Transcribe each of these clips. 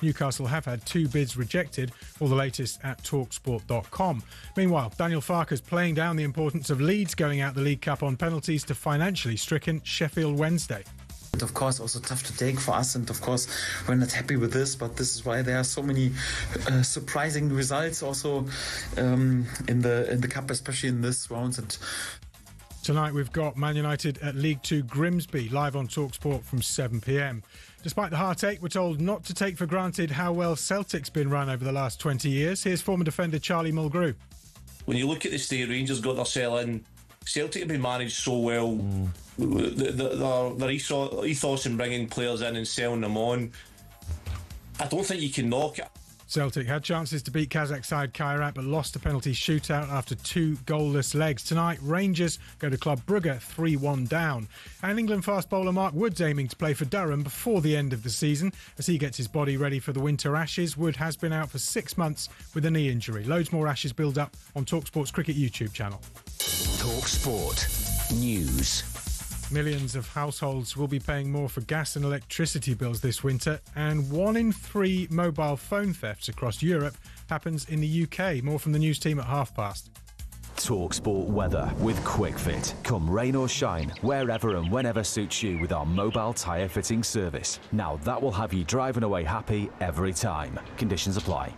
Newcastle have had 2 bids rejected, all the latest at talkSPORT.com. Meanwhile, Daniel Farke's playing down the importance of Leeds going out the League Cup on penalties to financially stricken Sheffield Wednesday. Of course, also tough to take for us, and of course we're not happy with this, but this is why there are so many surprising results also in the cup, especially in this round. And tonight we've got Man United at League 2 Grimsby, live on talkSPORT from 7 p.m. Despite the heartache, we're told not to take for granted how well Celtic's been run over the last 20 years. Here's former defender Charlie Mulgrew. When you look at the state Rangers got their sell in, Celtic have been managed so well. Their ethos in bringing players in and selling them on, I don't think you can knock it. Celtic had chances to beat Kazakh side Kairat but lost a penalty shootout after 2 goalless legs. Tonight, Rangers go to Club Brugge 3-1 down. And England fast bowler Mark Wood's aiming to play for Durham before the end of the season. As he gets his body ready for the winter Ashes, Wood has been out for 6 months with a knee injury. Loads more Ashes build up on talkSPORT's cricket YouTube channel. talkSPORT News. Millions of households will be paying more for gas and electricity bills this winter, and 1 in 3 mobile phone thefts across Europe happens in the UK. More from the news team at past. talkSPORT weather with QuickFit. Come rain or shine, wherever and whenever suits you with our mobile tyre fitting service. Now that will have you driving away happy every time. Conditions apply.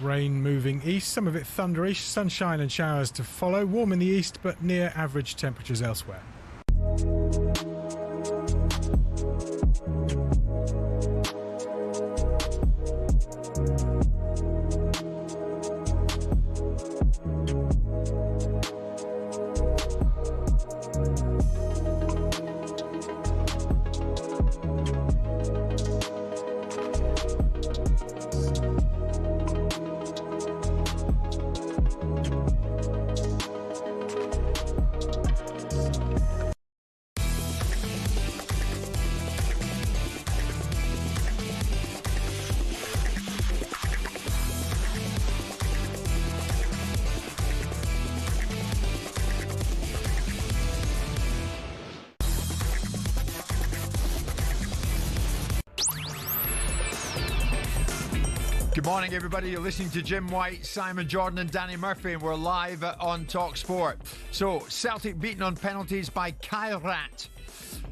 Rain moving east, some of it thunderish, sunshine and showers to follow. Warm in the east, but near average temperatures elsewhere. Good morning, everybody. You're listening to Jim White, Simon Jordan and Danny Murphy, and we're live on talkSPORT. So, Celtic beaten on penalties by Kairat.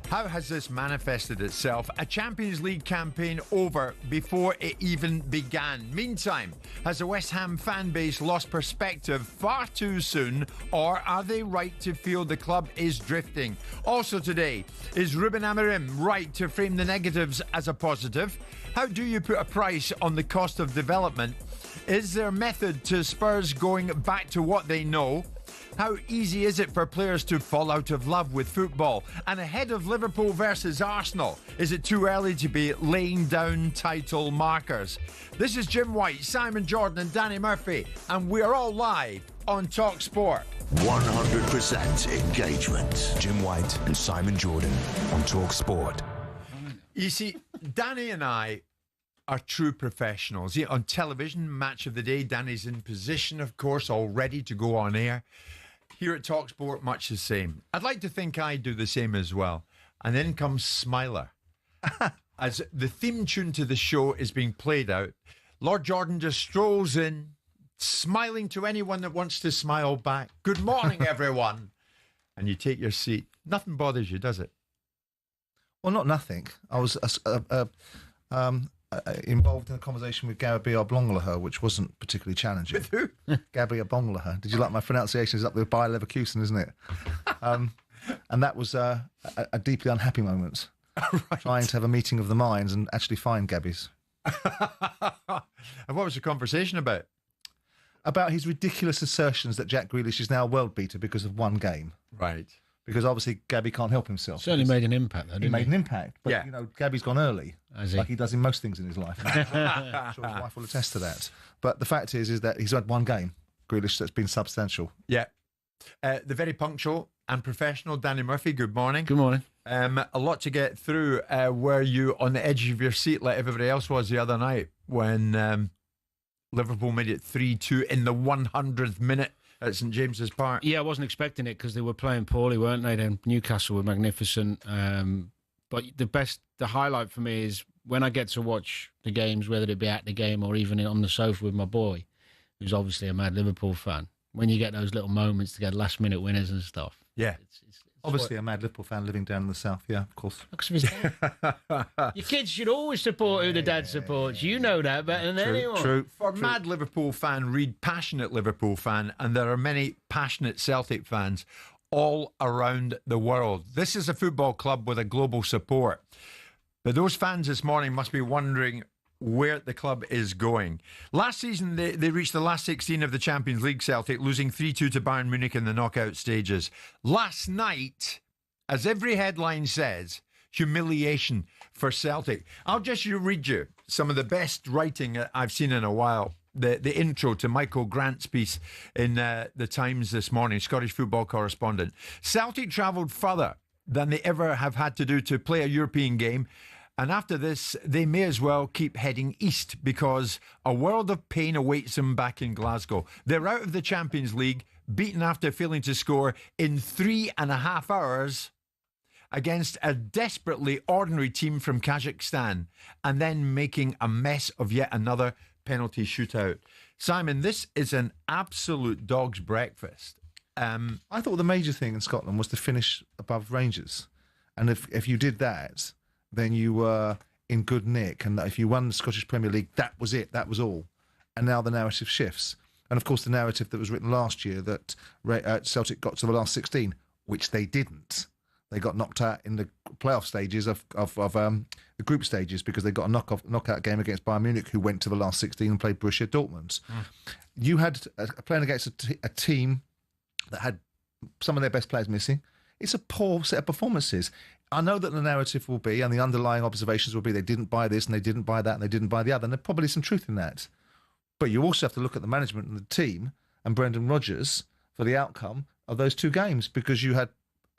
How has this manifested itself? A Champions League campaign over before it even began. Meantime, has the West Ham fan base lost perspective far too soon, or are they right to feel the club is drifting? Also today, is Ruben Amorim right to frame the negatives as a positive? How do you put a price on the cost of development? Is there a method to Spurs going back to what they know? How easy is it for players to fall out of love with football? And ahead of Liverpool versus Arsenal, is it too early to be laying down title markers? This is Jim White, Simon Jordan and Danny Murphy, and we are all live on talkSPORT. 100% engagement. Jim White and Simon Jordan on talkSPORT. You see, Danny and I are true professionals. Yeah, on television, Match of the Day, Danny's in position, of course, all ready to go on air. Here at talkSPORT, much the same. I'd like to think I do the same as well. And then comes Smiler. As the theme tune to the show is being played out, Lord Jordan just strolls in, smiling to anyone that wants to smile back. Good morning, everyone. And you take your seat. Nothing bothers you, does it? Well, not nothing. I was involved in a conversation with Gabriel Bonglahar, which wasn't particularly challenging. With who? Gabriel Bonglahar. Did you like my pronunciation? It's up there by Leverkusen, isn't it? And that was a deeply unhappy moment. Right. Trying to have a meeting of the minds and actually find Gabby's. And what was the conversation about? About his ridiculous assertions that Jack Grealish is now a world beater because of one game. Right. Because obviously Gabby can't help himself. Certainly made an impact, though, didn't he? He made an impact. But, yeah. you know, Gabby's gone early. Has he? Like he does in most things in his life. I'm sure his wife will attest to that. But the fact is that he's had one game, Grealish, that's been substantial. Yeah. The very punctual and professional Danny Murphy, good morning. Good morning. A lot to get through. Were you on the edge of your seat like everybody else was the other night when Liverpool made it 3-2 in the 100th minute at St James's Park? Yeah, I wasn't expecting it because they were playing poorly, weren't they? Then Newcastle were magnificent. But the highlight for me is when I get to watch the games, whether it be at the game or even on the sofa with my boy, who's obviously a mad Liverpool fan, when you get those little moments to get last-minute winners and stuff. Yeah. It's Obviously, a mad Liverpool fan living down in the south. Yeah, of course. Because of his dad. Your kids should always support who the dad supports. You know that better than anyone. True. For mad Liverpool fan, read passionate Liverpool fan, and there are many passionate Celtic fans all around the world. This is a football club with a global support. But those fans this morning must be wondering where the club is going. Last season, they reached the last 16 of the Champions League, Celtic, losing 3-2 to Bayern Munich in the knockout stages. Last night, as every headline says, humiliation for Celtic. I'll just read you some of the best writing I've seen in a while. The intro to Michael Grant's piece in the Times this morning, Scottish football correspondent. Celtic travelled further than they ever have had to do to play a European game. And after this, they may as well keep heading east because a world of pain awaits them back in Glasgow. They're out of the Champions League, beaten after failing to score in 3.5 hours against a desperately ordinary team from Kazakhstan, and then making a mess of yet another penalty shootout. Simon, this is an absolute dog's breakfast. I thought the major thing in Scotland was to finish above Rangers. And if you did that, then you were in good nick. And if you won the Scottish Premier League, that was it. That was all. And now the narrative shifts. And of course, the narrative that was written last year that Celtic got to the last 16, which they didn't. They got knocked out in the playoff stages of the group stages because they got a knockout game against Bayern Munich, who went to the last 16 and played Borussia Dortmund. You had playing against a team that had some of their best players missing. It's a poor set of performances. I know that the narrative will be, and the underlying observations will be, they didn't buy this and they didn't buy that and they didn't buy the other. And there's probably some truth in that. But you also have to look at the management and the team and Brendan Rodgers for the outcome of those two games, because you had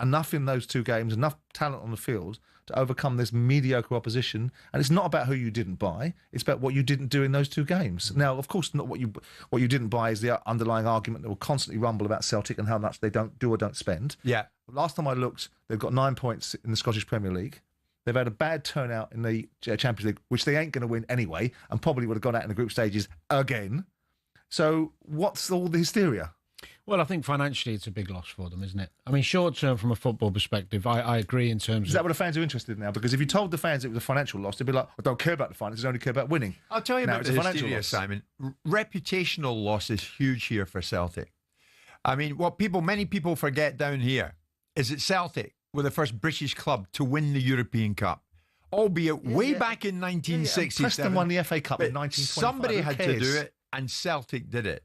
enough in those two games, enough talent on the field to overcome this mediocre opposition. And it's not about who you didn't buy, it's about what you didn't do in those two games. Now, of course, not what you didn't buy is the underlying argument that will constantly rumble about Celtic and how much they don't do or don't spend. Yeah. Last time I looked, they've got 9 points in the Scottish Premier League. They've had a bad turnout in the Champions League, which they ain't going to win anyway, and probably would have gone out in the group stages again. So what's all the hysteria? Well, I think financially it's a big loss for them, isn't it? I mean, short term from a football perspective, I agree in terms of... Is that what the fans are interested in now? Because if you told the fans it was a financial loss, they'd be like, I don't care about the finances, I only care about winning. I'll tell you now about the hysteria, Simon. Reputational loss is huge here for Celtic. I mean, what many people forget down here is that Celtic were the first British club to win the European Cup, albeit way back in 1967. Preston won the FA Cup in 1925. Somebody had to do it, and Celtic did it.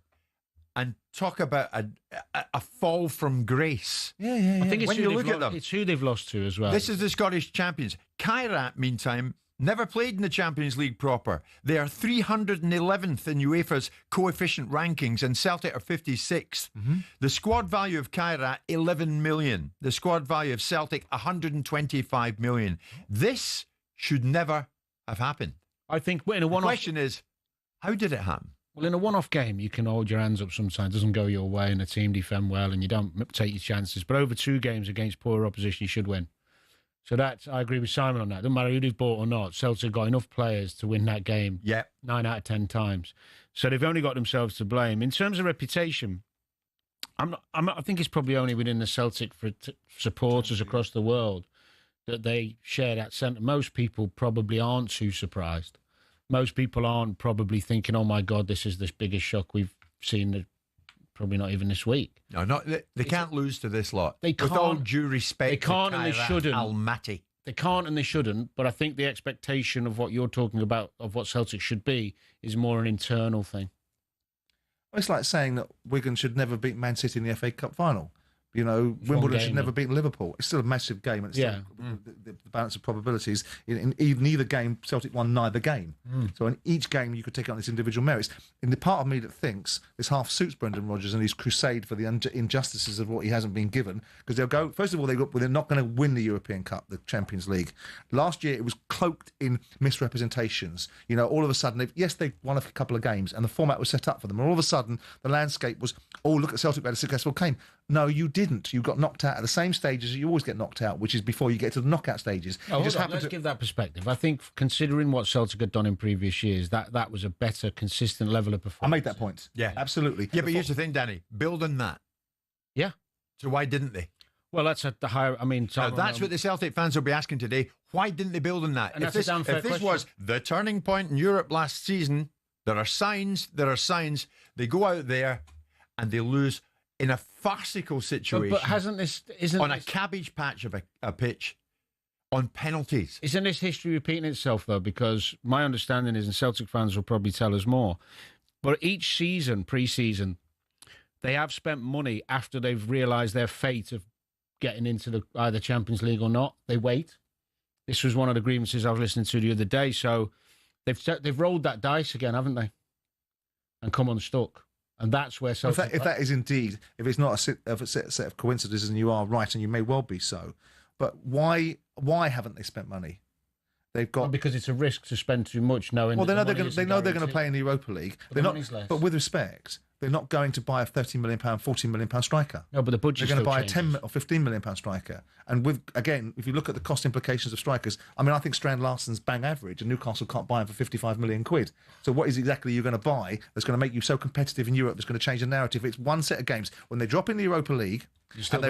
And talk about a fall from grace. I think it's when you look at them, it's who they've lost to as well. This is the Scottish champions. Kairat, meantime, never played in the Champions League proper. They are 311th in UEFA's coefficient rankings, and Celtic are 56th. The squad value of Kairat, 11 million. The squad value of Celtic, 125 million. This should never have happened. I think in a one-off... The question is, how did it happen? Well, in a one-off game, you can hold your hands up sometimes. It doesn't go your way and the team defend well and you don't take your chances. But over 2 games against poor opposition, you should win. So I agree with Simon on that. Doesn't matter who they've bought or not. Celtic got enough players to win that game 9 out of 10 times. So they've only got themselves to blame. In terms of reputation, I think it's probably only within the Celtic supporters across the world that they share that sentiment. Most people probably aren't too surprised. Most people aren't probably thinking, oh, my God, this is the biggest shock we've seen, probably not even this week. No, they can't lose to this lot. They can't. With all due respect, they can't and they shouldn't. Almaty. They can't and they shouldn't, but I think the expectation of what you're talking about, of what Celtic should be, is more an internal thing. It's like saying that Wigan should never beat Man City in the FA Cup final. You know, Wimbledon should never beat Liverpool. It's still a massive game. And it's still the balance of probabilities. In neither game, Celtic won neither game. So in each game, you could take on its individual merits. In the part of me that thinks this half suits Brendan Rodgers and his crusade for the injustices of what he hasn't been given, because they'll go, first of all, they're not going to win the European Cup, the Champions League. Last year, it was cloaked in misrepresentations. You know, all of a sudden, they won a couple of games and the format was set up for them. And all of a sudden, the landscape was, oh, look at Celtic, they had a successful game. No, you didn't. You got knocked out at the same stages you always get knocked out, which is before you get to the knockout stages. Oh, let's give that perspective. I think considering what Celtic had done in previous years, that was a better, consistent level of performance. I made that point. Yeah. Absolutely. Yeah, but here's the thing, Danny. Build on that. Yeah. So why didn't they? Well, that's at the higher. I mean, Now, that's what the Celtic fans will be asking today. Why didn't they build on that? And If that's a damn fair this question. was the turning point in Europe last season, there are signs. They go out there and they lose in a farcical situation. But isn't on a cabbage patch of a pitch on penalties? Isn't this history repeating itself though? Because my understanding is, and Celtic fans will probably tell us more, but each season, pre-season, they have spent money after they've realised their fate of getting into either Champions League or not. They wait. This was one of the grievances I was listening to the other day. So they've rolled that dice again, haven't they? And come unstuck. And that's where Celtic... If that is indeed, if it's not a set of coincidences, and you are right, and you may well be so, but why haven't they spent money? They've got... Well, because it's a risk to spend too much knowing... Well, they know they're going to play in the Europa League. But with respect, they're not going to buy a £30 million, £40 million striker. No, but the budget. They're going to buy a £10 or £15 million striker. And if you look at the cost implications of strikers, I mean, I think Strand Larsen's bang average, and Newcastle can't buy him for 55 million quid. So what is exactly you're going to buy that's going to make you so competitive in Europe? That's going to change the narrative. It's one set of games when they drop in the Europa League and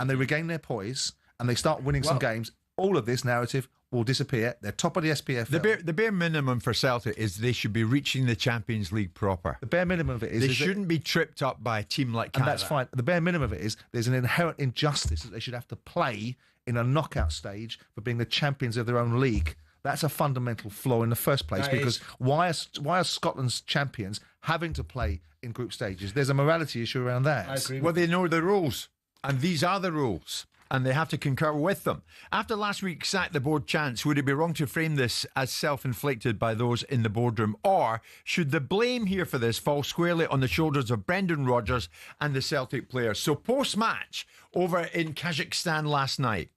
they regain their poise and they start winning some games. All of this narrative will disappear. They're top of the SPFL. The bare minimum for Celtic is they should be reaching the Champions League proper. The bare minimum of it is... They shouldn't be tripped up by a team like Canada. And that's fine. The bare minimum of it is there's an inherent injustice that they should have to play in a knockout stage for being the champions of their own league. That's a fundamental flaw in the first place, because why are Scotland's champions having to play in group stages? There's a morality issue around that. I agree. Well, they know the rules, and these are the rules, and they have to concur with them. After last week's Sack the Board chants, would it be wrong to frame this as self-inflicted by those in the boardroom? Or should the blame here for this fall squarely on the shoulders of Brendan Rodgers and the Celtic players? So post-match over in Kazakhstan last night,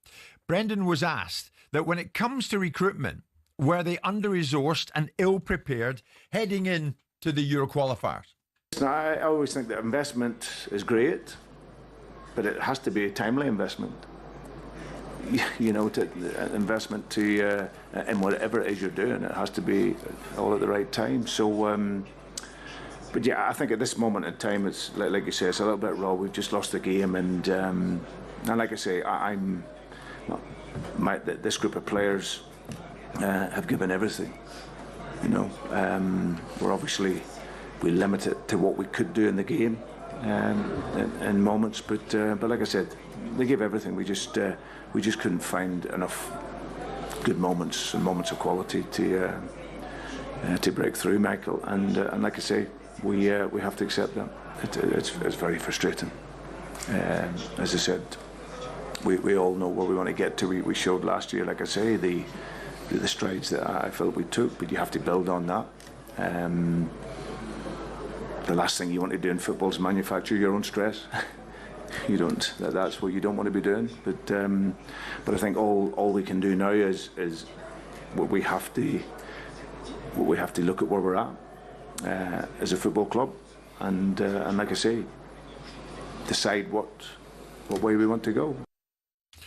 Brendan was asked that when it comes to recruitment, were they under-resourced and ill-prepared heading in to the Euro qualifiers? I always think that investment is great, but it has to be a timely investment. Investment in whatever it is you're doing, it has to be all at the right time. So, but yeah, I think at this moment in time, it's like you say, it's a little bit raw. We've just lost the game, and like I say, this group of players have given everything. We limit it to what we could do in the game. In moments, but like I said, they gave everything. We just couldn't find enough good moments and moments of quality to break through, Michael. And like I say, we have to accept that. It's very frustrating. As I said, we all know where we want to get to. We showed last year, like I say, the strides that I felt we took, but you have to build on that. The last thing you want to do in football is manufacture your own stress. You don't. That's what you don't want to be doing. But I think all we can do now is we have to look at where we're at as a football club, and like I say, decide what way we want to go.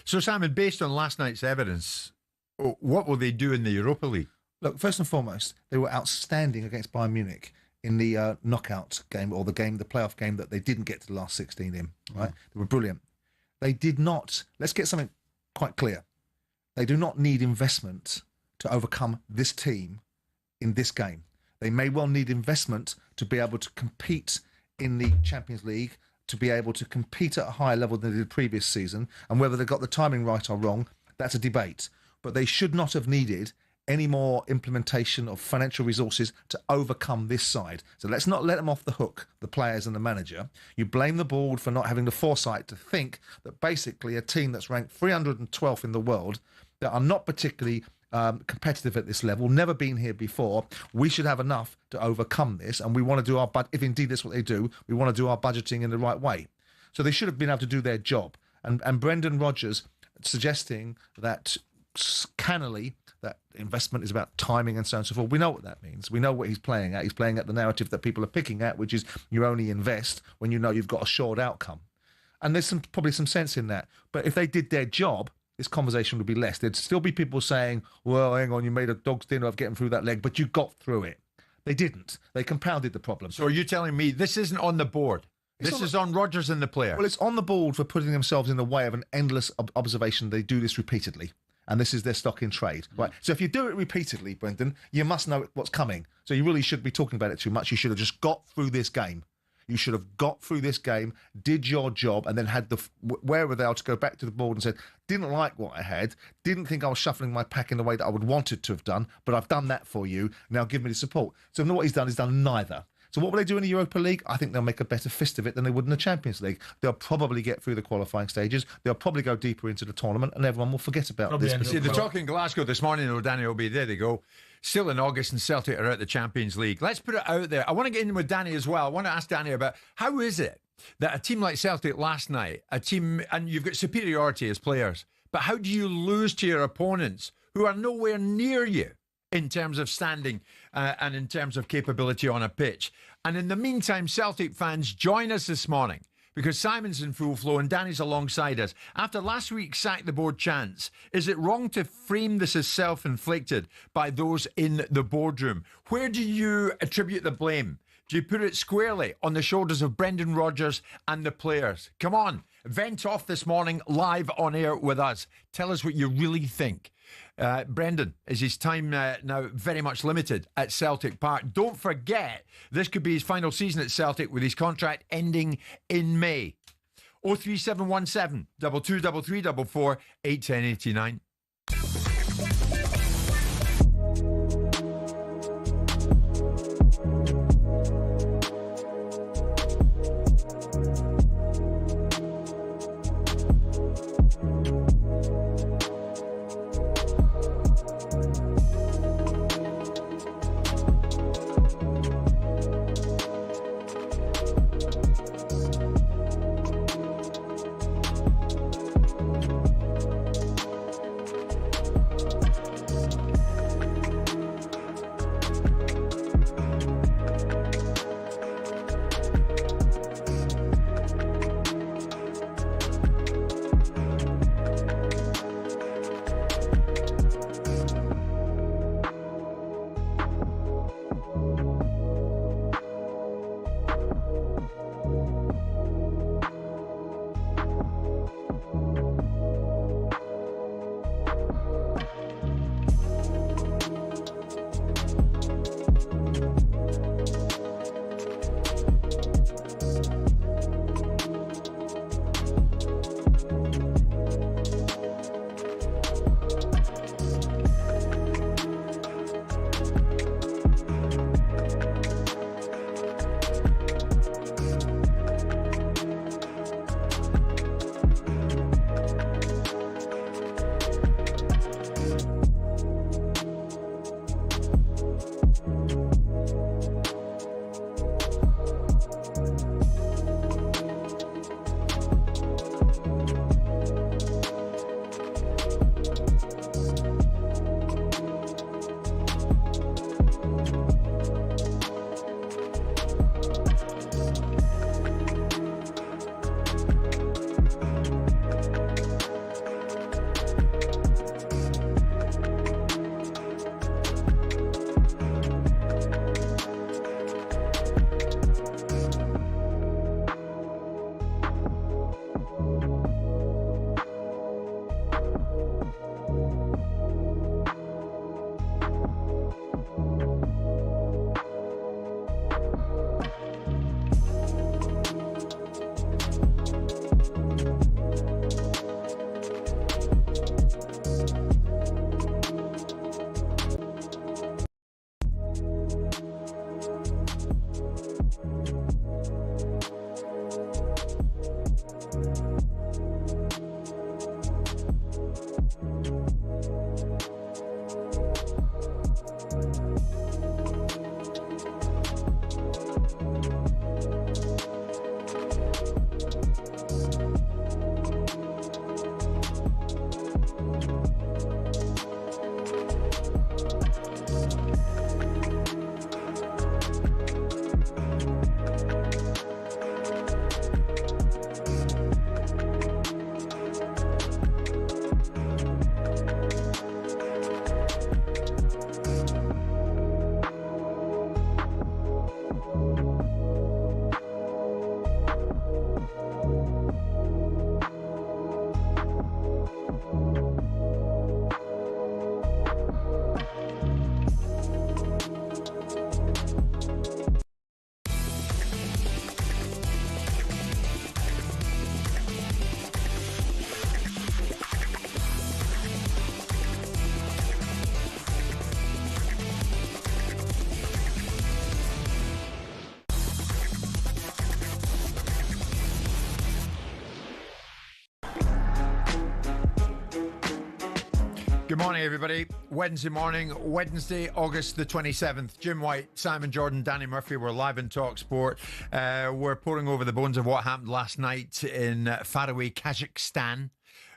So, Simon, based on last night's evidence, what will they do in the Europa League? Look, first and foremost, they were outstanding against Bayern Munich in the knockout game, or the playoff game that they didn't get to the last 16 in, right? They were brilliant. They did not, let's get something quite clear. They do not need investment to overcome this team in this game. They may well need investment to be able to compete in the Champions League, to be able to compete at a higher level than they did the previous season, and whether they got the timing right or wrong, that's a debate. But they should not have needed any more implementation of financial resources to overcome this side. So let's not let them off the hook, the players and the manager. You blame the board for not having the foresight to think that basically a team that's ranked 312th in the world, that are not particularly competitive at this level, never been here before, we should have enough to overcome this. And we want to do our, if indeed that's what they do, we want to do our budgeting in the right way. So they should have been able to do their job. And Brendan Rodgers suggesting that cannily that investment is about timing and so on and so forth. We know what that means. We know what he's playing at. He's playing at the narrative that people are picking at, which is you only invest when you know you've got a assured outcome. And there's probably some sense in that. But if they did their job, this conversation would be less. There'd still be people saying, well, hang on, you made a dog's dinner of getting through that leg, but you got through it. They didn't. They compounded the problem. So are you telling me this isn't on the board? This is on Rodgers and the player? Well, it's on the board for putting themselves in the way of an endless observation. They do this repeatedly. And this is their stock in trade. Right. So if you do it repeatedly, Brendan, you must know what's coming. So you really shouldn't be talking about it too much. You should have just got through this game. You should have got through this game, did your job, and then had the wherewithal to go back to the board and said, didn't like what I had, didn't think I was shuffling my pack in the way that I would want it to have done, but I've done that for you. Now give me the support. So what he's done neither. So what will they do in the Europa League? I think they'll make a better fist of it than they would in the Champions League. They'll probably get through the qualifying stages. They'll probably go deeper into the tournament, and everyone will forget about this. See, they're talking Glasgow this morning, though, Danny will be there. They go. Still in August, and Celtic are out the Champions League. Let's put it out there. I want to get in with Danny as well. I want to ask Danny about how is it that a team like Celtic last night, a team, and you've got superiority as players, but how do you lose to your opponents who are nowhere near you in terms of standing and in terms of capability on a pitch? And in the meantime, Celtic fans, join us this morning because Simon's in full flow and Danny's alongside us. After last week's sack the board chance, is it wrong to frame this as self-inflicted by those in the boardroom? Where do you attribute the blame? Do you put it squarely on the shoulders of Brendan Rodgers and the players? Come on, vent off this morning live on air with us. Tell us what you really think. Brendan, is his time now very much limited at Celtic Park? Don't forget, this could be his final season at Celtic with his contract ending in May. 03717 223344 81089. Good morning, everybody. Wednesday morning, Wednesday, August the 27th. Jim White, Simon Jordan, Danny Murphy. We're live in talkSPORT. We're poring over the bones of what happened last night in faraway Kazakhstan,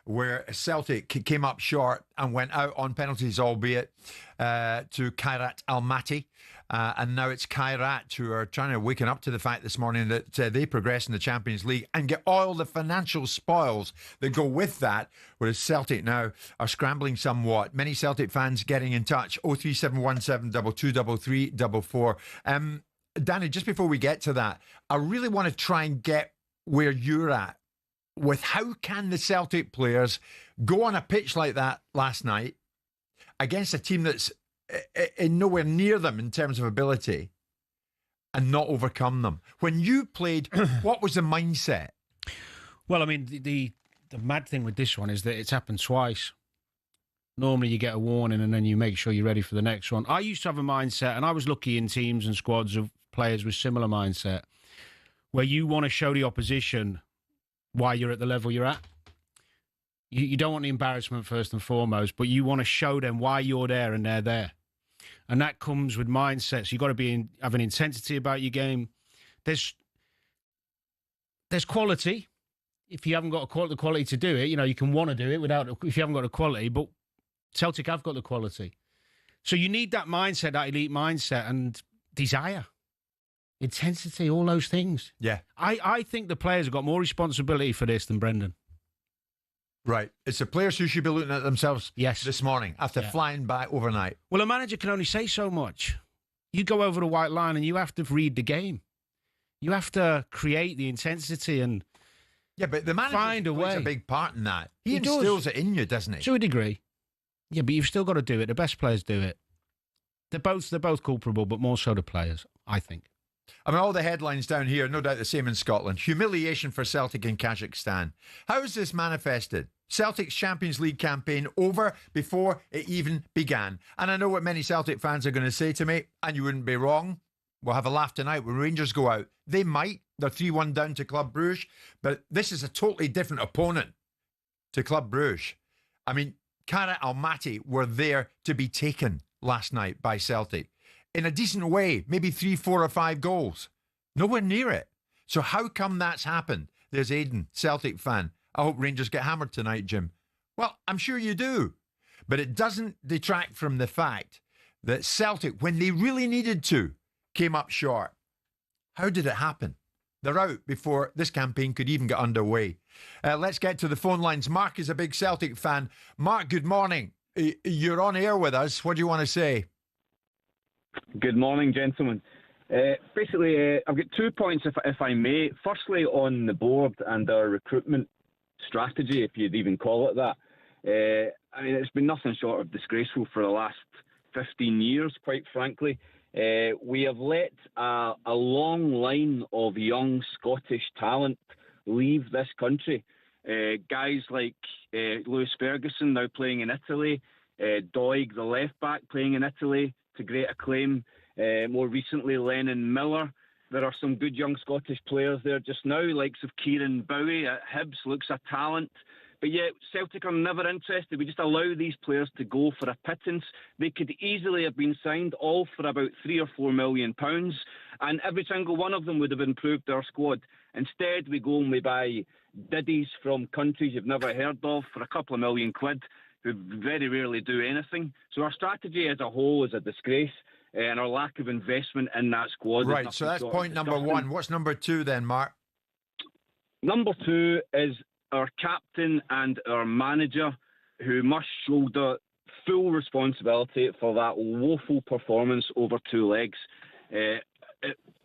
where Celtic came up short and went out on penalties, albeit to Kairat Almaty. And now it's Kairat who are trying to waken up to the fact this morning that they progress in the Champions League and get all the financial spoils that go with that, whereas Celtic now are scrambling somewhat. Many Celtic fans getting in touch. 03717 2233 44. Danny, just before we get to that, I really want to try and get where you're at with how can the Celtic players go on a pitch like that last night against a team that's nowhere near them in terms of ability and not overcome them. When you played, what was the mindset? Well, I mean, the mad thing with this one is that it's happened twice. Normally you get a warning and then you make sure you're ready for the next one. I used to have a mindset, and I was lucky in teams and squads of players with similar mindset, where you want to show the opposition why you're at the level you're at. You don't want the embarrassment first and foremost, but you want to show them why you're there and they're there. And that comes with mindsets. You've got to have an intensity about your game. There's quality. If you haven't got the quality to do it, you can want to do it if you haven't got the quality, but Celtic have got the quality. So you need that mindset, that elite mindset and desire, intensity, all those things. Yeah. I think the players have got more responsibility for this than Brendan. Right. It's the players who should be looking at themselves this morning after flying back overnight. Well, a manager can only say so much. You go over the white line and you have to read the game. You have to create the intensity and but the manager plays a big part in that. He instills it in you, doesn't he? To a degree. Yeah, but you've still got to do it. The best players do it. They're both culpable, but more so the players, I think. I mean, all the headlines down here, no doubt the same in Scotland. Humiliation for Celtic in Kazakhstan. How is this manifested? Celtic's Champions League campaign over before it even began. And I know what many Celtic fans are going to say to me, and you wouldn't be wrong. We'll have a laugh tonight when Rangers go out. They might. They're 3-1 down to Club Brugge. But this is a totally different opponent to Club Brugge. I mean, Kairat Almaty were there to be taken last night by Celtic. In a decent way, maybe 3, 4 or 5 goals. Nowhere near it. So how come that's happened? There's Aidan, Celtic fan. I hope Rangers get hammered tonight, Jim. Well, I'm sure you do. But it doesn't detract from the fact that Celtic, when they really needed to, came up short. How did it happen? They're out before this campaign could even get underway. Let's get to the phone lines. Mark is a big Celtic fan. Mark, good morning. You're on air with us. What do you want to say? Good morning, gentlemen. Basically, I've got 2 points, if I may. Firstly, on the board and our recruitment strategy, if you'd even call it that. I mean, it's been nothing short of disgraceful for the last 15 years, quite frankly. We have let a long line of young Scottish talent leave this country. Guys like Lewis Ferguson now playing in Italy, Doig, the left-back, playing in Italy to great acclaim. More recently, Lennon Miller. There are some good young Scottish players there just now, likes of Kieran Bowie at Hibs, looks a talent. But yet, Celtic are never interested. We just allow these players to go for a pittance. They could easily have been signed all for about £3 or £4 million, and every single one of them would have improved our squad. Instead, we go and we buy diddies from countries you've never heard of for a couple of £1 million, who very rarely do anything. So our strategy as a whole is a disgrace, and our lack of investment in that squad. Right, so that's point number one. What's number two then, Mark? Number two is our captain and our manager, who must shoulder full responsibility for that woeful performance over 2 legs.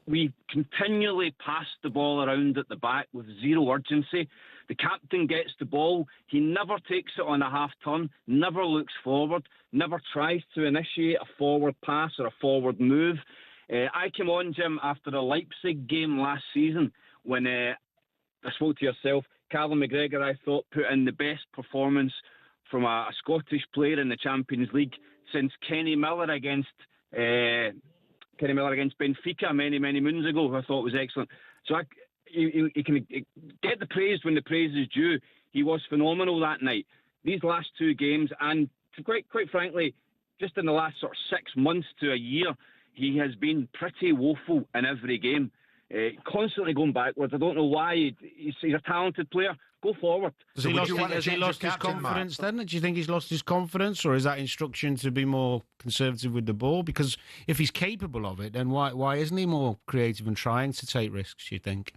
We continually pass the ball around at the back with zero urgency. The captain gets the ball. He never takes it on a half turn, never looks forward, never tries to initiate a forward pass or a forward move. I came on, Jim, after the Leipzig game last season when I spoke to yourself. Callum McGregor, I thought, put in the best performance from a Scottish player in the Champions League since Kenny Miller against Benfica many moons ago, who I thought was excellent. So you can get the praise when the praise is due. He was phenomenal that night. These last 2 games, and quite frankly, just in the last sort of 6 months to a year, he has been pretty woeful in every game. Constantly going backwards. I don't know why. He's a talented player. Go forward. Has he lost his confidence then? Do you think he's lost his confidence, or is that instruction to be more conservative with the ball? Because if he's capable of it, then why isn't he more creative and trying to take risks, you think?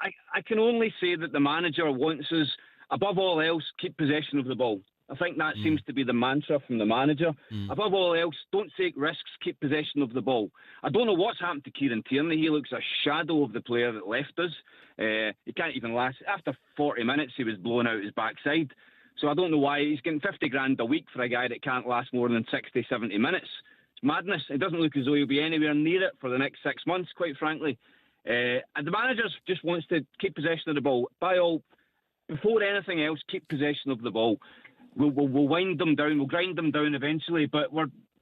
I can only say that the manager wants us, above all else, keep possession of the ball. I think that seems to be the mantra from the manager. Above all else, don't take risks, keep possession of the ball. I don't know what's happened to Kieran Tierney. He looks a shadow of the player that left us. He can't even last. After 40 minutes, he was blowing out his backside. So I don't know why. He's getting 50 grand a week for a guy that can't last more than 60, 70 minutes. It's madness. It doesn't look as though he'll be anywhere near it for the next 6 months, quite frankly. And the manager just wants to keep possession of the ball. Before anything else, keep possession of the ball. We'll wind them down, we'll grind them down eventually, but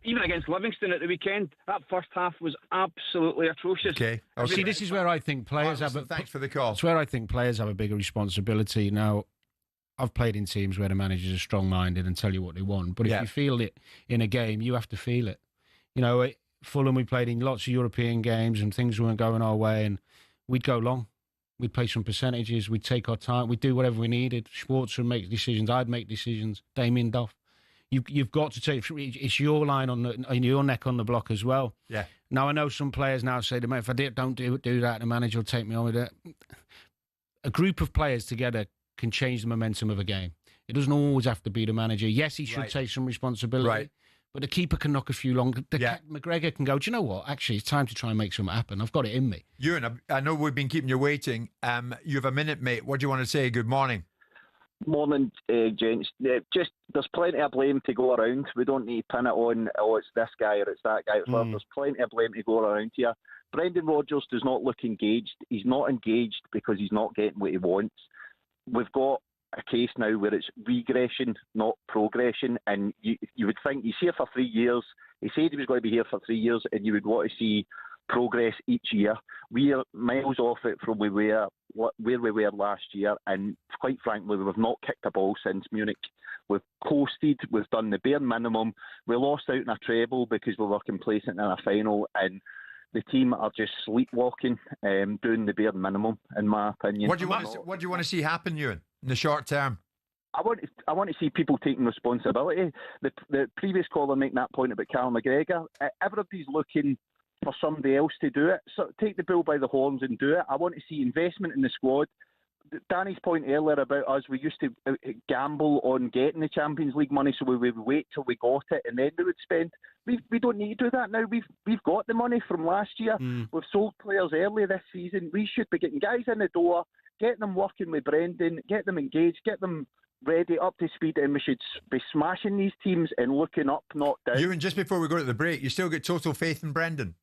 even against Livingston at the weekend, that first half was absolutely atrocious. Okay. See, this is where I think players thanks for the call. It's where I think players have a bigger responsibility. Now, I've played in teams where the managers are strong-minded and tell you what they want, but if you feel it in a game, you have to feel it. You know, at Fulham, we played in lots of European games and things weren't going our way, and we'd go long. We'd play some percentages. We'd take our time. We'd do whatever we needed. Schwartz would make decisions. I'd make decisions. Damien Duff. You've got to take. It's your line on your neck on the block as well. Yeah. Now I know some players now say to me, if I don't do that, the manager will take me on with it. A group of players together can change the momentum of a game. It doesn't always have to be the manager. Yes, he should take some responsibility. Right. But the keeper can knock a few long. McGregor can go, do you know what? Actually, it's time to try and make something happen. I've got it in me. Ewan, I know we've been keeping you waiting. You have a minute, mate. What do you want to say? Good morning. Morning, gents. Just there's plenty of blame to go around. We don't need to pin it on, it's this guy or it's that guy. There's plenty of blame to go around here. Brendan Rodgers does not look engaged. He's not engaged because he's not getting what he wants. We've got a case now where it's regression, not progression, and you would think he's here for 3 years. He said he was going to be here for 3 years, and you would want to see progress each year. We are miles off it from where we were last year, and quite frankly, we've not kicked a ball since Munich. We've coasted, we've done the bare minimum. We lost out in a treble because we were complacent in a final, and the team are just sleepwalking, doing the bare minimum, in my opinion. What do you want to see happen, Ewan, in the short term? I want to see people taking responsibility. The previous caller making that point about Callum McGregor. Everybody's looking for somebody else to do it. So take the bull by the horns and do it. I want to see investment in the squad. Danny's point earlier about us, we used to gamble on getting the Champions League money, so we would wait till we got it and then we would spend. We don't need to do that now. We've got the money from last year. We've sold players early this season. We should be getting guys in the door, getting them working with Brendan, get them engaged, get them ready, up to speed, and we should be smashing these teams and looking up, not down. Ewan, just before we go to the break, you still got total faith in Brendan?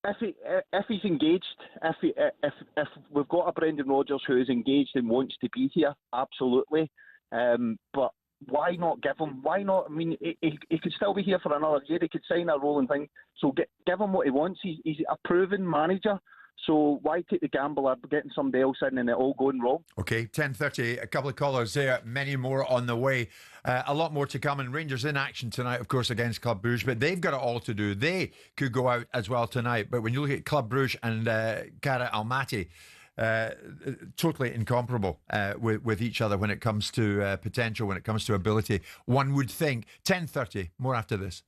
If he's engaged, if we've got a Brendan Rodgers who is engaged and wants to be here, absolutely. But why not give him? Why not? I mean, he could still be here for another year. He could sign a rolling thing. So give him what he wants. He's a proven manager. So why take the gamble of getting somebody else in and it all going wrong? Okay, 10:30, a couple of callers there, many more on the way. A lot more to come, and Rangers in action tonight, of course, against Club Brugge, but they've got it all to do. They could go out as well tonight, but when you look at Club Brugge and Kara Almaty, totally incomparable with each other when it comes to potential, when it comes to ability, one would think. 10:30, more after this.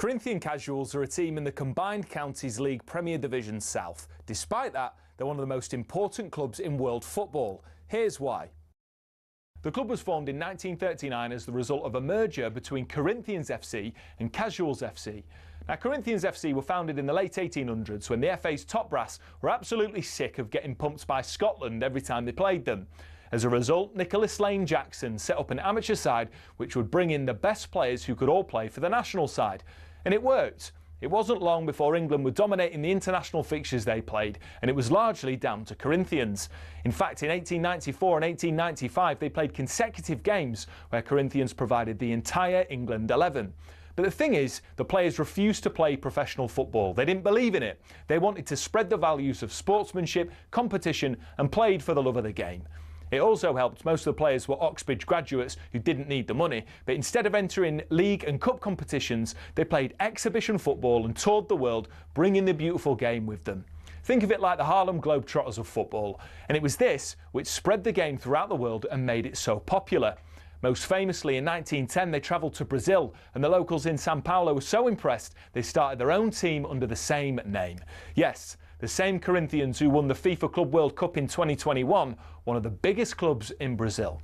Corinthian Casuals are a team in the Combined Counties League Premier Division South. Despite that, they're one of the most important clubs in world football. Here's why. The club was formed in 1939 as the result of a merger between Corinthians FC and Casuals FC. Now, Corinthians FC were founded in the late 1800s when the FA's top brass were absolutely sick of getting pumped by Scotland every time they played them. As a result, Nicholas Lane Jackson set up an amateur side which would bring in the best players who could all play for the national side. And it worked. It wasn't long before England were dominating the international fixtures they played, and it was largely down to Corinthians. In fact, in 1894 and 1895, they played consecutive games where Corinthians provided the entire England 11. But the thing is, the players refused to play professional football. They didn't believe in it. They wanted to spread the values of sportsmanship, competition, and played for the love of the game. It also helped most of the players were Oxbridge graduates who didn't need the money, but instead of entering league and cup competitions, they played exhibition football and toured the world, bringing the beautiful game with them. Think of it like the Harlem Globetrotters of football, and it was this which spread the game throughout the world and made it so popular. Most famously, in 1910, they travelled to Brazil, and the locals in Sao Paulo were so impressed they started their own team under the same name. Yes, the same Corinthians who won the FIFA Club World Cup in 2021, one of the biggest clubs in Brazil.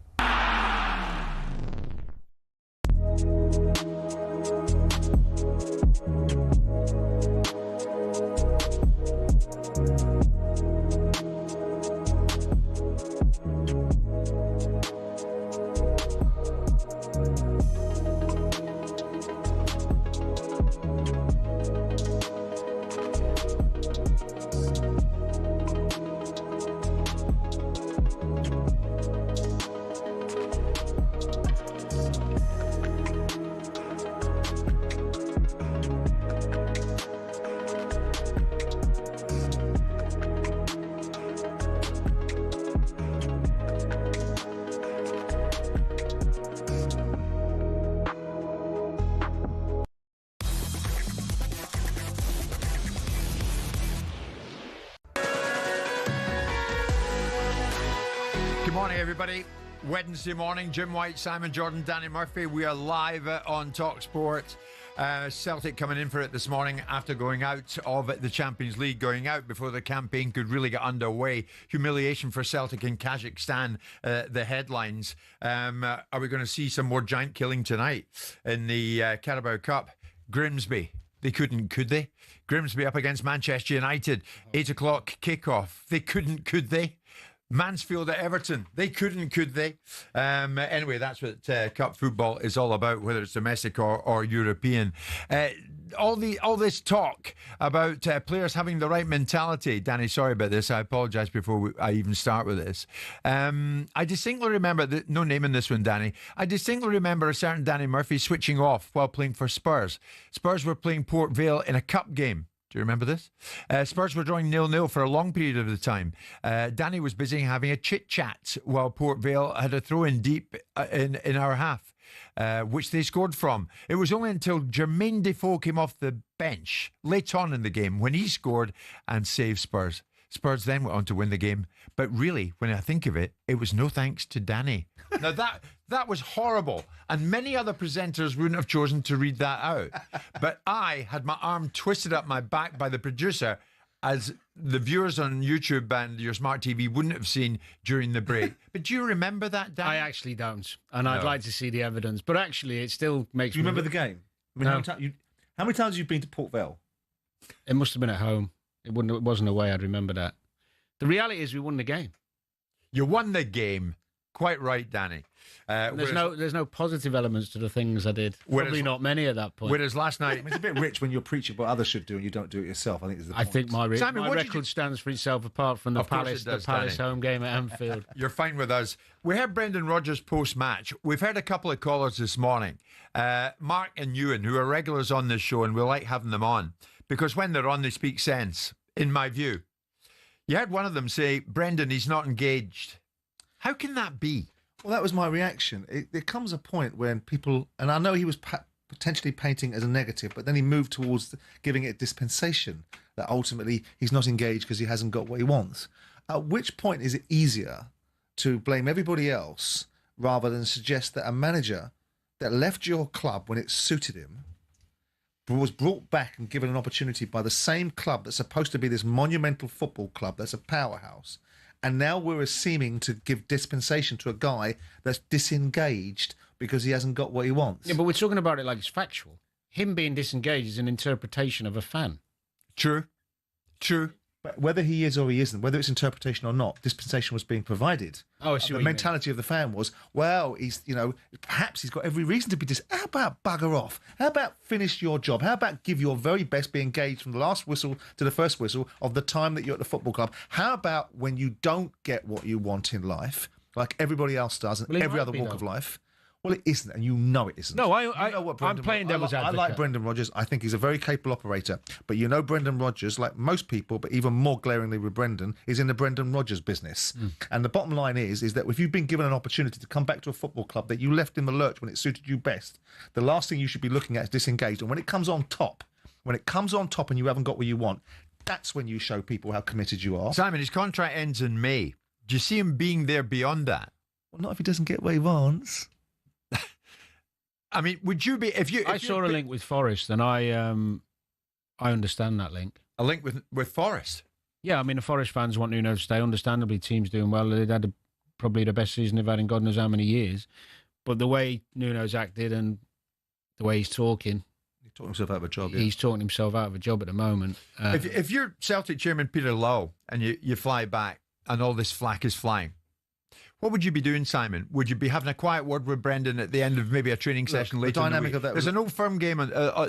Good morning, everybody. Wednesday morning, Jim White, Simon Jordan, Danny Murphy. We are live on talkSPORT. Celtic coming in for it this morning after going out of the Champions League, going out before the campaign could really get underway. Humiliation for Celtic in Kazakhstan, the headlines. Are we going to see some more giant killing tonight in the Carabao Cup? Grimsby. They couldn't, could they? Grimsby up against Manchester United. 8 o'clock kickoff. They couldn't, could they? Mansfield at Everton. They couldn't, could they? Anyway, that's what cup football is all about, whether it's domestic or European. All this talk about players having the right mentality. Danny, sorry about this. I apologise before I even start with this. I distinctly remember, no name in this one, Danny. I distinctly remember a certain Danny Murphy switching off while playing for Spurs. Spurs were playing Port Vale in a cup game. Do you remember this? Spurs were drawing 0-0 for a long period of the time. Danny was busy having a chit-chat while Port Vale had a throw-in deep in our half, which they scored from. It was only until Jermaine Defoe came off the bench late on in the game when he scored and saved Spurs. Spurs then went on to win the game. But really, when I think of it, it was no thanks to Danny. Now, that was horrible. And many other presenters wouldn't have chosen to read that out. But I had my arm twisted up my back by the producer, as the viewers on YouTube and your smart TV wouldn't have seen during the break. But do you remember that, Danny? I actually don't. And I'd like to see the evidence. But actually, it still makes me... Do you remember the game? I mean, No. how many times have you been to Port Vale? It must have been at home. It wasn't away, I'd remember that. The reality is we won the game. You won the game. Quite right, Danny. There's no positive elements to the things I did. Probably not many at that point. Whereas last night... I mean, it's a bit rich when you're preaching what others should do and you don't do it yourself. I think is the point. I think my Simon, what did record stands for itself apart from the Of course Palace, it does, the Palace Danny. home game at Anfield. You're fine with us. We heard Brendan Rodgers post-match. We've heard a couple of callers this morning. Mark and Ewan, who are regulars on this show, and we like having them on, because when they're on, they speak sense, in my view. You heard one of them say, Brendan, he's not engaged. How can that be? Well, that was my reaction. There comes a point when people, and I know he was potentially painting as a negative, but then he moved towards giving it dispensation, that ultimately he's not engaged because he hasn't got what he wants. At which point is it easier to blame everybody else rather than suggest that a manager that left your club when it suited him was brought back and given an opportunity by the same club that's supposed to be this monumental football club that's a powerhouse. And now we're seeming to give dispensation to a guy that's disengaged because he hasn't got what he wants. Yeah, but we're talking about it like it's factual. Him being disengaged is an interpretation of a fan. True. But whether he is or he isn't, whether it's interpretation or not, dispensation was being provided. Oh, I see what The you mentality of the fan was, well, he's, perhaps he's got every reason to be How about bugger off? How about finish your job? How about give your very best, be engaged from the last whistle to the first whistle of the time that you're at the football club? How about when you don't get what you want in life, like everybody else does, and every other walk of life? Well, it isn't, and you know it isn't. No, I'm playing devil's advocate. I like Brendan Rodgers. I think he's a very capable operator. But Brendan Rodgers, like most people, but even more glaringly with Brendan, is in the Brendan Rodgers business. And the bottom line is that if you've been given an opportunity to come back to a football club that you left in the lurch when it suited you best, the last thing you should be looking at is disengaged. And when it comes on top and you haven't got what you want, that's when you show people how committed you are. Simon, his contract ends in May. Do you see him being there beyond that? Well, not if he doesn't get what he wants. I mean, would you be if you? I saw a link with Forest, and I understand that link. A link with Forest. Yeah, I mean, the Forest fans want Nuno to stay. Understandably, team's doing well. They've had probably the best season they've had in God knows how many years. But the way Nuno's acted and the way he's talking, he's talking himself out of a job. He's talking himself out of a job at the moment. If you're Celtic chairman Peter Lowe and you fly back and all this flack is flying, what would you be doing, Simon? Would you be having a quiet word with Brendan at the end of maybe a training session later? The dynamic of that. There's an Old Firm game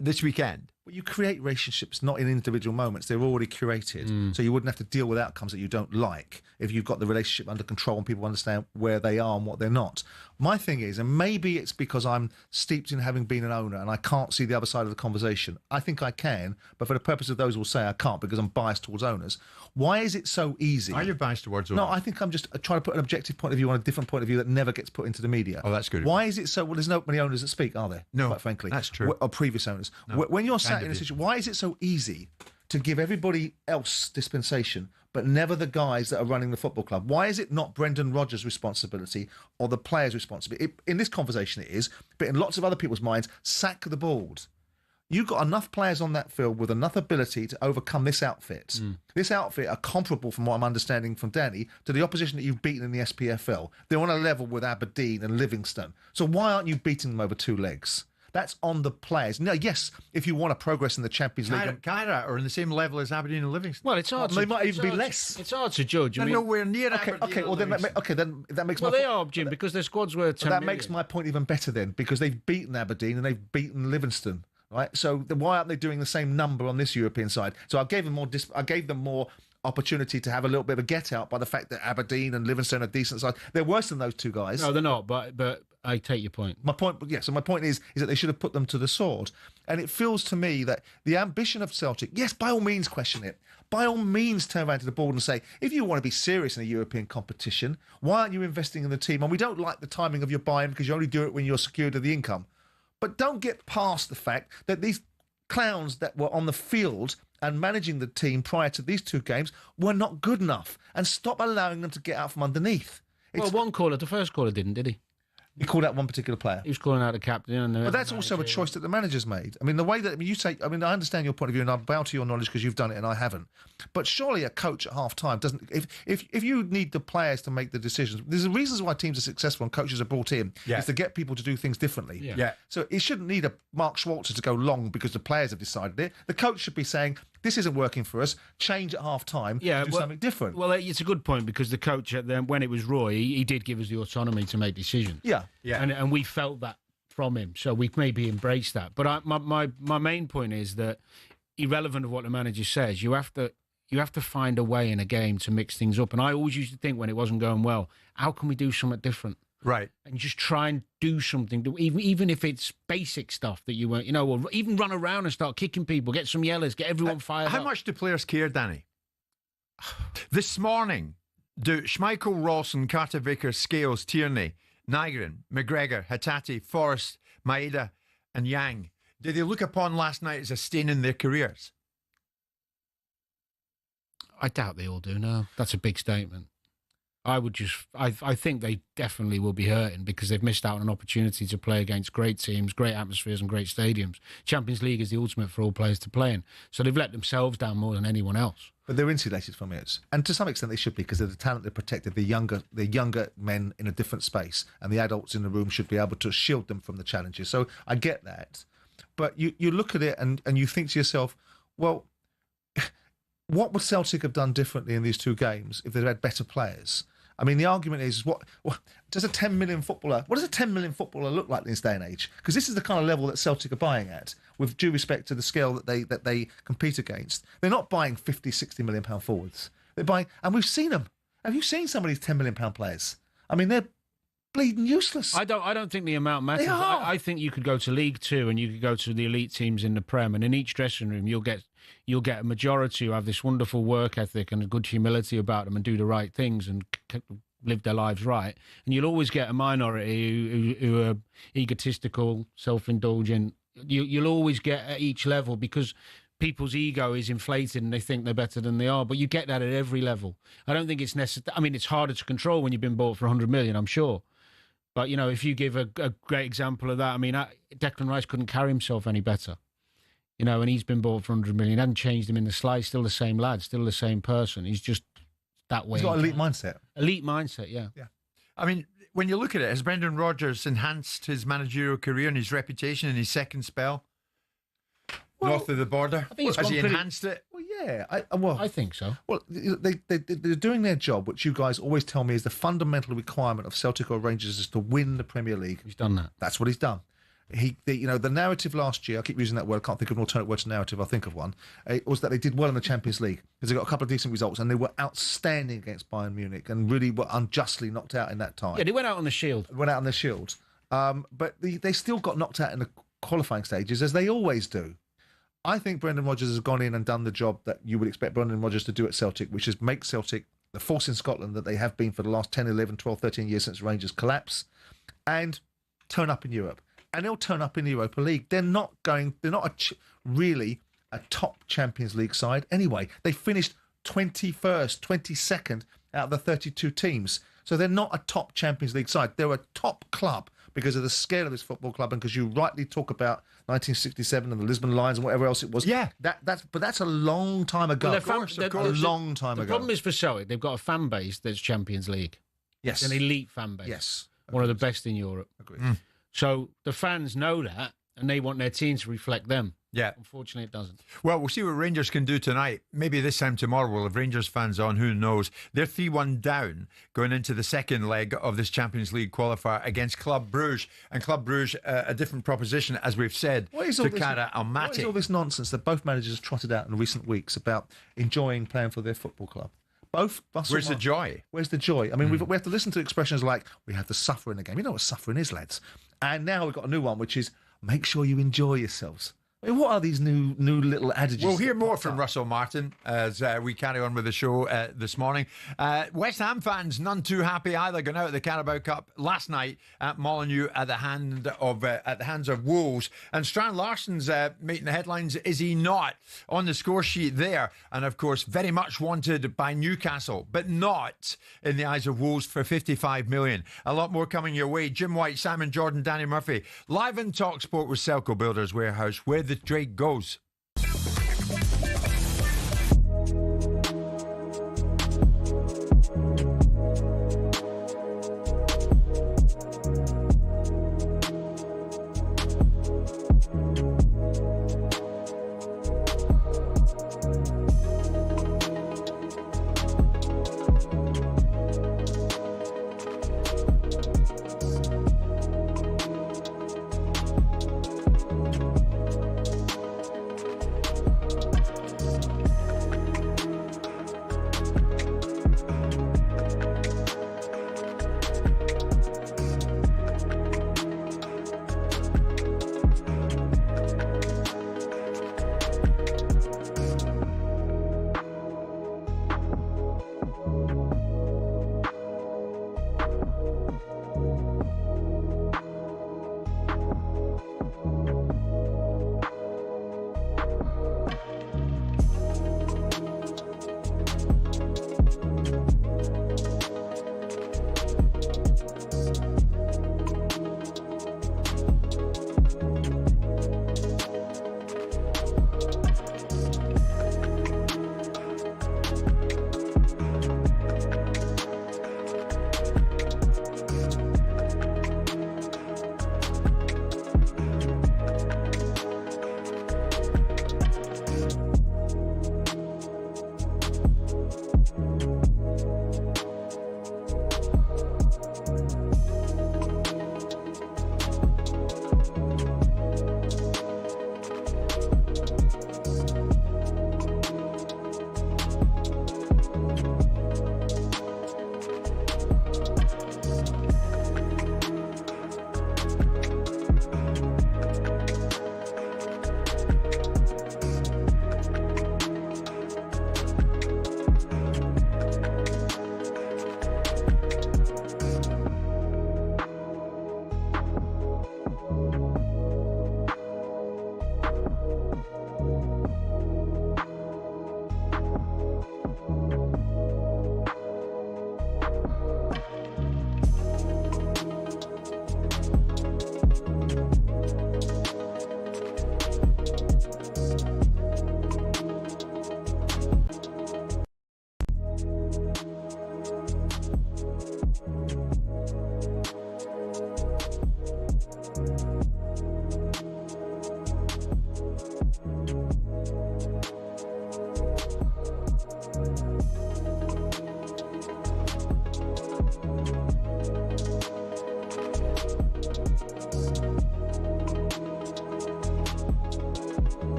this weekend. Well, you create relationships not in individual moments. They're already curated. So you wouldn't have to deal with outcomes that you don't like if you've got the relationship under control and people understand where they are and what they're not. My thing is, and maybe it's because I'm steeped in having been an owner and I can't see the other side of the conversation. I think I can, but for the purpose of those who will say I can't because I'm biased towards owners. Why is it so easy? Are you biased towards owners? No, I think I'm just trying to put an objective point of view on a different point of view that never gets put into the media. Oh, that's good. Why is it so? Well, there's not many owners that speak, are there? No, quite frankly. That's true. Or previous owners. No, when you're sat in a situation, why is it so easy to give everybody else dispensation, but never the guys that are running the football club? Why is it not Brendan Rodgers' responsibility or the players' responsibility? In this conversation it is, but in lots of other people's minds, sack the board. You've got enough players on that field with enough ability to overcome this outfit. This outfit are comparable, from what I'm understanding from Danny, to the opposition that you've beaten in the SPFL. They're on a level with Aberdeen and Livingston. So why aren't you beating them over two legs? That's on the players. Now, yes, if you want to progress in the Champions League... Kyra are on the same level as Aberdeen and Livingston. Well, it's hard. They might even be less. It's hard to judge. They're nowhere near Aberdeen. Then that makes well, they are, Jim, because their squad's worth 10 million. That makes my point even better then, because they've beaten Aberdeen and they've beaten Livingston. Right, so why aren't they doing the same number on this European side? So I gave them more opportunity to have a little bit of a get out by the fact that Aberdeen and Livingston are decent sides. They're worse than those two guys. No, they're not. But I take your point. My point is that they should have put them to the sword. And it feels to me that the ambition of Celtic, yes, by all means question it. By all means turn around to the board and say, if you want to be serious in a European competition, why aren't you investing in the team? And we don't like the timing of your buying because you only do it when you're secured of the income. But don't get past the fact that these clowns that were on the field and managing the team prior to these two games were not good enough, and stop allowing them to get out from underneath. Well, the first caller didn't, did he? He called out one particular player. He was calling out the captain. But that's also a choice that the manager's made. I mean, the way that you say, I mean, I understand your point of view and I bow to your knowledge because you've done it and I haven't. But surely a coach at half-time doesn't... If you need the players to make the decisions, there's reasons why teams are successful and coaches are brought in, is to get people to do things differently. Yeah. So it shouldn't need a Mark Schwarzer to go long because the players have decided it. The coach should be saying, this isn't working for us, change at half-time, do something different. Well, it's a good point because the coach, when it was Roy, he did give us the autonomy to make decisions. Yeah. And we felt that from him, so we've maybe embraced that. But my main point is that, irrelevant of what the manager says, you have to find a way in a game to mix things up. And I always used to think when it wasn't going well, how can we do something different? Right. And just try and do something, even if it's basic stuff that you weren't, or even run around and start kicking people, get some yellers, get everyone fired up. How much do players care, Danny? This morning, do Schmeichel, Rawson, Carter Vickers, Scales, Tierney, Nygren, McGregor, Hatate, Forrest, Maeda and Yang, did they look upon last night as a stain in their careers? I doubt they all do, no. That's a big statement. I think they definitely will be hurting because they've missed out on an opportunity to play against great teams, great atmospheres and great stadiums. Champions League is the ultimate for all players to play in. So they've let themselves down more than anyone else. But they're insulated from it. And to some extent they should be, because they're the talent that protected the younger men in a different space, and the adults in the room should be able to shield them from the challenges. So I get that. But you look at it and you think to yourself, well, what would Celtic have done differently in these two games if they'd had better players? I mean, the argument is, what does a 10 million footballer look like in this day and age? Because this is the kind of level that Celtic are buying at, with due respect to the scale that they compete against. They're not buying 50, 60 million pound forwards. They're buying, and we've seen them. Have you seen some of these 10 million pound players? I mean, they're bleeding useless. I don't think the amount matters. They are. I think you could go to League Two and you could go to the elite teams in the Prem, and in each dressing room you'll get a majority who have this wonderful work ethic and a good humility about them and do the right things and live their lives right. And you'll always get a minority who are egotistical, self-indulgent. You'll always get at each level, because people's ego is inflated and they think they're better than they are. But you get that at every level. I don't think it's necessary. I mean, it's harder to control when you've been bought for 100 million, I'm sure. But, if you give a great example of that, I mean, Declan Rice couldn't carry himself any better. And he's been bought for 100 million. Hadn't changed him in the slightest. Still the same lad, still the same person. He's just that way. He's got elite mindset. Elite mindset, yeah. Yeah. I mean, when you look at it, has Brendan Rodgers enhanced his managerial career and his reputation in his second spell north of the border? I think has he enhanced it? Well, yeah. I think so. Well, they're doing their job, which you guys always tell me is the fundamental requirement of Celtic or Rangers, is to win the Premier League. He's done that. That's what he's done. The narrative last year, I keep using that word, I can't think of an alternate word to narrative, I'll think of one, it was that they did well in the Champions League because they got a couple of decent results and they were outstanding against Bayern Munich and really were unjustly knocked out in that time. Yeah, they went out on the shield. But they still got knocked out in the qualifying stages, as they always do. I think Brendan Rodgers has gone in and done the job that you would expect Brendan Rodgers to do at Celtic, which is make Celtic the force in Scotland that they have been for the last 10, 11, 12, 13 years since Rangers collapse, and turn up in Europe. And they'll turn up in the Europa League. They're not really a top Champions League side anyway. They finished 21st, 22nd out of the 32 teams. So they're not a top Champions League side. They're a top club because of the scale of this football club and because you rightly talk about 1967 and the Lisbon Lions and whatever else it was. Yeah. That's a long time ago. Well, a long time ago. The problem is for Celtic, they've got a fan base that's Champions League. Yes. It's an elite fan base. Yes. One of the best in Europe. Agreed. So the fans know that, and they want their team to reflect them. Yeah. Unfortunately, it doesn't. Well, we'll see what Rangers can do tonight. Maybe this time tomorrow we'll have Rangers fans on. Who knows? They're 3-1 down going into the second leg of this Champions League qualifier against Club Brugge. And Club Brugge, a different proposition, as we've said, to Cara Almaty. What is all this nonsense that both managers trotted out in recent weeks about enjoying playing for their football club? Where's the joy? Where's the joy? I mean, we have to listen to expressions like, we have to suffer in the game. You know what suffering is, lads. And now we've got a new one, which is, make sure you enjoy yourselves. I mean, what are these new little adages? We'll hear more from Russell Martin as we carry on with the show this morning. West Ham fans, none too happy either, going out of the Carabao Cup last night at Molineux at the hands of Wolves. And Strand Larsen's making the headlines, is he not, on the score sheet there? And of course, very much wanted by Newcastle, but not in the eyes of Wolves for 55 million. A lot more coming your way. Jim White, Simon Jordan, Danny Murphy, live in talkSPORT with Selco Builders Warehouse, where the trade goes.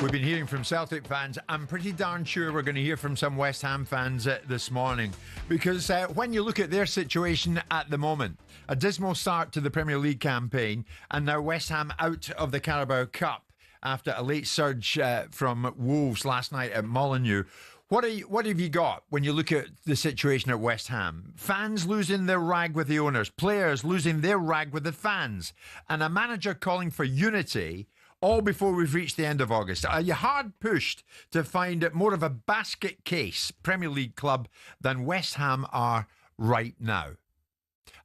We've been hearing from Celtic fans. I'm pretty darn sure we're going to hear from some West Ham fans this morning, because when you look at their situation at the moment, a dismal start to the Premier League campaign, and now West Ham out of the Carabao Cup after a late surge from Wolves last night at Molineux. What have you got when you look at the situation at West Ham? Fans losing their rag with the owners, players losing their rag with the fans, and a manager calling for unity, all before we've reached the end of August. Are you hard pushed to find more of a basket case Premier League club than West Ham are right now?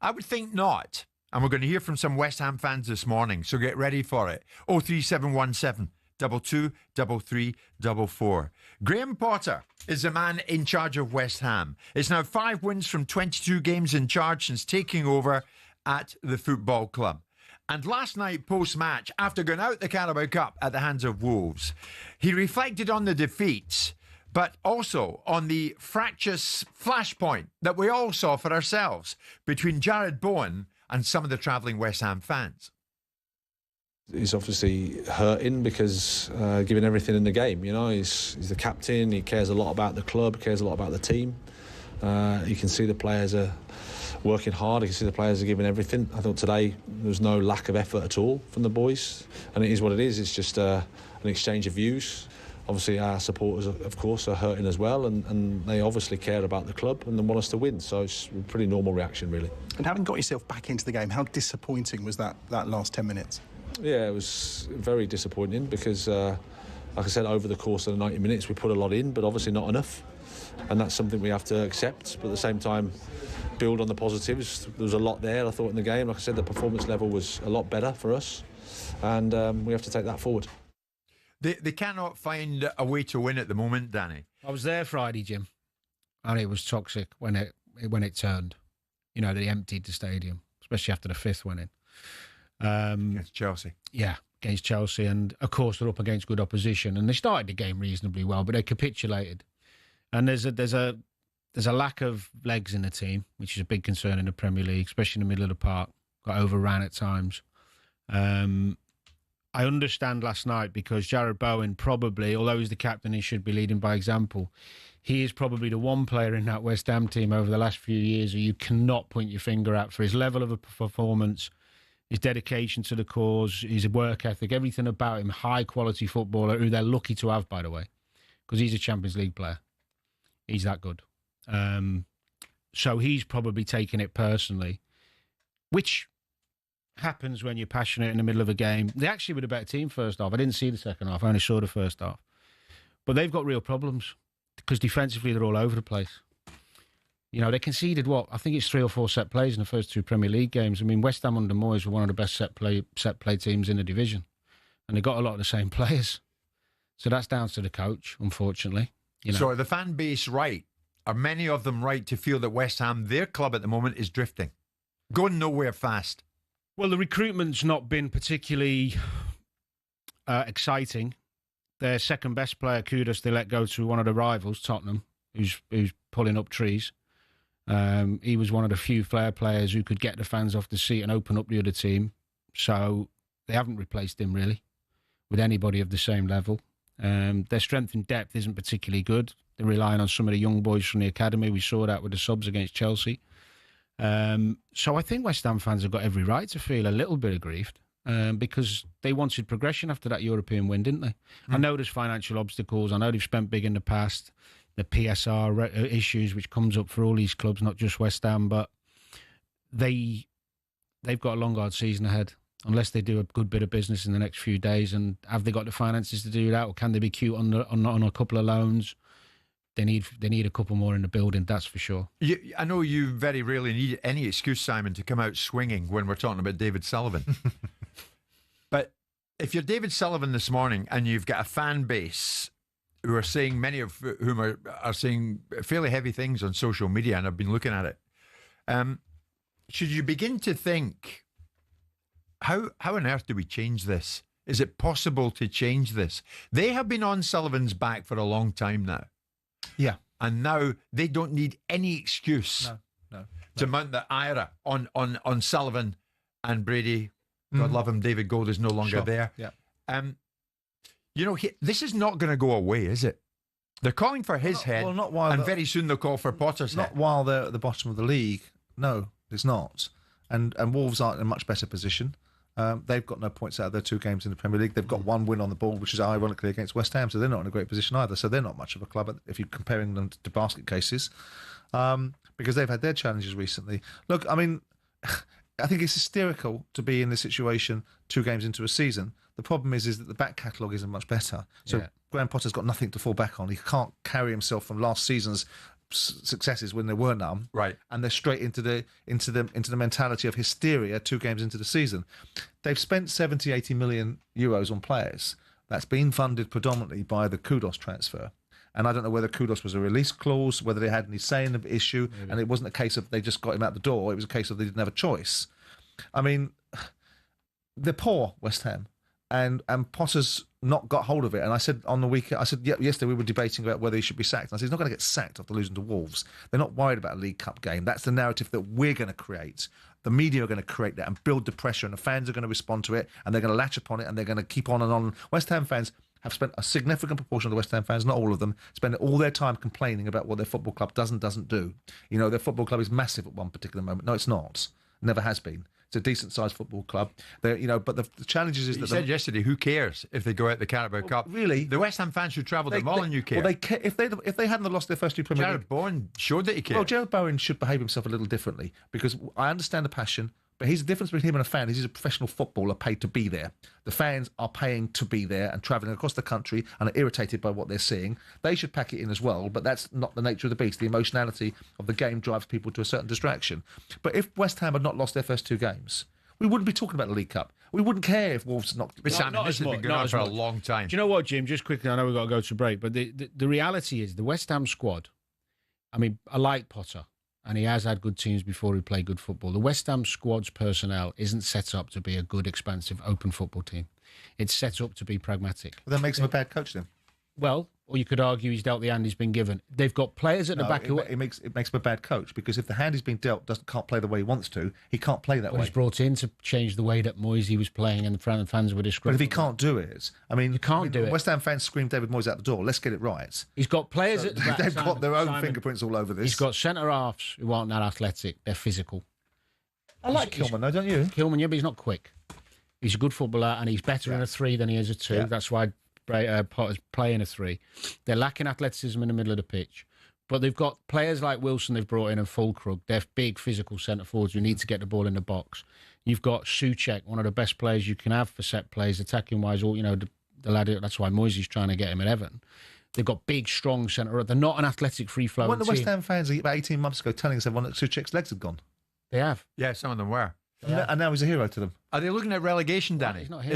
I would think not. And we're going to hear from some West Ham fans this morning, so get ready for it. 03717 22 33 44. Graham Potter is the man in charge of West Ham. It's now 5 wins from 22 games in charge since taking over at the football club. And last night, post-match, after going out the Carabao Cup at the hands of Wolves, he reflected on the defeats, but also on the fractious flashpoint that we all saw for ourselves between Jared Bowen and some of the travelling West Ham fans. He's obviously hurting because giving everything in the game. You know, he's the captain. He cares a lot about the club, cares a lot about the team. You can see the players are working hard. You can see the players are giving everything. I thought today there was no lack of effort at all from the boys, and it is what it is. It's just an exchange of views. Obviously our supporters, of course, are hurting as well, and they obviously care about the club and they want us to win, so it's a pretty normal reaction, really. And having got yourself back into the game, how disappointing was that last 10 minutes? Yeah, it was very disappointing because, like I said, over the course of the 90 minutes we put a lot in, but obviously not enough, and that's something we have to accept, but at the same time build on the positives. There was a lot there, I thought, in the game. Like I said, the performance level was a lot better for us, and we have to take that forward. They cannot find a way to win at the moment, Danny. I was there Friday, Jim, and it was toxic when it turned. You know, they emptied the stadium, especially after the fifth winning. Against Chelsea. Yeah, against Chelsea, and of course they're up against good opposition, and they started the game reasonably well, but they capitulated. And there's a lack of legs in the team, which is a big concern in the Premier League, especially in the middle of the park. Got overran at times. I understand last night because Jared Bowen probably, although he's the captain, he should be leading by example. He is probably the one player in that West Ham team over the last few years who you cannot point your finger at for his level of a performance, his dedication to the cause, his work ethic, everything about him. High quality footballer who they're lucky to have, by the way, because he's a Champions League player. He's that good. So he's probably taking it personally, which happens when you're passionate in the middle of a game. They actually were the better team first half. I didn't see the second half. I only saw the first half. But they've got real problems because defensively they're all over the place. You know, they conceded, I think it's 3 or 4 set plays in the first 2 Premier League games. I mean, West Ham under Moyes were one of the best set play teams in the division. And they got a lot of the same players. So that's down to the coach, unfortunately. You know. So are the fan base right? Are many of them right to feel that West Ham, their club at the moment, is drifting? Going nowhere fast? Well, the recruitment's not been particularly exciting. Their second best player, Kudus, they let go to one of the rivals, Tottenham, who's pulling up trees. He was one of the few flair players who could get the fans off the seat and open up the other team. So they haven't replaced him, really, with anybody of the same level. Their strength and depth isn't particularly good. They're relying on some of the young boys from the academy. We saw that with the subs against Chelsea. So I think West Ham fans have got every right to feel a little bit aggrieved because they wanted progression after that European win, didn't they? I know there's financial obstacles. I know they've spent big in the past. The PSR issues, which comes up for all these clubs, not just West Ham, but they've got a long, hard season ahead unless they do a good bit of business in the next few days. And have they got the finances to do that, or can they be cute on a couple of loans? They need a couple more in the building, that's for sure. I know you very rarely need any excuse, Simon, to come out swinging when we're talking about David Sullivan. But if you're David Sullivan this morning and you've got a fan base who are saying, many of whom are saying fairly heavy things on social media, and I've been looking at it, should you begin to think, how on earth do we change this? Is it possible to change this? They have been on Sullivan's back for a long time now. Yeah. And now they don't need any excuse to mount the ire on Sullivan and Brady. God love him, David Gold is no longer there. Yeah. You know, this is not going to go away, is it? They're calling for his head, not while and very soon they'll call for Potter's not head. while they're at the bottom of the league. No, it's not. And Wolves aren't in a much better position. They've got no points out of their 2 games in the Premier League. They've got 1 win on the board, which is ironically against West Ham, so they're not in a great position either. So they're not much of a club if you're comparing them to basket cases, because they've had their challenges recently. Look, I mean, I think it's hysterical to be in this situation 2 games into a season. The problem is that the back catalogue isn't much better. So Graham Potter's got nothing to fall back on. He can't carry himself from last season's successes when there were none, right? And they're straight into the mentality of hysteria 2 games into the season. They've spent 70-80 million euros on players. That's been funded predominantly by the Kudus transfer. And I don't know whether Kudus was a release clause, whether they had any say in the issue, and it wasn't a case of they just got him out the door. It was a case of they didn't have a choice. I mean, they're poor, West Ham, and Potter's not got hold of it. And I said on the weekend, yesterday we were debating about whether he should be sacked. And I said he's not going to get sacked after losing to Wolves. They're not worried about a League Cup game. That's the narrative that we're going to create. The media are going to create that and build the pressure, and the fans are going to respond to it, and they're going to latch upon it, and they're going to keep on and on. West Ham fans have spent a significant proportion of the West Ham fans, not all of them, spend all their time complaining about what their football club does and doesn't do. You know, their football club is massive at one particular moment. No, it's not. Never has been. It's a decent-sized football club. But the challenge is that... You said yesterday, who cares if they go out the Carabao Cup? Really? The West Ham fans should travel to Molineux care. Well, if they hadn't lost their first 2 Premier League... Jared Bowen showed that he cared. Well, Jared Bowen should behave himself a little differently, because I understand the passion, but here's the difference between him and a fan. He's a professional footballer paid to be there. The fans are paying to be there and travelling across the country and are irritated by what they're seeing. They should pack it in as well, but that's not the nature of the beast. The emotionality of the game drives people to a certain distraction. But if West Ham had not lost their first 2 games, we wouldn't be talking about the League Cup. We wouldn't care if Wolves knocked... But Sam, this has been going on for a long time. Do you know what, Jim? Just quickly, I know we've got to go to break, but the reality is the West Ham squad, I mean, I like Potter, and he has had good teams before he played good football. The West Ham squad's personnel isn't set up to be a good, expansive, open football team. It's set up to be pragmatic. Well, that makes him a bad coach then. Well, or you could argue he's dealt the hand he's been given. They've got players at the back who... It makes him a bad coach, because if the hand he's been dealt can't play the way he wants to, he can't play that way. He's brought in to change the way that Moisey was playing and the fans were describing. But if he can't do it, I mean... You can't do it. West Ham fans scream David Moyes out the door. Let's get it right. He's got players at the back. They've got their own fingerprints all over this. He's got centre-halves who aren't that athletic. They're physical. I like Kilman, though, don't you? Kilman, yeah, but he's not quick. He's a good footballer, and he's better in a 3 than he is a 2. Yeah. That's why Potter's playing a 3. They're lacking athleticism in the middle of the pitch. But they've got players like Wilson they've brought in and Fulkrug. They're big physical centre forwards who need to get the ball in the box. You've got Souček, one of the best players you can have for set plays, attacking wise. All the lad. That's why Moisey's trying to get him at Everton. They've got big, strong centre. They're not an athletic free-flowing Weren't the team. West Ham fans about 18 months ago telling us everyone that Souček's legs had gone? They have. Yeah, some of them were. Yeah. And now he's a hero to them. Are they looking at relegation, Danny? He's not a hero.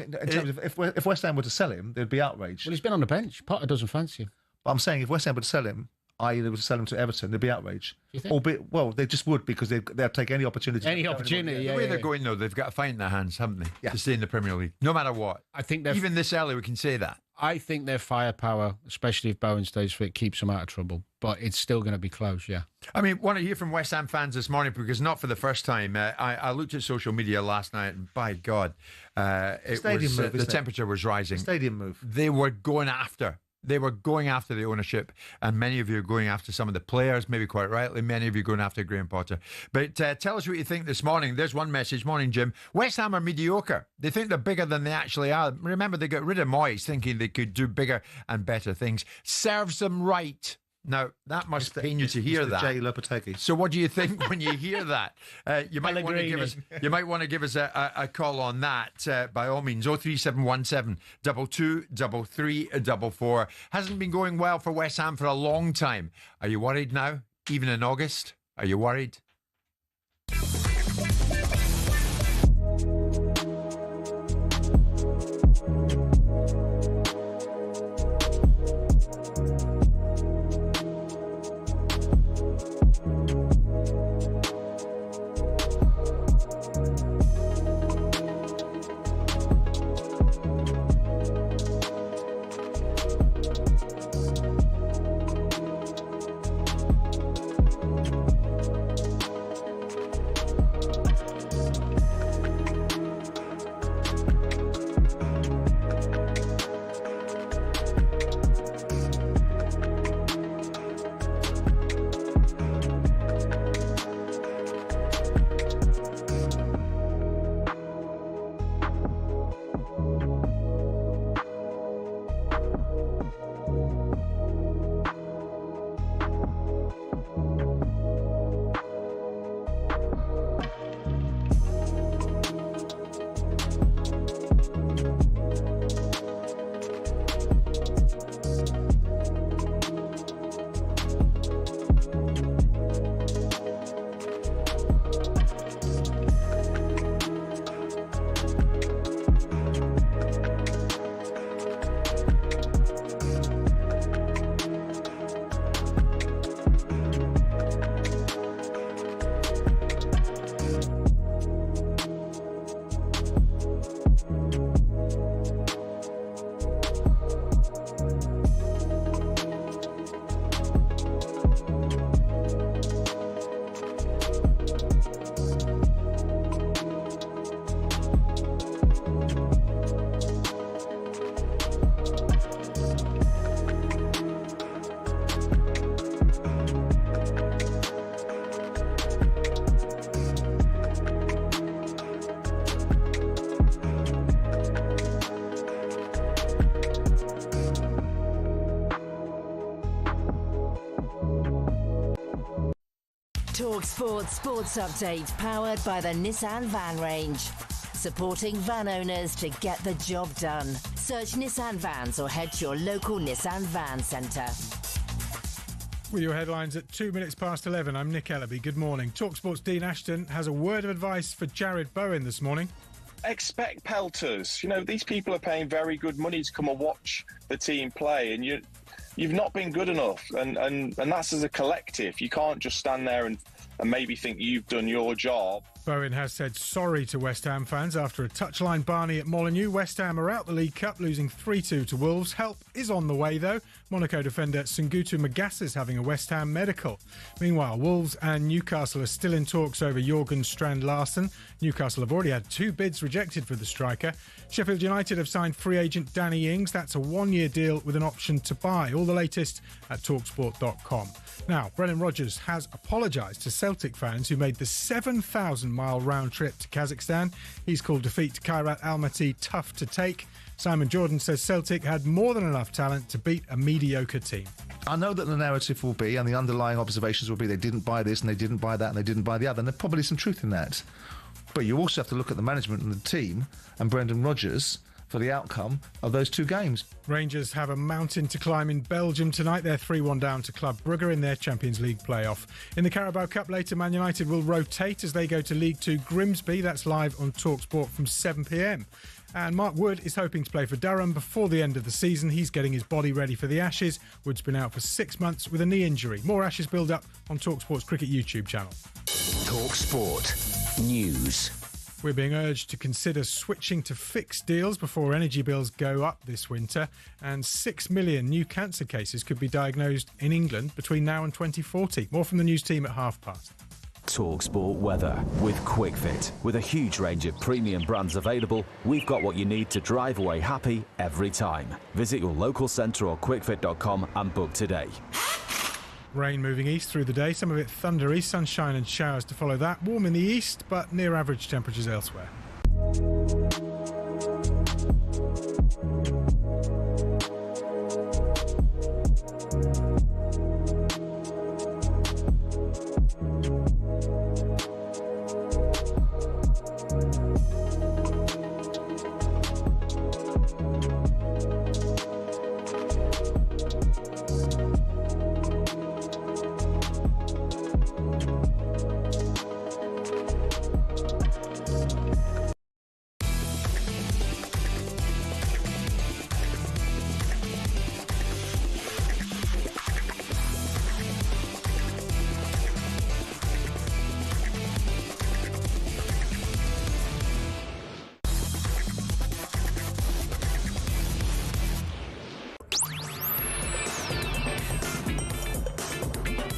In terms of if West Ham were to sell him, they'd be outraged. Well, he's been on the bench. Potter doesn't fancy him. But I'm saying if West Ham were to sell him, i.e. they were to sell him to Everton, they'd be outraged. You think? Albeit, well, they just would, because they'll take any opportunity. Any opportunity, yeah. The way they're going, though, they've got a fight in their hands, haven't they? Yeah. To stay in the Premier League, no matter what. I think even this early, we can say that. I think their firepower, especially if Bowen stays fit, keeps them out of trouble. But it's still going to be close, yeah. I mean, want to hear from West Ham fans this morning, because not for the first time. I looked at social media last night, and by God, the temperature was rising. The stadium move. They were going after. They were going after the ownership, and many of you are going after some of the players, maybe quite rightly. Many of you are going after Graham Potter. But tell us what you think this morning. There's one message. Morning, Jim. West Ham are mediocre. They think they're bigger than they actually are. Remember, they got rid of Moyes thinking they could do bigger and better things. Serves them right. Now, that must pain you to hear that. J. Lopetegi. So what do you think when you hear that? You might want to give us a call on that, by all means. 03717 223344. Hasn't been going well for West Ham for a long time. Are you worried now? Even in August? Are you worried? talkSPORT Sports Update, powered by the Nissan Van Range. Supporting van owners to get the job done. Search Nissan Vans or head to your local Nissan Van Centre. With your headlines at 2 minutes past 11, I'm Nick Ellaby. Good morning. talkSPORT's Dean Ashton has a word of advice for Jared Bowen this morning. Expect pelters. You know, these people are paying very good money to come and watch the team play, and you've not been good enough. And that's as a collective. You can't just stand there and maybe think you've done your job. Bowen has said sorry to West Ham fans after a touchline Barney at Molineux. West Ham are out the League Cup, losing 3-2 to Wolves. Help is on the way, though. Monaco defender Sungutu Magassa is having a West Ham medical. Meanwhile, Wolves and Newcastle are still in talks over Jorgen Strand-Larsen. Newcastle have already had 2 bids rejected for the striker. Sheffield United have signed free agent Danny Ings. That's a 1-year deal with an option to buy. All the latest at talksport.com. Now, Brendan Rodgers has apologised to Celtic fans who made the 7,000-mile round trip to Kazakhstan. He's called defeat to Kairat Almaty tough to take. Simon Jordan says Celtic had more than enough talent to beat a mediocre team. I know that the narrative will be, and the underlying observations will be, they didn't buy this and they didn't buy that and they didn't buy the other, and there's probably some truth in that. But you also have to look at the management and the team and Brendan Rodgers for the outcome of those 2 games. Rangers have a mountain to climb in Belgium tonight. They're 3-1 down to Club Brugge in their Champions League playoff. In the Carabao Cup later, Man United will rotate as they go to League 2 Grimsby. That's live on talkSPORT from 7 p.m. And Mark Wood is hoping to play for Durham before the end of the season. He's getting his body ready for the Ashes. Wood's been out for 6 months with a knee injury. More Ashes build up on talkSPORT's cricket YouTube channel. talkSPORT News. We're being urged to consider switching to fixed deals before energy bills go up this winter, and 6 million new cancer cases could be diagnosed in England between now and 2040. More from the news team at past. talkSPORT weather with QuickFit. With a huge range of premium brands available, we've got what you need to drive away happy every time. Visit your local centre or quickfit.com and book today. Rain moving east through the day, some of it thundery, sunshine and showers to follow that. Warm in the east, but near average temperatures elsewhere.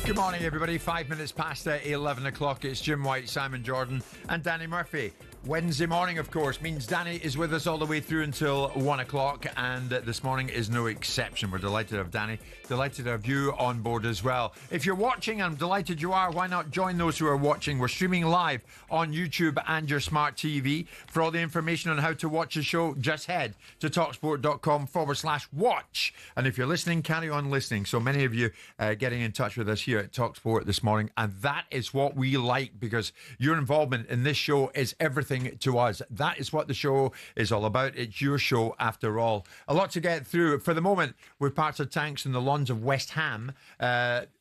Good morning, everybody. 5 minutes past 11 o'clock. It's Jim White, Simon Jordan, and Danny Murphy. Wednesday morning, of course, means Danny is with us all the way through until 1 o'clock, and this morning is no exception. We're delighted to have Danny, delighted to have you on board as well. If you're watching, I'm delighted you are. Why not join those who are watching? We're streaming live on YouTube and your smart TV. For all the information on how to watch the show, just head to talksport.com/watch. And if you're listening, carry on listening. So many of you getting in touch with us here at talkSPORT this morning, and that is what we like, because your involvement in this show is everything to us. That is what the show is all about. It's your show after all. A lot to get through. For the moment, we're parts of tanks in the lawns of West Ham.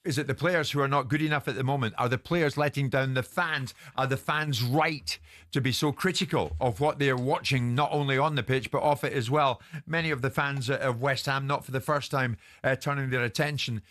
Is it the players who are not good enough at the moment? Are the players letting down the fans? Are the fans right to be so critical of what they're watching, not only on the pitch, but off it as well? Many of the fans of West Ham, not for the first time, turning their attention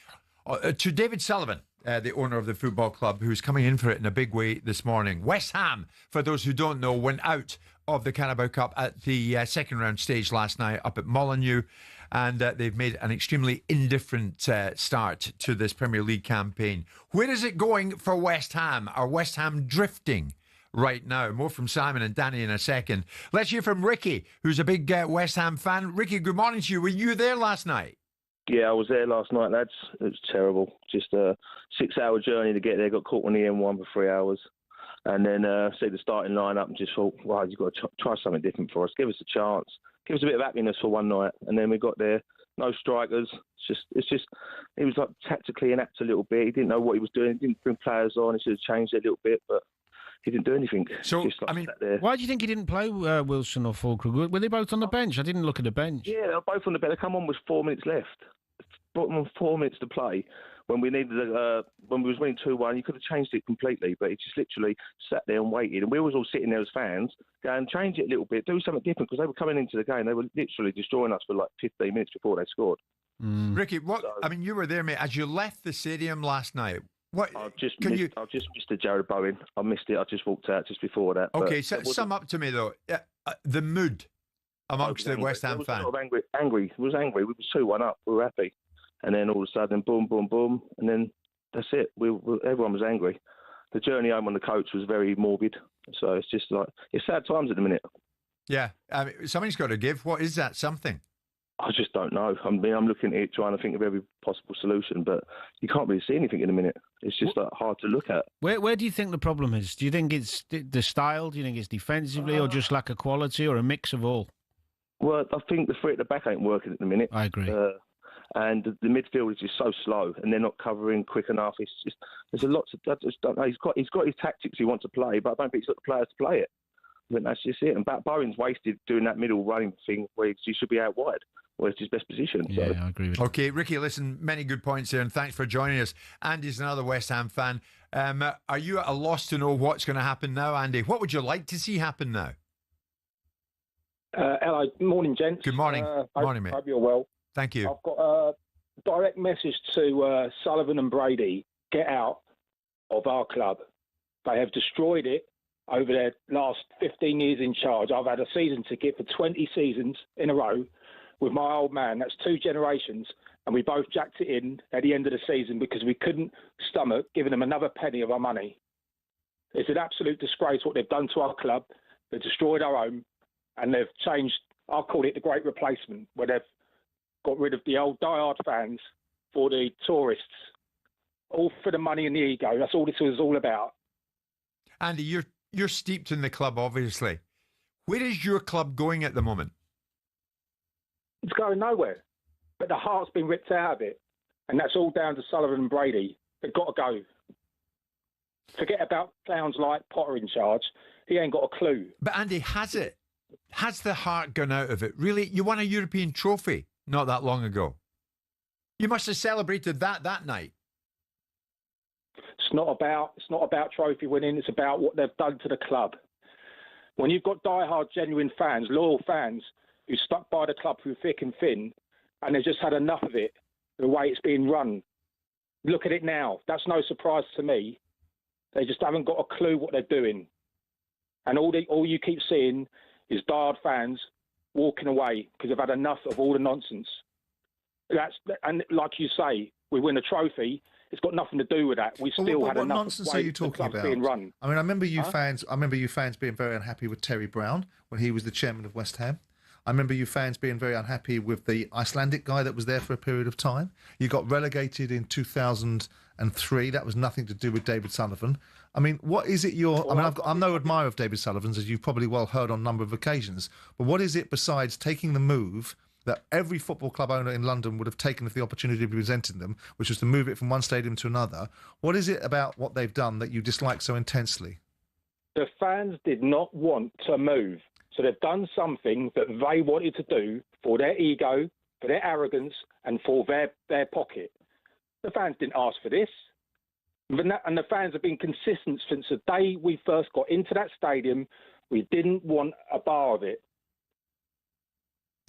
to David Sullivan, the owner of the football club, who's coming in for it in a big way this morning. West Ham, for those who don't know, went out of the Carabao Cup at the second round stage last night up at Molineux, and they've made an extremely indifferent start to this Premier League campaign. Where is it going for West Ham? Are West Ham drifting right now? More from Simon and Danny in a second. Let's hear from Ricky, who's a big West Ham fan. Ricky, good morning to you. Were you there last night? Yeah, I was there last night, lads. It was terrible. Just a 6-hour journey to get there. Got caught on the M1 for 3 hours. And then see the starting line-up and just thought, wow, you've got to try something different for us. Give us a chance. Give us a bit of happiness for one night. And then we got there. No strikers. It's He was like tactically inept a little bit. He didn't know what he was doing. He didn't bring players on. He should have changed it a little bit, but he didn't do anything. So, Just, like, sat there. Why do you think he didn't play Wilson or Fulkrug? Were they both on the bench? I didn't look at the bench. Yeah, they were both on the bench. They come on with 4 minutes left. Brought them on 4 minutes to play. When we needed, when we was winning 2-1, you could have changed it completely, but he just literally sat there and waited. And we was all sitting there as fans, going, change it a little bit, do something different, because they were coming into the game. They were literally destroying us for like 15 minutes before they scored. Ricky, you were there, mate. As you left the stadium last night, what? I just missed the Jared Bowen. I missed it. I just walked out just before that. Okay, so sum up to me though. The mood amongst the West Ham fans. Angry. It was angry. We were 2-1 up. We were happy, and then all of a sudden, boom, boom, boom, and then that's it. Everyone was angry. The journey home on the coach was very morbid. So it's just like it's sad times at the minute. Yeah, I mean, something's got to give. What is that something? I just don't know. I mean, I'm looking at it, trying to think of every possible solution, but you can't really see anything in a minute. It's just like hard to look at. Where do you think the problem is? Do you think it's the style? Do you think it's defensively, or just lack of quality, or a mix of all? Well, I think the three at the back ain't working at the minute. I agree. And the midfield is just so slow, and they're not covering quick enough. It's just there's a lot to. I just don't know. He's got his tactics he wants to play, but I don't think he's got the players to play it. I think that's just it. And Bowen's wasted doing that middle running thing where he should be out wide. Well, it's his best position. Yeah, I agree with you. Okay, Ricky, listen, many good points there, and thanks for joining us. Andy's another West Ham fan. Are you at a loss to know what's going to happen now, Andy? What would you like to see happen now? Hello, morning, gents. Good morning. Morning, mate. Hope you're well. Thank you. I've got a direct message to Sullivan and Brady. Get out of our club. They have destroyed it over their last 15 years in charge. I've had a season ticket for 20 seasons in a row with my old man. That's 2 generations, and we both jacked it in at the end of the season because we couldn't stomach giving them another penny of our money. It's an absolute disgrace what they've done to our club. They've destroyed our home, and they've changed, I'll call it the great replacement, where they've got rid of the old diehard fans for the tourists, all for the money and the ego. That's all this was all about. Andy, you're steeped in the club, obviously. Where is your club going at the moment? It's going nowhere. But the heart's been ripped out of it. And that's all down to Sullivan and Brady. They've got to go. Forget about clowns like Potter in charge. He ain't got a clue. But Andy, has it? Has the heart gone out of it? Really? You won a European trophy not that long ago. You must have celebrated that night. It's not about trophy winning. It's about what they've done to the club. When you've got diehard, genuine fans, loyal fans, who stuck by the club through thick and thin, and they've just had enough of it, the way it's being run. Look at it now. That's no surprise to me. They just haven't got a clue what they're doing. And all you keep seeing is diehard fans walking away because they've had enough of all the nonsense. And like you say, we win a trophy. It's got nothing to do with that. We still had what enough nonsense of are you talking about? Being run. I mean, I remember you fans. I remember you fans being very unhappy with Terry Brown when he was the chairman of West Ham. I remember you fans being very unhappy with the Icelandic guy that was there for a period of time. You got relegated in 2003. That was nothing to do with David Sullivan. I mean, what is it I'm no admirer of David Sullivan's, as you've probably well heard on a number of occasions. But what is it besides taking the move that every football club owner in London would have taken if the opportunity presented them, which was to move it from one stadium to another? What is it about what they've done that you dislike so intensely? The fans did not want to move. So they've done something that they wanted to do for their ego, for their arrogance, and for their pocket. The fans didn't ask for this. And the fans have been consistent since the day we first got into that stadium. We didn't want a bar of it.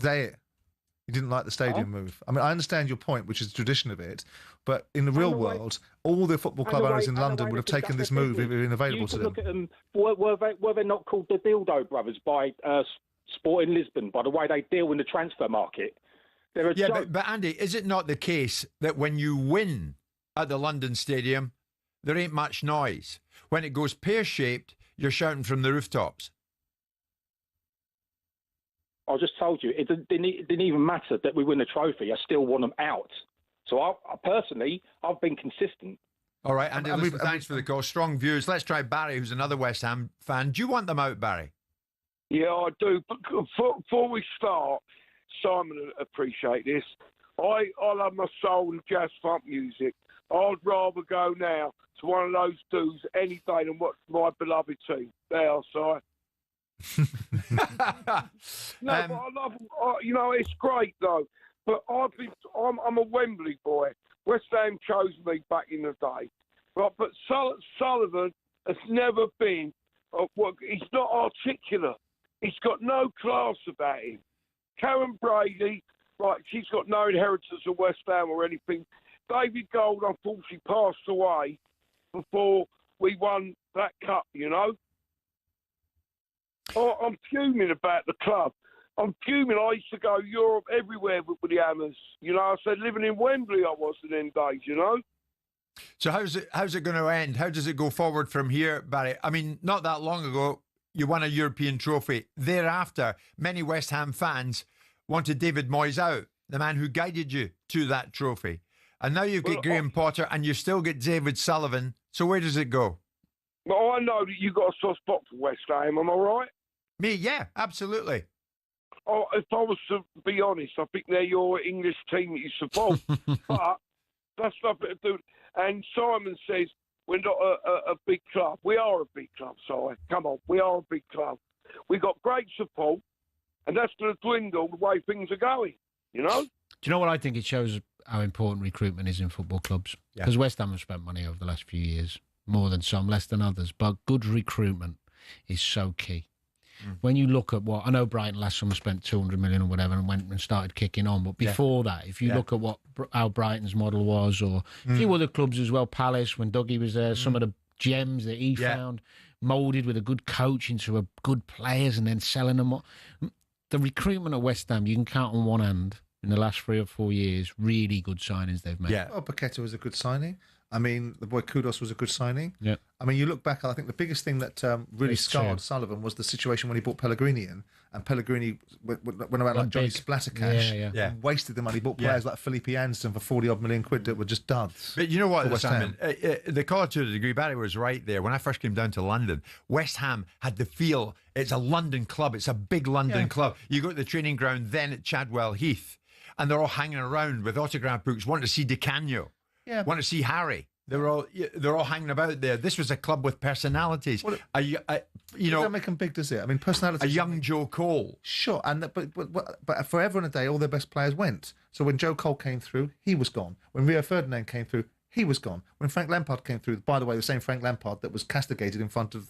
You didn't like the stadium move. I mean, I understand your point, which is the tradition of it, but in the real world, all the football club owners in London would have taken this move if it had been available to them. Look at them. Were they not called the Dildo Brothers by Sporting Lisbon, by the way they deal in the transfer market? But Andy, is it not the case that when you win at the London Stadium, there ain't much noise? When it goes pear-shaped, you're shouting from the rooftops. I just told you, it didn't even matter that we win the trophy. I still want them out. So I personally, I've been consistent. All right, Andy, listen, thanks for the call. Strong views. Let's try Barry, who's another West Ham fan. Do you want them out, Barry? Yeah, I do. But before we start, Simon will appreciate this. I love my soul and jazz funk music. I'd rather go now to one of those dudes any day than watch my beloved team. There, Si. No, but I love. It's great though. But I'm a Wembley boy. West Ham chose me back in the day, right? But Sullivan has never been. He's not articulate. He's got no class about him. Karen Brady, right? She's got no inheritance of West Ham or anything. David Gold, unfortunately, passed away before we won that cup. I'm fuming about the club. I'm fuming. I used to go Europe everywhere with the Hammers. I said living in Wembley I was in them days, So how's it going to end? How does it go forward from here, Barry? I mean, not that long ago, you won a European trophy. Thereafter, many West Ham fans wanted David Moyes out, the man who guided you to that trophy. And now you've got Graham Potter and you still get David Sullivan. So where does it go? Well, I know that you've got a soft spot for West Ham, am I right? Me, yeah, absolutely. Oh, if I was to be honest, I think they're your English team that you support. But that's nothing to do. And Simon says we're not a big club. We are a big club, Simon. Come on, we are a big club. We've got great support, and that's going to dwindle the way things are going, Do you know what I think? It shows how important recruitment is in football clubs. Because West Ham have spent money over the last few years, more than some, less than others. But good recruitment is so key. When you look at what I know, Brighton last summer spent 200 million or whatever and went and started kicking on. But before that, if you look at how Brighton's model was, or a few other clubs as well, Palace when Dougie was there, some of the gems that he found, moulded with a good coach into a good players and then selling them. The recruitment at West Ham, you can count on one hand in the last 3 or 4 years. Really good signings they've made. Yeah, Paqueta was a good signing. I mean, the boy Kudos was a good signing. Yeah. I mean, you look back, I think the biggest thing that really scarred Sullivan was the situation when he bought Pellegrini in, and Pellegrini went around like Johnny Splattercash and wasted the money, bought players like Felipe Anderson for 40-odd million quid that were just duds. But you know what, Simon? The caller to a degree, Barry was right there. When I first came down to London, West Ham had the feel it's a London club. It's a big London club. You go to the training ground then at Chadwell Heath, and they're all hanging around with autograph books, wanting to see Di Canio. Yeah. Want to see Harry. They're all hanging about there. This was a club with personalities. Well, don't make them big, does it? I mean, personalities. A young Joe Cole. Sure, and but forever and a day, all their best players went. So when Joe Cole came through, he was gone. When Rio Ferdinand came through, he was gone. When Frank Lampard came through, by the way, the same Frank Lampard that was castigated in front of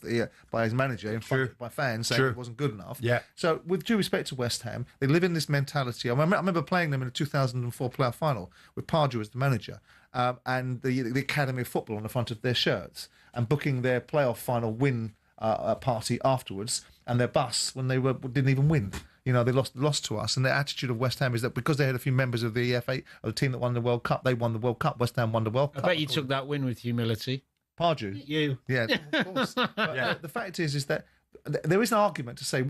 by his manager, by fans saying it wasn't good enough. Yeah. So with due respect to West Ham, they live in this mentality. I remember playing them in a 2004 playoff final with Pardew as the manager, and the Academy of Football on the front of their shirts, and booking their playoff final win party afterwards, and their bus when they didn't even win. They lost to us, and the attitude of West Ham is that because they had a few members of the EFA, of the team that won the World Cup, they won the World Cup. West Ham won the World Cup. I bet you took that win with humility. Pardew? You. Yeah, of course. But the fact is that there is an argument to say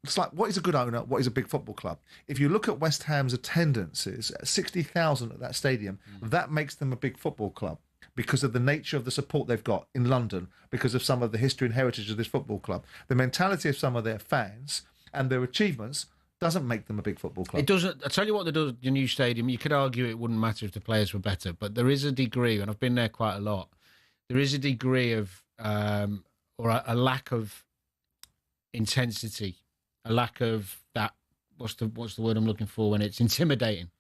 it's like, what is a good owner? What is a big football club? If you look at West Ham's attendances, 60,000 at that stadium, that makes them a big football club because of the nature of the support they've got in London, because of some of the history and heritage of this football club. The mentality of some of their fans and their achievements doesn't make them a big football club. It doesn't. I tell you what, the new stadium, you could argue it wouldn't matter if the players were better, but there is a degree, and I've been there quite a lot, there is a degree of, or a lack of intensity, a lack of that, what's the word I'm looking for when it's intimidating.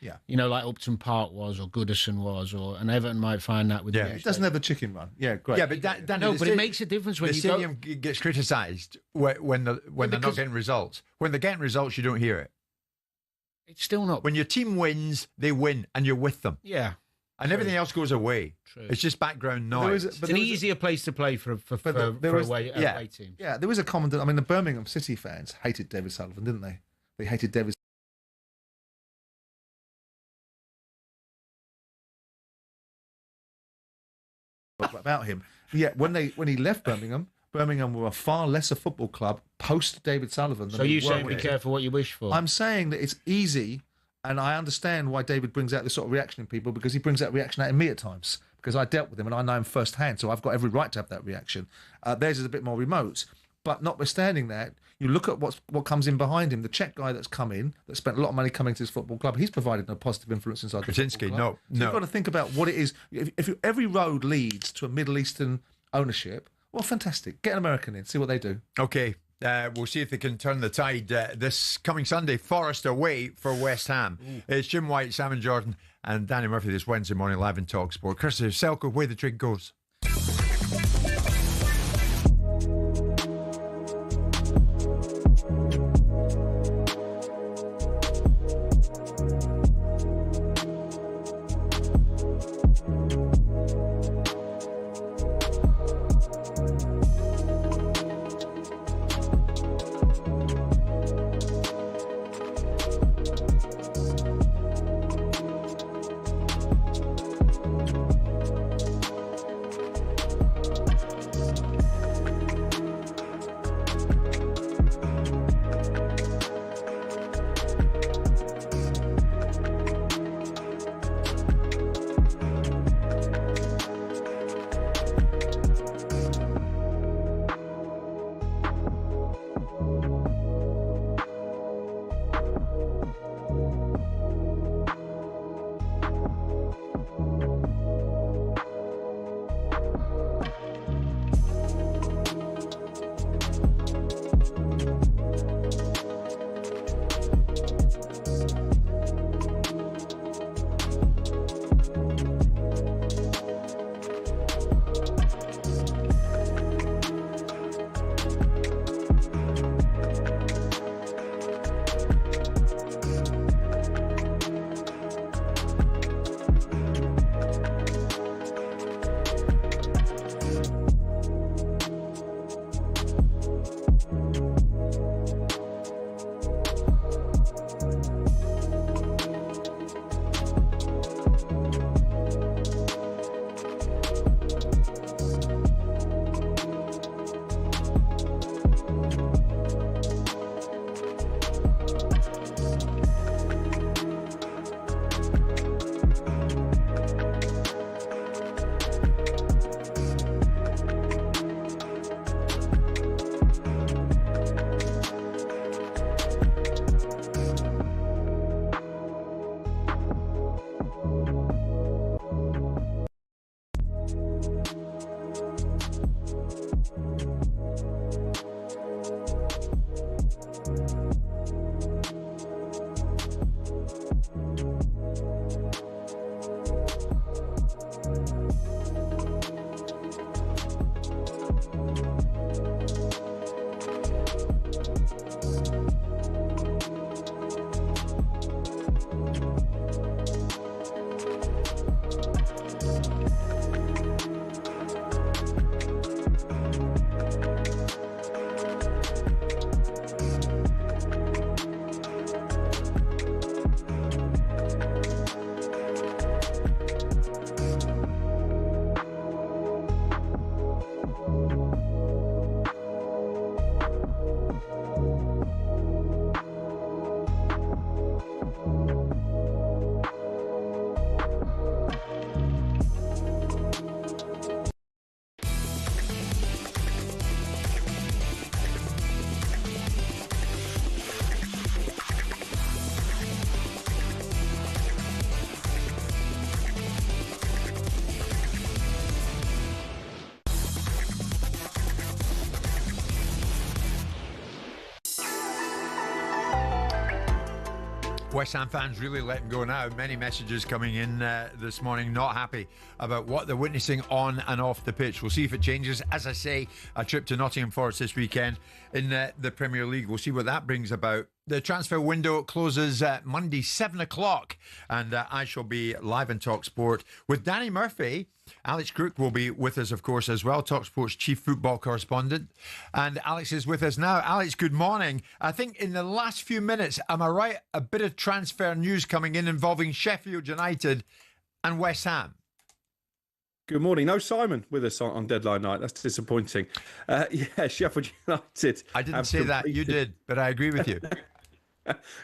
Yeah. Like Upton Park was, or Goodison was, and Everton might find that with the it doesn't have the chicken run. Yeah, great. Yeah, but it makes a difference when the stadium gets criticised when they're not getting results. When they're getting results, you don't hear it. It's still not. When your team wins, they win, and you're with them. Yeah. And everything else goes away. True. It's just background noise. It's an easier place to play for away teams. Yeah, there was a common. I mean, the Birmingham City fans hated David Sullivan, didn't they? They hated David. About him. Yeah, when he left Birmingham were a far lesser football club post David Sullivan. So you're saying be careful what you wish for? I'm saying that it's easy, and I understand why David brings out this sort of reaction in people, because he brings that reaction out in me at times, because I dealt with him and I know him firsthand, so I've got every right to have that reaction. Theirs is a bit more remote. But notwithstanding that, you look at what comes in behind him. The Czech guy that's come in, that spent a lot of money coming to this football club, he's provided no positive influence inside the Krasinski, football club. no. So you've got to think about what it is. If every road leads to a Middle Eastern ownership, well, fantastic. Get an American in, see what they do. Okay. We'll see if they can turn the tide this coming Sunday. Forest away for West Ham. It's Jim White, Simon Jordan, and Danny Murphy this Wednesday morning live in talkSPORT. Chris Selko, where the drink goes. West Ham fans really letting go now. Many messages coming in this morning, not happy about what they're witnessing on and off the pitch. We'll see if it changes. As I say, a trip to Nottingham Forest this weekend in the Premier League. We'll see what that brings about. The transfer window closes Monday, 7 o'clock, and I shall be live in talkSPORT with Danny Murphy. Alex Crook will be with us, of course, as well, talkSPORT's chief football correspondent. And Alex is with us now. Alex, good morning. I think in the last few minutes, am I right, a bit of transfer news coming in involving Sheffield United and West Ham? Good morning. No Simon with us on deadline night. That's disappointing. Yeah, Sheffield United. I didn't say that. You did, but I agree with you.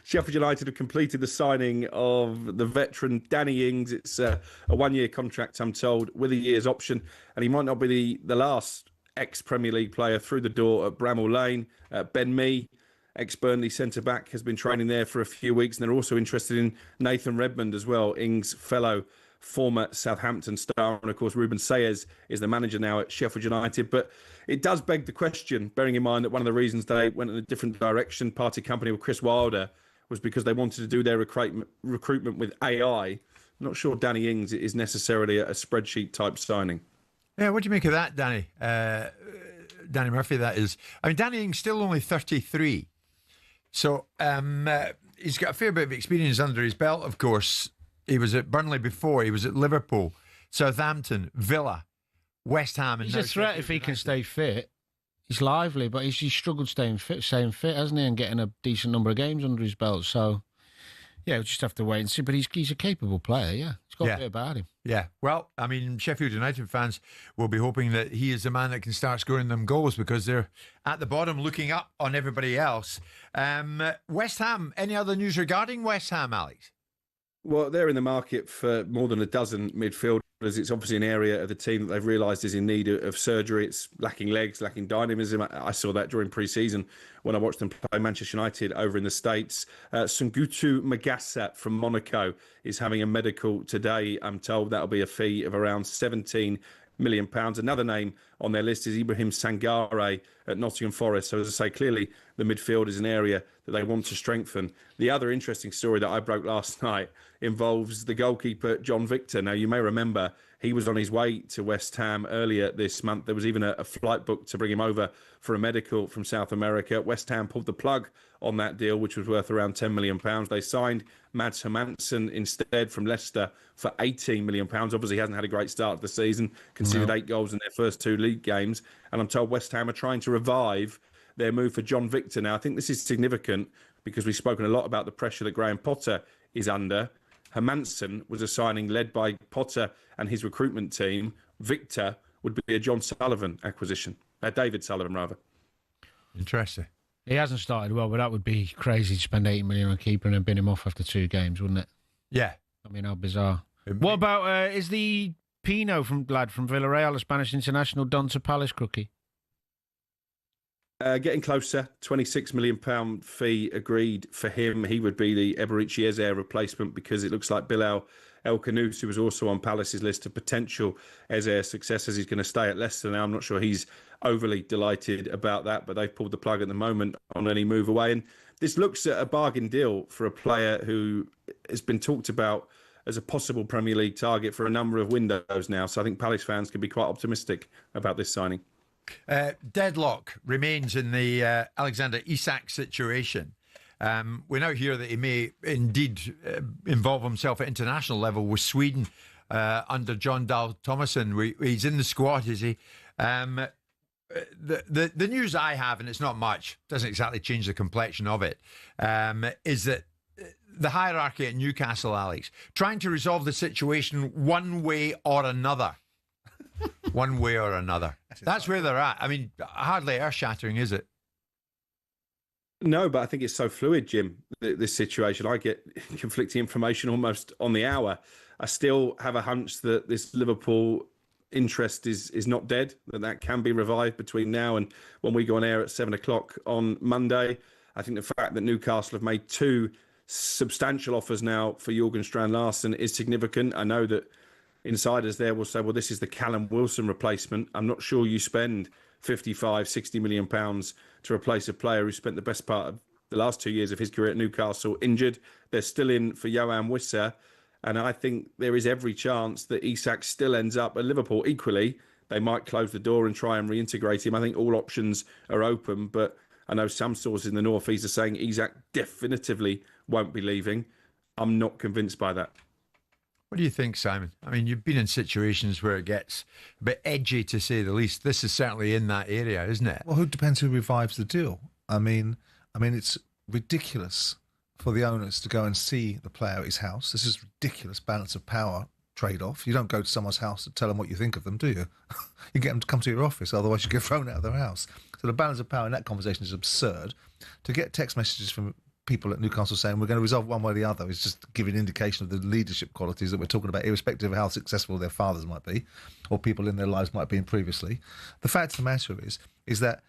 Sheffield United have completed the signing of the veteran Danny Ings. It's a one-year contract, I'm told, with a year's option, and he might not be the last ex-Premier League player through the door at Bramall Lane. Ben Mee, ex-Burnley centre-back, has been training there for a few weeks, and they're also interested in Nathan Redmond as well, Ings' fellow former Southampton star. And, of course, Ruben Sayers is the manager now at Sheffield United. But it does beg the question, bearing in mind that one of the reasons they went in a different direction, party company with Chris Wilder, was because they wanted to do their recruitment with AI. I'm not sure Danny Ings is necessarily a spreadsheet-type signing. Yeah, what do you make of that, Danny? Danny Murphy, that is. I mean, Danny Ings still only 33. So he's got a fair bit of experience under his belt, of course. He was at Burnley before. He was at Liverpool, Southampton, Villa, West Ham. And he's a threat if he can stay fit. He's lively, but he's struggled staying fit, hasn't he, and getting a decent number of games under his belt. So, yeah, we'll just have to wait and see. But he's a capable player, yeah. He's got a bit about him. Yeah, well, I mean, Sheffield United fans will be hoping that he is the man that can start scoring them goals, because they're at the bottom looking up on everybody else. West Ham, any other news regarding West Ham, Alex? Well, they're in the market for more than a dozen midfielders. It's obviously an area of the team that they've realised is in need of surgery. It's lacking legs, lacking dynamism. I saw that during pre-season when I watched them play Manchester United over in the States. Sungutu Magassa from Monaco is having a medical today. I'm told that'll be a fee of around £17 million. Another name on their list is Ibrahim Sangare at Nottingham Forest. So, as I say, clearly the midfield is an area that they want to strengthen. The other interesting story that I broke last night involves the goalkeeper, John Victor. Now, you may remember he was on his way to West Ham earlier this month. There was even a flight booked to bring him over for a medical from South America. West Ham pulled the plug on that deal, which was worth around £10 million. They signed Mads Hermansen instead from Leicester for £18 million. Obviously, he hasn't had a great start to the season, conceded 8 goals in their first 2 league games. And I'm told West Ham are trying to revive their move for John Victor. Now, I think this is significant because we've spoken a lot about the pressure that Graham Potter is under. Hermansen was a signing led by Potter and his recruitment team. Victor would be a John Sullivan acquisition. David Sullivan, rather. Interesting. He hasn't started well, but that would be crazy to spend 80 million on a keeper and then bin him off after 2 games, wouldn't it? Yeah. I mean, how bizarre. What about, is the Pino lad from Villarreal, a Spanish international, done to Palace, Crookie? Getting closer, £26 million fee agreed for him. He would be the Eberici Eze replacement, because it looks like Bilal El Kanous, who was also on Palace's list of potential Eze successors, he's going to stay at Leicester now. I'm not sure he's overly delighted about that, but they've pulled the plug at the moment on any move away. And this looks at a bargain deal for a player who has been talked about as a possible Premier League target for a number of windows now. So I think Palace fans can be quite optimistic about this signing. Deadlock remains in the Alexander Isak situation. We now hear that he may indeed involve himself at international level with Sweden under John Dahl Tomasson. He's in the squad, is he? The news I have, and it's not much, doesn't exactly change the complexion of it, is that the hierarchy at Newcastle, Alex, trying to resolve the situation one way or another. One way or another. That's where they're at. I mean, hardly earth-shattering, is it? No, but I think it's so fluid, Jim, this situation. I get conflicting information almost on the hour. I still have a hunch that this Liverpool interest is not dead, that can be revived between now and when we go on air at 7 o'clock on Monday. I think the fact that Newcastle have made 2 substantial offers now for Jurgen Strand-Larsen is significant. I know that insiders there will say, well, this is the Callum Wilson replacement. I'm not sure you spend 55, 60 million pounds to replace a player who spent the best part of the last 2 years of his career at Newcastle injured. They're still in for Johan Wissa. And I think there is every chance that Isak still ends up at Liverpool. Equally, they might close the door and try and reintegrate him. I think all options are open, but I know some sources in the North East are saying Isak definitively won't be leaving. I'm not convinced by that. What do you think, Simon? I mean, you've been in situations where it gets a bit edgy, to say the least. This is certainly in that area, isn't it? Well, it depends who revives the deal. I mean, it's ridiculous for the owners to go and see the player at his house. This is ridiculous balance of power trade-off. You don't go to someone's house to tell them what you think of them, do you? You get them to come to your office, otherwise you get thrown out of their house. So the balance of power in that conversation is absurd. To get text messages from people at Newcastle saying we're going to resolve one way or the other is just giving an indication of the leadership qualities that we're talking about, irrespective of how successful their fathers might be or people in their lives might be previously. The fact of the matter is that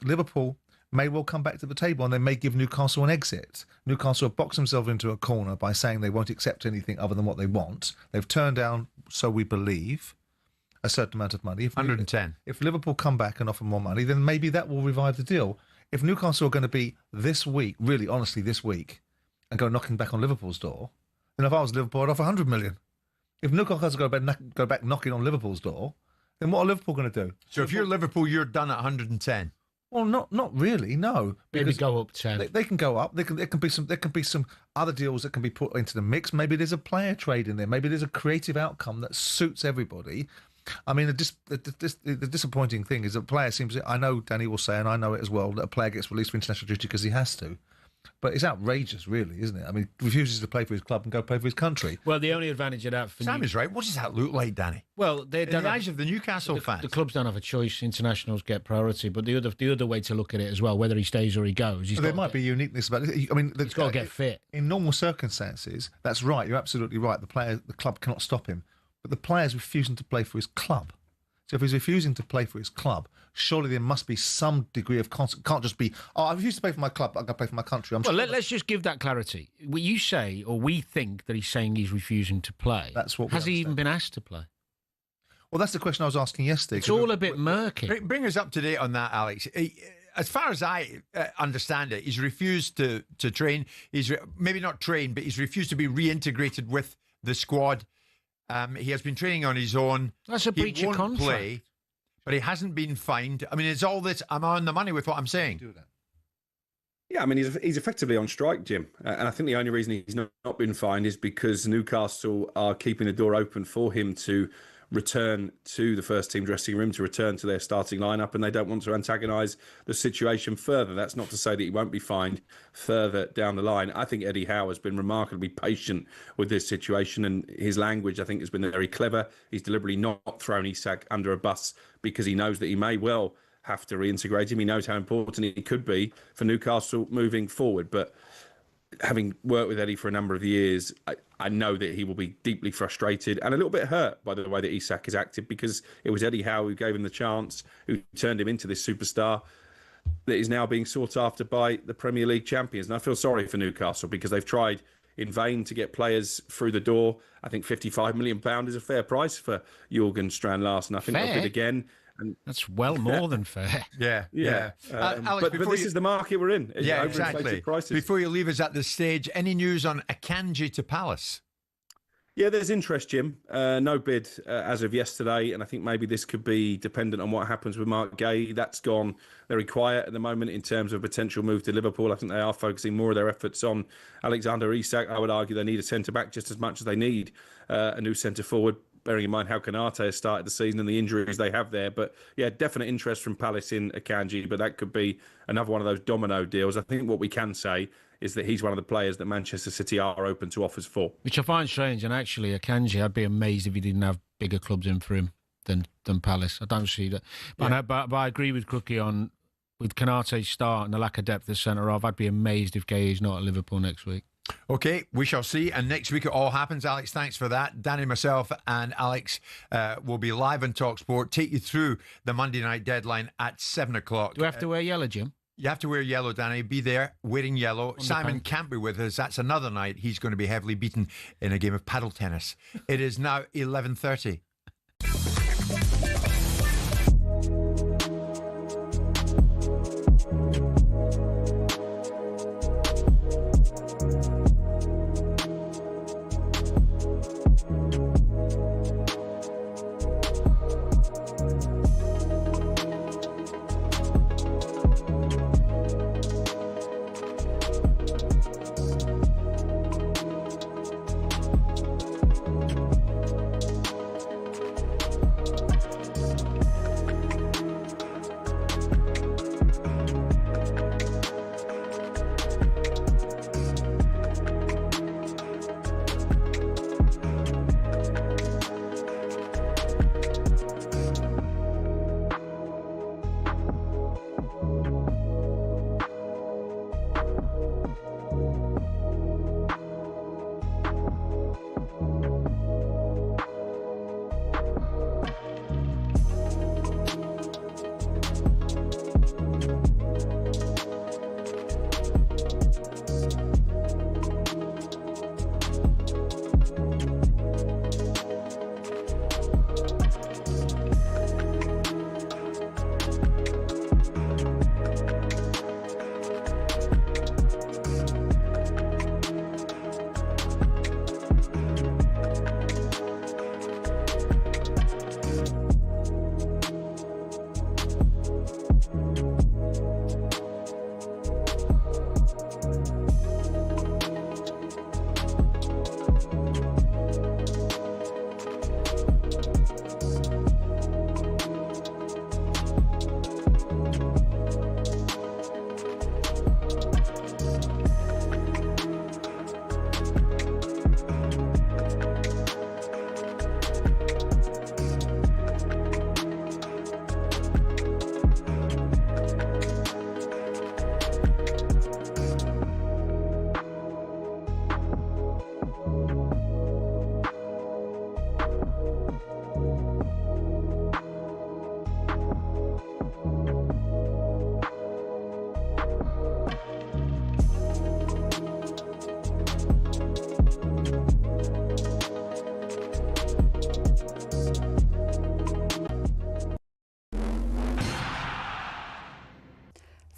Liverpool may well come back to the table and they may give Newcastle an exit. Newcastle have boxed themselves into a corner by saying they won't accept anything other than what they want. They've turned down, so we believe, a certain amount of money. 110. If Liverpool come back and offer more money, then maybe that will revive the deal. If Newcastle are going to be this week, really honestly this week, and go knocking back on Liverpool's door, then if I was Liverpool, I'd offer 100 million. If Newcastle go back knocking on Liverpool's door, then what are Liverpool going to do? So if you're Liverpool, you're done at 110. Well, not really, no. Maybe go up 10. They can go up. There can be some other deals that can be put into the mix. Maybe there's a player trade in there. Maybe there's a creative outcome that suits everybody. I mean, the disappointing thing is that a player seems... I know Danny will say, and I know it as well, that a player gets released for international duty because he has to. But it's outrageous, really, isn't it? I mean, refuses to play for his club and go play for his country. Well, the only advantage of that... Sam is right. What does that look like, Danny? Well, they don't... In the eyes of the Newcastle fans. The clubs don't have a choice. Internationals get priority. But the other way to look at it as well, whether he stays or he goes... There might be uniqueness about it. I mean, he's got to get fit. In normal circumstances, that's right. You're absolutely right. The club cannot stop him. But the player's refusing to play for his club. So if he's refusing to play for his club, surely there must be some degree of can't just be, I refuse to play for my club, I'm going to play for my country. Let's just give that clarity. You say, or we think that he's saying he's refusing to play. That's what. Has he even been asked to play? Well, that's the question I was asking yesterday. It's all a bit murky. Bring us up to date on that, Alex. As far as I understand it, he's refused to train. He's maybe not train, but he's refused to be reintegrated with the squad. He has been training on his own. That's a breach of contract. Play, but he hasn't been fined. I mean, it's all this. I'm on the money with what I'm saying. Yeah, I mean, he's effectively on strike, Jim. And I think the only reason he's not been fined is because Newcastle are keeping the door open for him to return to the first team dressing room, to return to their starting lineup, and they don't want to antagonise the situation further. That's not to say that he won't be fined further down the line. I think Eddie Howe has been remarkably patient with this situation, and his language, I think, has been very clever. He's deliberately not thrown Isak under a bus because he knows that he may well have to reintegrate him. He knows how important he could be for Newcastle moving forward. But having worked with Eddie for a number of years, I know that he will be deeply frustrated and a little bit hurt by the way that Isak has acted, because it was Eddie Howe who gave him the chance, who turned him into this superstar that is now being sought after by the Premier League champions. And I feel sorry for Newcastle because they've tried in vain to get players through the door. I think £55 million is a fair price for Jurgen Strand-Larsen. I think they'll bid again. And that's well more than fair. Yeah. Alex, but this is the market we're in. Yeah, exactly. Prices. Before you leave us at this stage, any news on Akanji to Palace? Yeah, there's interest, Jim. No bid as of yesterday, and I think maybe this could be dependent on what happens with Mark Gay. That's gone very quiet at the moment in terms of potential move to Liverpool. I think they are focusing more of their efforts on Alexander Isak. I would argue they need a centre-back just as much as they need a new centre-forward, bearing in mind how Canate has started the season and the injuries they have there. But yeah, definite interest from Palace in Akanji, but that could be another one of those domino deals. I think what we can say is that he's one of the players that Manchester City are open to offers for. Which I find strange, and actually Akanji, I'd be amazed if he didn't have bigger clubs in for him than Palace. I don't see that. But, but I agree with Crookie on, with Kanate's start and the lack of depth at centre-half, I'd be amazed if Gay is not at Liverpool next week. Okay, we shall see. And next week it all happens. Alex, thanks for that. Danny, myself and Alex will be live on talkSPORT, take you through the Monday night deadline at 7 o'clock. Do we have to wear yellow, Jim? You have to wear yellow, Danny. Be there wearing yellow. Simon can't be with us. That's another night. He's going to be heavily beaten in a game of paddle tennis. It is now 11:30.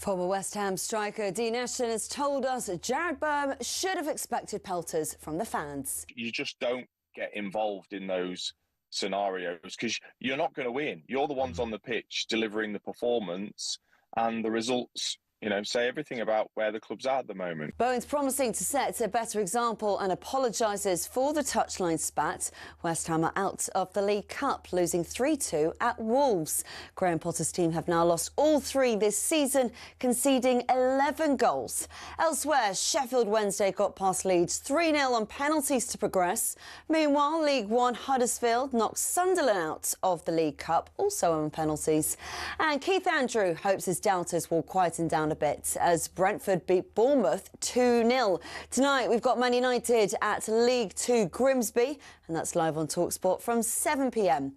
Former West Ham striker Dean Ashton has told us Jared Bowen should have expected pelters from the fans. You just don't get involved in those scenarios because you're not going to win. You're the ones on the pitch delivering the performance, and the results, say everything about where the club's at the moment. Bowen's promising to set a better example and apologises for the touchline spat. West Ham are out of the League Cup, losing 3-2 at Wolves. Graham Potter's team have now lost all 3 this season, conceding 11 goals. Elsewhere, Sheffield Wednesday got past Leeds 3-0 on penalties to progress. Meanwhile, League One Huddersfield knocked Sunderland out of the League Cup, also on penalties. And Keith Andrew hopes his doubters will quieten down a bit as Brentford beat Bournemouth 2-0. Tonight we've got Man United at League Two Grimsby, and that's live on talkSPORT from 7 p.m.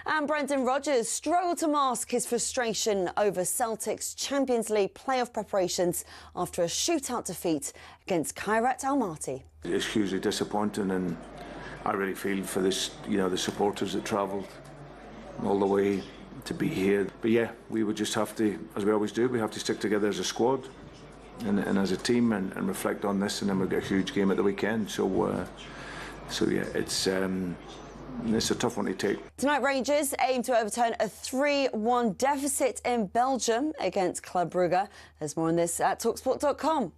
And Brendan Rodgers struggled to mask his frustration over Celtic's Champions League playoff preparations after a shootout defeat against Kairat Almaty. It's hugely disappointing, and I really feel for this, the supporters that travelled all the way to be here. But yeah, we would just have to, as we always do, we have to stick together as a squad and as a team and reflect on this, and then we've got a huge game at the weekend. So yeah, it's a tough one to take. Tonight, Rangers aim to overturn a 3-1 deficit in Belgium against Club Brugge. There's more on this at talksport.com.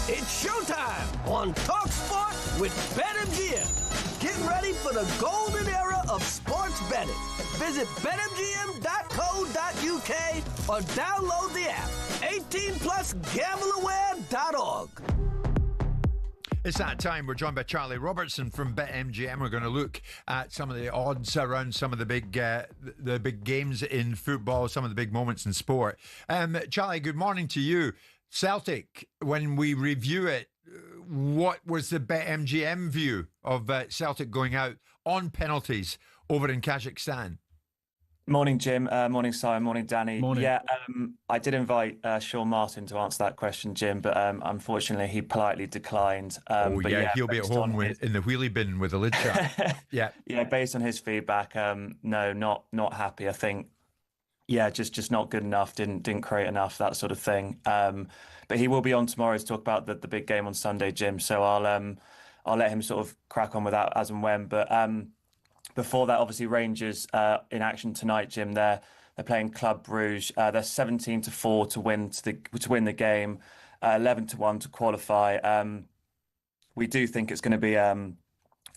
It's showtime on talkSPORT with BetMGM. Get ready for the golden era of sports betting. Visit betmgm.co.uk or download the app. 18+gambleaware.org. It's that time. We're joined by Charlie Robertson from BetMGM. We're going to look at some of the odds around some of the big games in football, some of the big moments in sport. Charlie, good morning to you. Celtic, when we review it, what was the BetMGM view of Celtic going out on penalties over in Kazakhstan? Morning, Jim. Morning, Simon. Morning, Danny. Morning. Yeah, I did invite Sean Martin to answer that question, Jim, but unfortunately he politely declined. But he'll be at home in the wheelie bin with a lid shut. Yeah. Yeah, based on his feedback, no, not happy. I think, just not good enough. Didn't create enough, that sort of thing. But he will be on tomorrow to talk about the big game on Sunday, Jim. So I'll let him sort of crack on with that as and when. But before that, obviously Rangers in action tonight, Jim. They're playing Club Brugge. They're 17-4 to win the game, 11-1 to qualify. We do think it's going to be a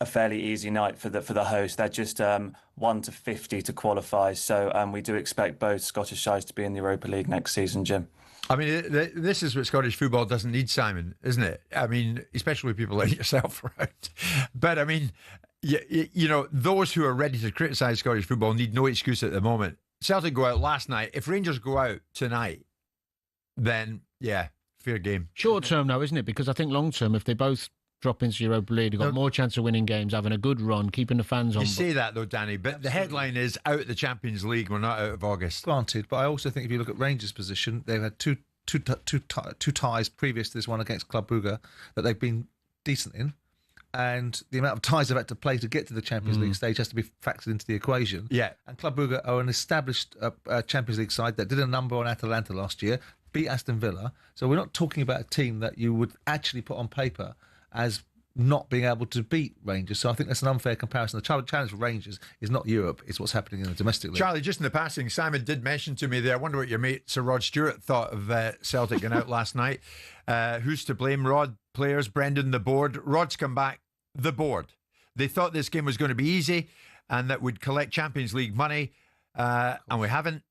fairly easy night for the host. They're just 1-50 to qualify. So we do expect both Scottish sides to be in the Europa League next season, Jim. I mean, this is what Scottish football doesn't need, Simon, isn't it? I mean, especially with people like yourself around. But I mean, those who are ready to criticise Scottish football need no excuse at the moment. Celtic go out last night. If Rangers go out tonight, then, fair game. Short term, though, isn't it? Because I think long term, if they both drop into Europa League, they've got more chance of winning games, having a good run, keeping the fans on. You say that, though, Danny, but the headline is out of the Champions League. We're not out of August. Granted, but I also think if you look at Rangers' position, they've had two ties previous to this one against Club Brugge that they've been decent in. And the amount of ties they've had to play to get to the Champions League stage has to be factored into the equation. Yeah. And Club Brugge are an established Champions League side that did a number on Atalanta last year, beat Aston Villa. So we're not talking about a team that you would actually put on paper as not being able to beat Rangers. So I think that's an unfair comparison. The challenge for Rangers is not Europe, it's what's happening in the domestic league. Charlie, just in the passing, Simon did mention to me there, I wonder what your mate Sir Rod Stewart thought of Celtic going out last night. Who's to blame? Rod, players, Brendan, the board. Rod's come back, the board. They thought this game was going to be easy and that we'd collect Champions League money, and we haven't.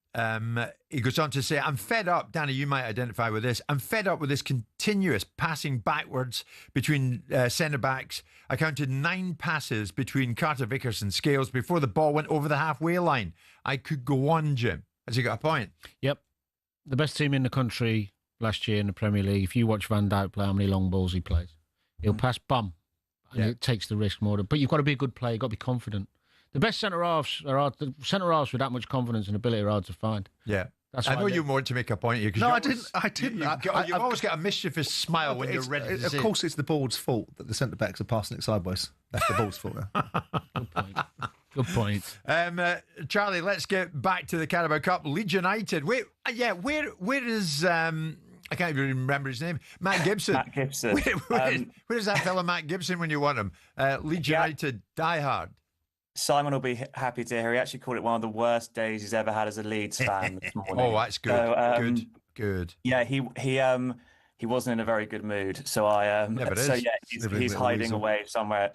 He goes on to say, I'm fed up, Danny, you might identify with this. I'm fed up with this continuous passing backwards between centre-backs. I counted 9 passes between Carter Vickers and Scales before the ball went over the halfway line. I could go on, Jim. Has he got a point? Yep. The best team in the country last year in the Premier League. If you watch Van Dijk play, how many long balls he plays. He'll pass bum. And it takes the risk more. But you've got to be a good player. You've got to be confident. The best centre-halves are hard. The centre-halves with that much confidence and ability are hard to find. Yeah. That's I know you want to make a point here. No, I didn't. You've always got a mischievous smile when you're ready to Of say course, it's the board's fault that the centre-backs are passing it sideways. That's the board's fault. Good point. Charlie, let's get back to the Carabao Cup. Leeds United. Where is... I can't even remember his name. Matt Gibson. Matt Gibson. Where's that fella Matt Gibson when you want him? Leeds United diehard. Simon will be happy to hear. He actually called it one of the worst days he's ever had as a Leeds fan this morning. Oh, that's good. So, good. Yeah, he wasn't in a very good mood. So he's hiding away somewhere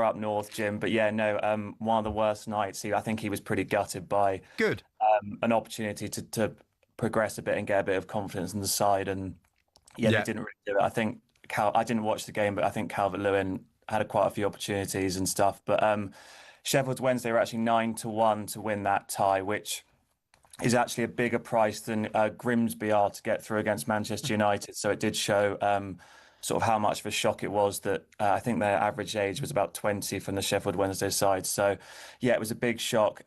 up north, Jim. But yeah, no, one of the worst nights. I think he was pretty gutted by an opportunity to progress a bit and get a bit of confidence in the side, and they didn't really do it. I think I didn't watch the game, but I think Calvert-Lewin had quite a few opportunities and stuff. But Sheffield Wednesday were actually 9-1 to win that tie, which is actually a bigger price than Grimsby are to get through against Manchester United. So it did show sort of how much of a shock it was that I think their average age was about 20 from the Sheffield Wednesday side. So yeah, it was a big shock.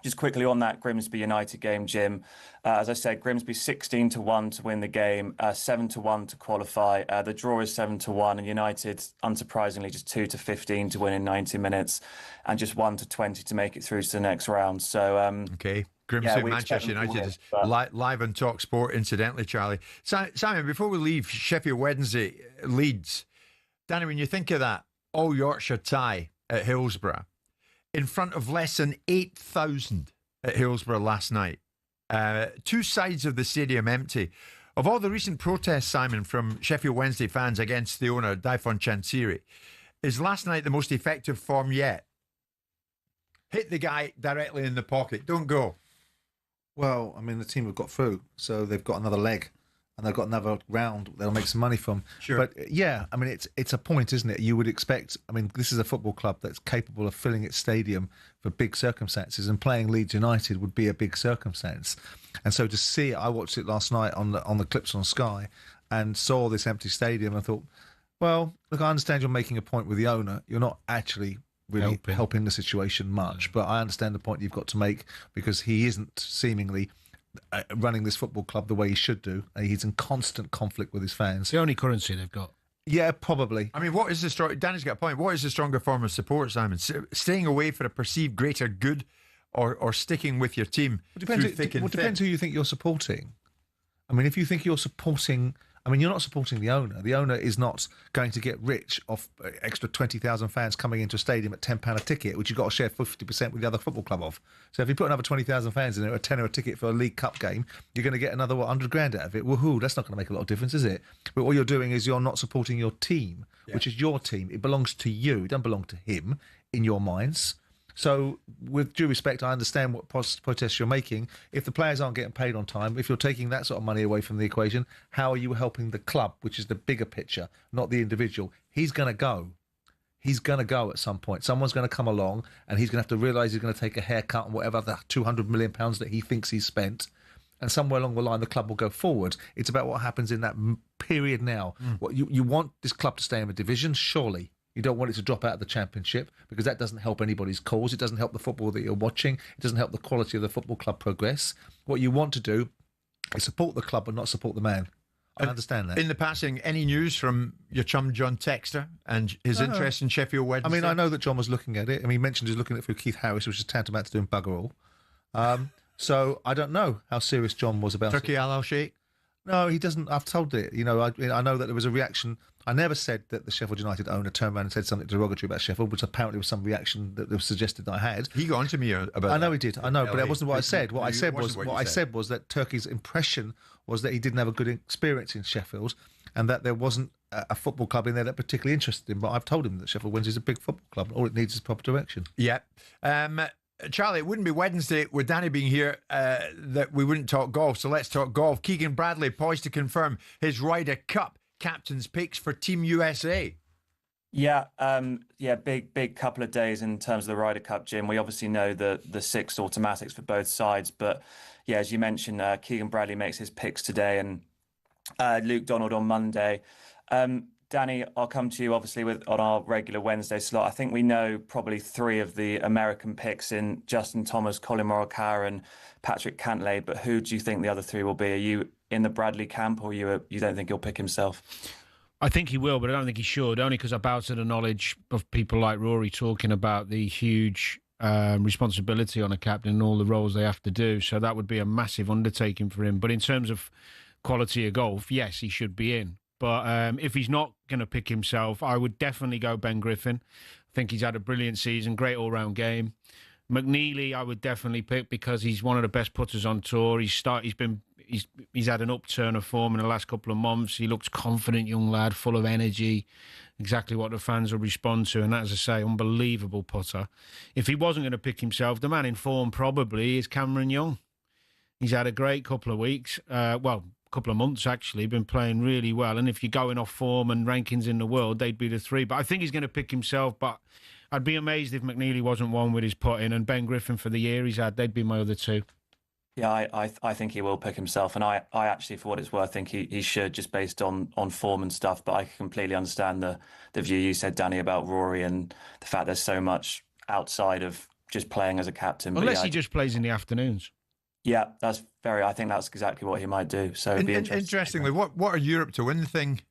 Just quickly on that Grimsby United game, Jim. As I said, Grimsby 16-1 to win the game, 7-1 to qualify. The draw is 7-1, and United, unsurprisingly, just 2-15 to win in 90 minutes, and just 1-20 to make it through to the next round. So Grimsby, Manchester United is live on talkSPORT. Incidentally, Charlie, Simon, before we leave Sheffield Wednesday, Leeds, Danny, when you think of that all Yorkshire tie at Hillsborough, in front of less than 8,000 at Hillsborough last night. 2 sides of the stadium empty. Of all the recent protests, Simon, from Sheffield Wednesday fans against the owner, Daifon Chansiri, is last night the most effective form yet? Hit the guy directly in the pocket. Don't go. Well, I mean, the team have got through, so they've got another leg. And they've got another round they'll make some money from. Sure. But yeah, I mean, it's a point, isn't it? You would expect, I mean, this is a football club that's capable of filling its stadium for big circumstances, and playing Leeds United would be a big circumstance. And so to see it, I watched it last night on the clips on Sky and saw this empty stadium. I thought, well, look, I understand you're making a point with the owner. You're not actually really helping the situation much, but I understand the point you've got to make, because he isn't seemingly running this football club the way he should do. He's in constant conflict with his fans. The only currency they've got. Yeah, probably. I mean, what is the strong? Danny's got a point. What is the stronger form of support, Simon? Staying away for a perceived greater good, or sticking with your team through thick and thin? It depends who you think you're supporting. I mean, if you think you're supporting... I mean, you're not supporting the owner. The owner is not going to get rich off extra 20,000 fans coming into a stadium at £10 a ticket, which you've got to share 50% with the other football club of. So if you put another 20,000 fans in there, a tenner a ticket for a League Cup game, you're going to get another, 100 grand out of it. Woohoo, that's not going to make a lot of difference, is it? But what you're doing is you're not supporting your team, which is your team. It belongs to you. It doesn't belong to him in your minds. So, with due respect, I understand what protests you're making. If the players aren't getting paid on time, if you're taking that sort of money away from the equation, how are you helping the club, which is the bigger picture, not the individual? He's going to go. He's going to go at some point. Someone's going to come along, and he's going to have to realise he's going to take a haircut and whatever the £200 million that he thinks he's spent. And somewhere along the line, the club will go forward. It's about what happens in that period now. What you want this club to stay in the division, surely. You don't want it to drop out of the Championship, because that doesn't help anybody's cause. It doesn't help the football that you're watching. It doesn't help the quality of the football club progress. What you want to do is support the club but not support the man. I understand that. In the passing, any news from your chum John Texter and his interest in Sheffield Wednesday? I mean, I know that John was looking at it. I mean, he mentioned he was looking at it through Keith Harris, which is tantamount to doing bugger all. So I don't know how serious John was about Turkey al-Sheikh? No, he doesn't. I've told it. You know, I know that there was a reaction. I never said that the Sheffield United owner turned around and said something derogatory about Sheffield, which apparently was some reaction that was suggested that I had. He got on to me about I know he did. I know, but that wasn't what I said. What I said said was that Turkey's impression was that he didn't have a good experience in Sheffield, and that there wasn't a football club in there that particularly interested him. But I've told him that Sheffield Wednesday is a big football club. All it needs is proper direction. Yeah. Charlie, it wouldn't be Wednesday with Danny being here that we wouldn't talk golf. So let's talk golf. Keegan Bradley poised to confirm his Ryder Cup captain's picks for Team USA. Yeah, big couple of days in terms of the Ryder Cup, Jim. We obviously know the 6 automatics for both sides, but yeah, as you mentioned, Keegan Bradley makes his picks today, and Luke Donald on Monday. Danny, I'll come to you obviously on our regular Wednesday slot. I think we know probably 3 of the American picks in Justin Thomas, Colin Morikawa, and Patrick Cantlay. But who do you think the other 3 will be? Are you in the Bradley camp, or you don't think he'll pick himself? I think he will, but I don't think he should, only because I bow to the knowledge of people like Rory talking about the huge responsibility on a captain and all the roles they have to do. So that would be a massive undertaking for him. But in terms of quality of golf, yes, he should be in. But if he's not going to pick himself, I would definitely go Ben Griffin. I think he's had a brilliant season, great all-round game. McNeely, I would definitely pick because he's one of the best putters on tour. He's had an upturn of form in the last couple of months. He looks confident, young lad, full of energy, exactly what the fans will respond to. And as I say, unbelievable putter. If he wasn't going to pick himself, the man in form probably is Cameron Young. He's had a great couple of weeks. Couple of months actually, been playing really well, and if you're going off form and rankings in the world, they'd be the 3. But I think he's going to pick himself, but I'd be amazed if McNeely wasn't one with his putting, and Ben Griffin for the year he's had, they'd be my other 2. Yeah, I think he will pick himself, and I actually, for what it's worth, think he should, just based on form and stuff. But I completely understand the view you said, Danny, about Rory and the fact there's so much outside of just playing as a captain. Unless he just plays in the afternoons. Yeah, I think that's exactly what he might do. So it'd be interesting. Interestingly, what are Europe to win the thing,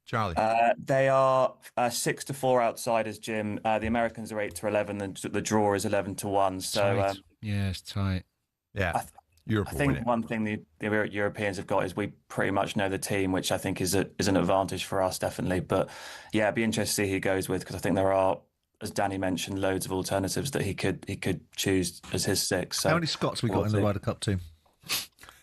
Charlie? They are 6-4 outsiders, Jim. The Americans are 8-11, and the draw is 11-1. So yeah, it's tight. Yeah, I think one thing the Europeans have got is we pretty much know the team, which I think is an advantage for us, definitely. But yeah, it'd be interesting to see who he goes with, because I think there are, as Danny mentioned, loads of alternatives that he could choose as his 6. So how many Scots we got in the Ryder Cup team?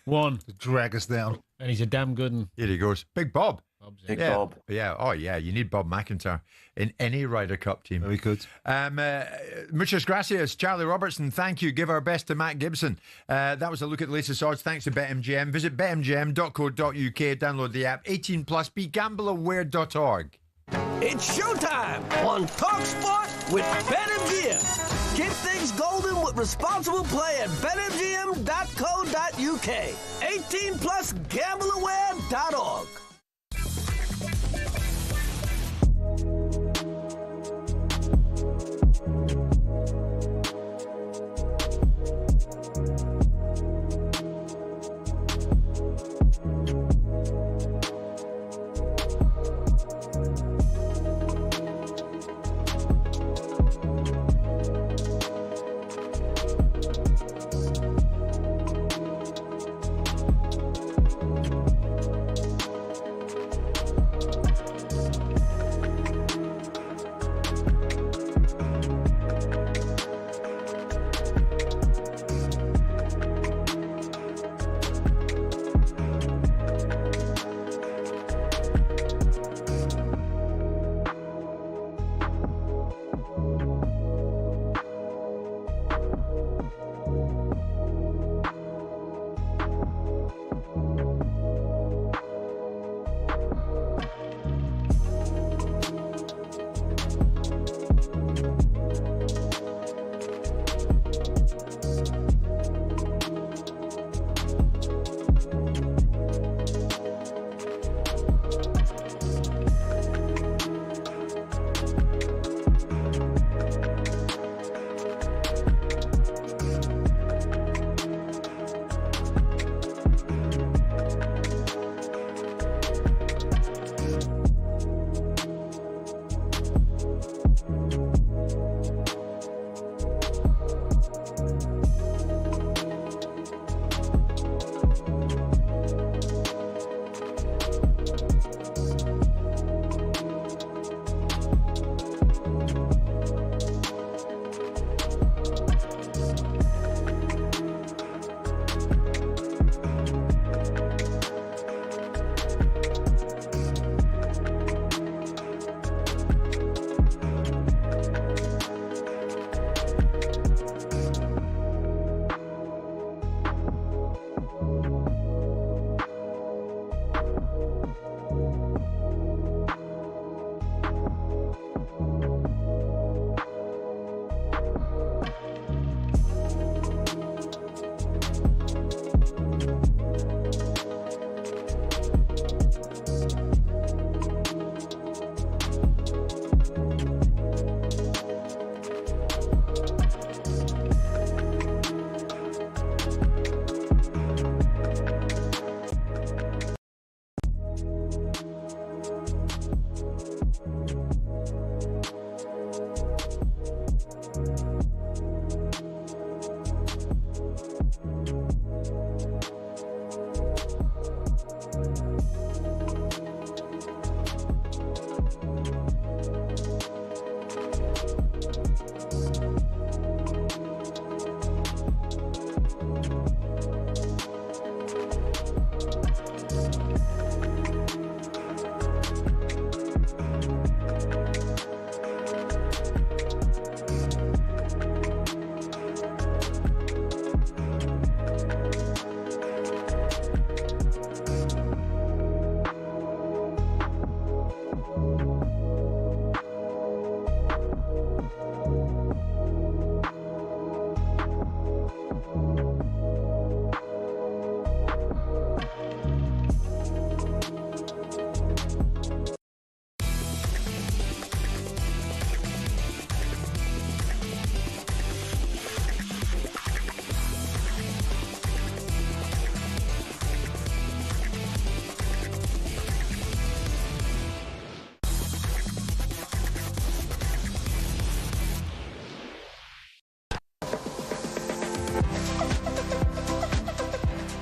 1. To drag us down. And he's a damn good one. Here he goes. Big Bob. Big Bob. Yeah. Oh, yeah. You need Bob McIntyre in any Ryder Cup team. Very good. Muchas gracias, Charlie Robertson. Thank you. Give our best to Matt Gibson. That was a look at the latest odds. Thanks to BetMGM. Visit betmgm.co.uk. Download the app. 18+. BeGambleAware.org. It's showtime on talkSPORT with BetMGM. Keep things golden with responsible play at betmgm.co.uk. 18+, gambleaware.org.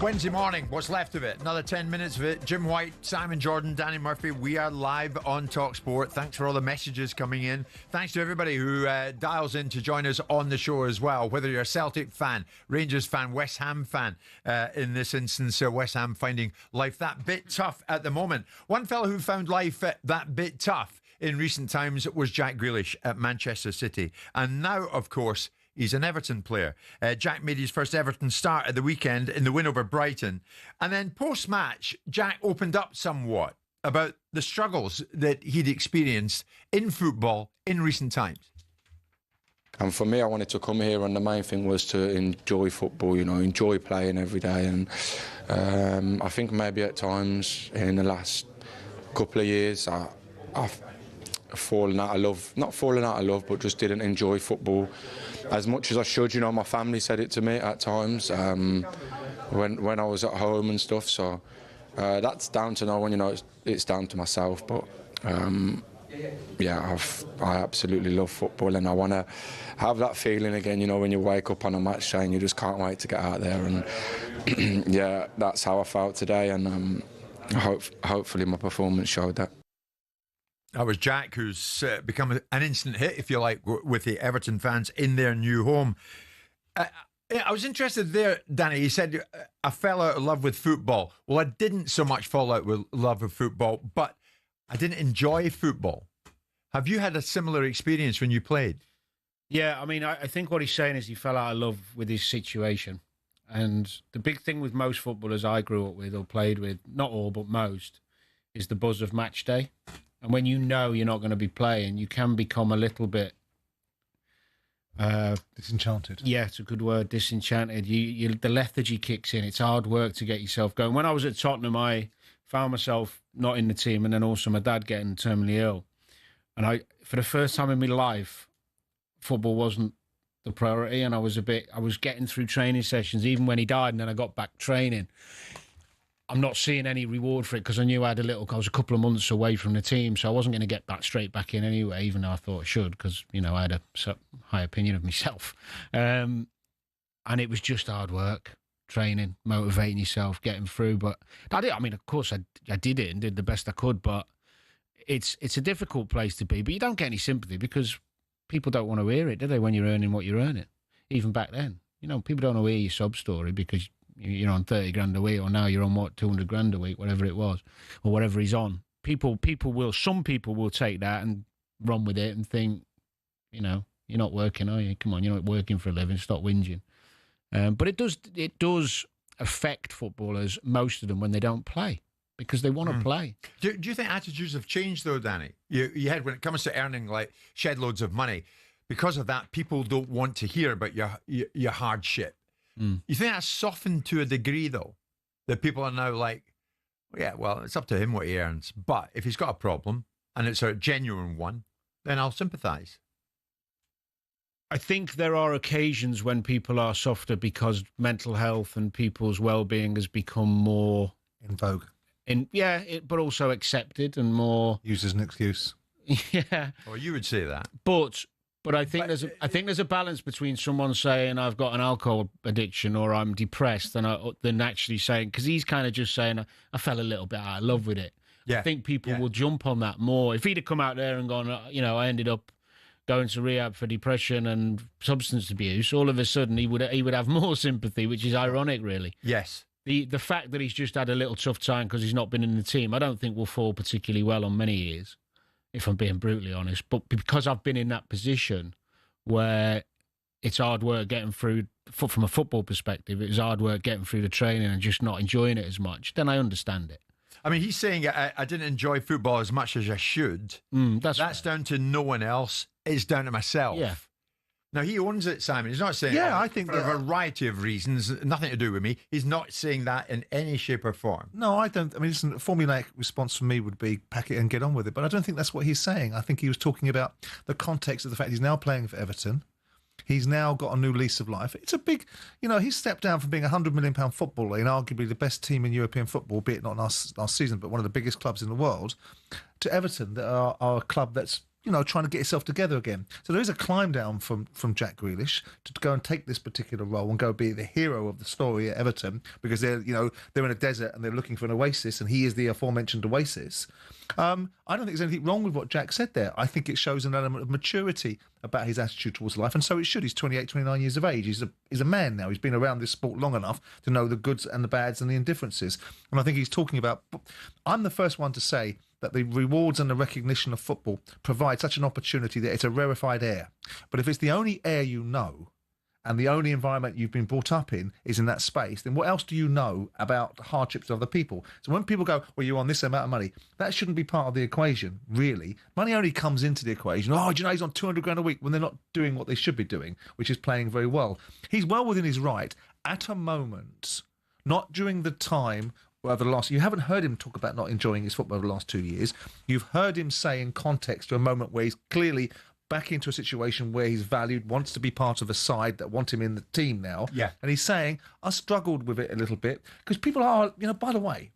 Wednesday morning, what's left of it? Another 10 minutes of it. Jim White, Simon Jordan, Danny Murphy. We are live on talkSPORT. Thanks for all the messages coming in. Thanks to everybody who dials in to join us on the show as well. Whether you're a Celtic fan, Rangers fan, West Ham fan, in this instance, West Ham finding life that bit tough at the moment. One fellow who found life that bit tough in recent times was Jack Grealish at Manchester City. And now, of course, he's an Everton player. Jack made his first Everton start at the weekend in the win over Brighton. And then post-match, Jack opened up somewhat about the struggles that he'd experienced in football in recent times. And for me, I wanted to come here, and the main thing was to enjoy football, enjoy playing every day. And I think maybe at times in the last couple of years, I've fallen out of love, not fallen out of love, but just didn't enjoy football as much as I should. My family said it to me at times when I was at home and stuff. So that's down to no one, it's down to myself. But I absolutely love football, and I want to have that feeling again. When you wake up on a match day and you just can't wait to get out there. And yeah, that's how I felt today, and hopefully my performance showed that. That was Jack, who's become an instant hit, if you like, with the Everton fans in their new home. I was interested there, Danny. He said, I fell out of love with football. Well, I didn't so much fall out with love of football, but I didn't enjoy football. Have you had a similar experience when you played? Yeah, I think what he's saying is he fell out of love with his situation. And the big thing with most footballers I grew up with or played with, not all, but most, is the buzz of match day. And when you're not going to be playing, you can become a little bit... disenchanted. Yeah, it's a good word, disenchanted. The lethargy kicks in. It's hard work to get yourself going. When I was at Tottenham, I found myself not in the team, and then also my dad getting terminally ill. And for the first time in my life, football wasn't the priority, and I was getting through training sessions, even when he died, and then I got back training. I'm not seeing any reward for it because I knew I was a couple of months away from the team, so I wasn't going to get straight back in anyway, even though I thought I should, because, I had a high opinion of myself. And it was just hard work, training, motivating yourself, getting through. But I did. Of course, I did it and did the best I could, but it's a difficult place to be. But you don't get any sympathy because people don't want to hear it, do they, when you're earning what you're earning? Even back then. People don't want to hear your sob story because you're on 30 grand a week, or now you're on 200 grand a week, whatever it was, or whatever he's on. Some people will take that and run with it and think, you're not working, are you? Come on, you're not working for a living, stop whinging. But it does affect footballers, most of them, when they don't play, because they want to play. Do you think attitudes have changed, though, Danny? You had, when it comes to earning shed loads of money, because of that, people don't want to hear about your hardship. You think that's softened to a degree, though, that people are now like, it's up to him what he earns. But if he's got a problem and it's a genuine one, then I'll sympathise. I think there are occasions when people are softer because mental health and people's well-being has become more in vogue. But also accepted and more used as an excuse. Yeah. Well, you would say that. But I think there's a balance between someone saying I've got an alcohol addiction or I'm depressed than actually saying, because he's kind of just saying I fell a little bit out of love with it. Yeah. I think people will jump on that more. If he'd have come out there and gone, I ended up going to rehab for depression and substance abuse, all of a sudden he would have more sympathy, which is ironic, really. Yes. The fact that he's just had a little tough time because he's not been in the team, I don't think will fall particularly well on many years, if I'm being brutally honest. But because I've been in that position where it's hard work getting through, from a football perspective, it was hard work getting through the training and just not enjoying it as much, then I understand it. He's saying I didn't enjoy football as much as I should. That's down to no one else. It's down to myself. Yeah. Now, he owns it, Simon. He's not saying I think for a variety of reasons, nothing to do with me. He's not saying that in any shape or form. No, I don't. Listen, a formulaic response from me would be pack it and get on with it. But I don't think that's what he's saying. I think he was talking about the context of the fact he's now playing for Everton. He's now got a new lease of life. It's a big, he's stepped down from being a £100 million footballer in arguably the best team in European football, be it not last season, but one of the biggest clubs in the world, to Everton, that are a club that's trying to get himself together again. So there is a climb down from Jack Grealish to go and take this particular role and go be the hero of the story at Everton, because they're in a desert and they're looking for an oasis, and he is the aforementioned oasis. I don't think there's anything wrong with what Jack said there. I think it shows an element of maturity about his attitude towards life, and so it should. He's 28, 29 years of age. He's a man now. He's been around this sport long enough to know the goods and the bads and the indifferences. And I think he's talking about... I'm the first one to say that the rewards and the recognition of football provide such an opportunity that it's a rarefied air. But if it's the only air you know, and the only environment you've been brought up in is in that space, then what else do you know about the hardships of other people? So when people go, well, you're on this amount of money, that shouldn't be part of the equation, really. Money only comes into the equation. Oh, do you know he's on 200 grand a week when they're not doing what they should be doing, which is playing very well. He's well within his right at a moment, not during the time over the last... You haven't heard him talk about not enjoying his football over the last 2 years. You've heard him say in context to a moment where he's clearly back into a situation where he's valued, wants to be part of a side that want him in the team now. Yeah. And he's saying, I struggled with it a little bit, because people are, by the way,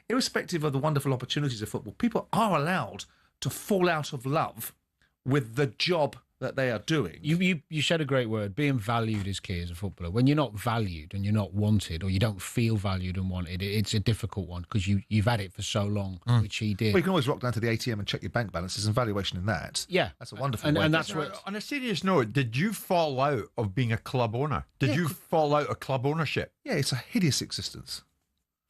irrespective of the wonderful opportunities of football, people are allowed to fall out of love with the job that they are doing. You said a great word. Being valued is key as a footballer. When you're not valued and you're not wanted, or you don't feel valued and wanted, it's a difficult one, because you've had it for so long, which he did. Well, you can always rock down to the ATM and check your bank balances and valuation in that. Yeah. That's a wonderful way. And that's what... On a serious note, did you fall out of being a club owner? Did you fall out of club ownership? Yeah, it's a hideous existence.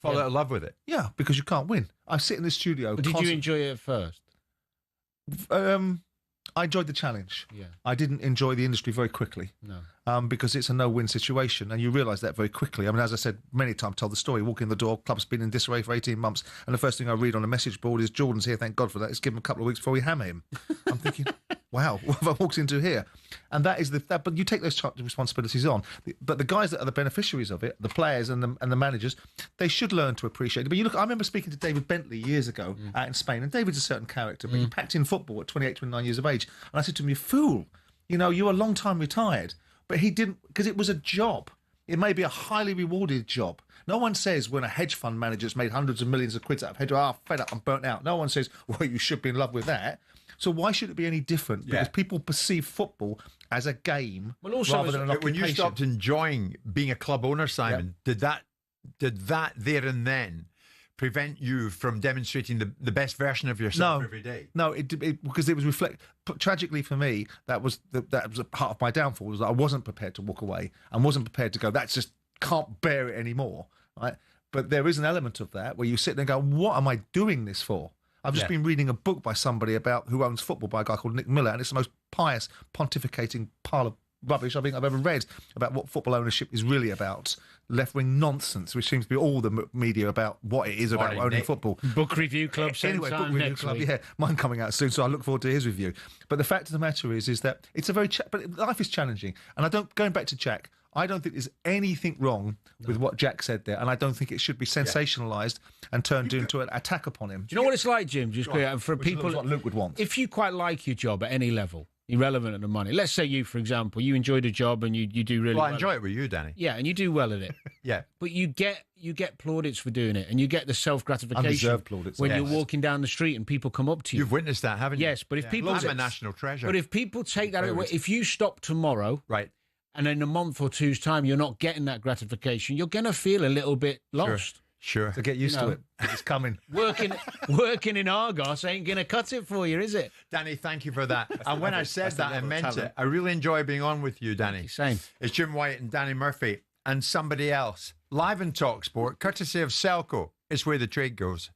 Fall out of love with it? Yeah, because you can't win. I sit in the studio... But did you enjoy it at first? I enjoyed the challenge. Yeah. I didn't enjoy the industry very quickly. No. Because it's a no-win situation, and you realise that very quickly. I mean, as I said many times, told the story, walk in the door, club's been in disarray for 18 months, and the first thing I read on a message board is, Jordan's here, thank God for that. It's given him a couple of weeks before we hammer him. I'm thinking, wow, what have I walked into here? And that is but you take those responsibilities on. But the guys that are the beneficiaries of it, the players and the managers, they should learn to appreciate it. But you look, I remember speaking to David Bentley years ago out in Spain, and David's a certain character, but he packed in football at 28, 29 years of age. And I said to him, you fool, you're a long time retired. But he didn't, because it was a job. It may be a highly rewarded job. No one says when a hedge fund manager's made hundreds of millions of quid out of hedge, fed up, I'm burnt out. No one says, well, you should be in love with that. So why should it be any different? Because people perceive football as a game rather than an occupation. When you stopped enjoying being a club owner, Simon, did that there and then prevent you from demonstrating the best version of yourself every day? No, because it was tragically for me, that was a part of my downfall, was that I wasn't prepared to walk away and wasn't prepared to go, that's just can't bear it anymore, right? But there is an element of that where you sit there and go, what am I doing this for? I've just been reading a book by somebody who owns football, by a guy called Nick Miller, and it's the most pious, pontificating pile of rubbish I think I've ever read about what football ownership is really about. Left-wing nonsense, which seems to be all the media about what it is about owning football. Book Review Club. Anyway, Book Review Club, yeah. Mine coming out soon, so I look forward to his review. But the fact of the matter is that it's a very... but life is challenging. And going back to Jack, I don't think there's anything wrong with what Jack said there, and I don't think it should be sensationalised and turned into an attack upon him. Do you know what it's like, Jim? Just for people... what Luke would want. If you quite like your job at any level, irrelevant of the money. Let's say you, for example, you enjoyed a job and you do really well. I enjoy it with you, Danny. Yeah, and you do well at it. Yeah. But you get plaudits for doing it, and you get the self-gratification undeserved plaudits when you're walking down the street and people come up to you. You've witnessed that, haven't you? Yes, but if people... I'm a national treasure. But if people take that away, if you stop tomorrow... Right. And in a month or two's time, you're not getting that gratification, you're going to feel a little bit lost. Sure. So get used to it. It's coming. Working in Argos ain't going to cut it for you, is it? Danny, thank you for that. And when I said that, I meant it. I really enjoy being on with you, Danny. Same. It's Jim White and Danny Murphy and somebody else. Live in talkSPORT, courtesy of Selco. It's where the trade goes.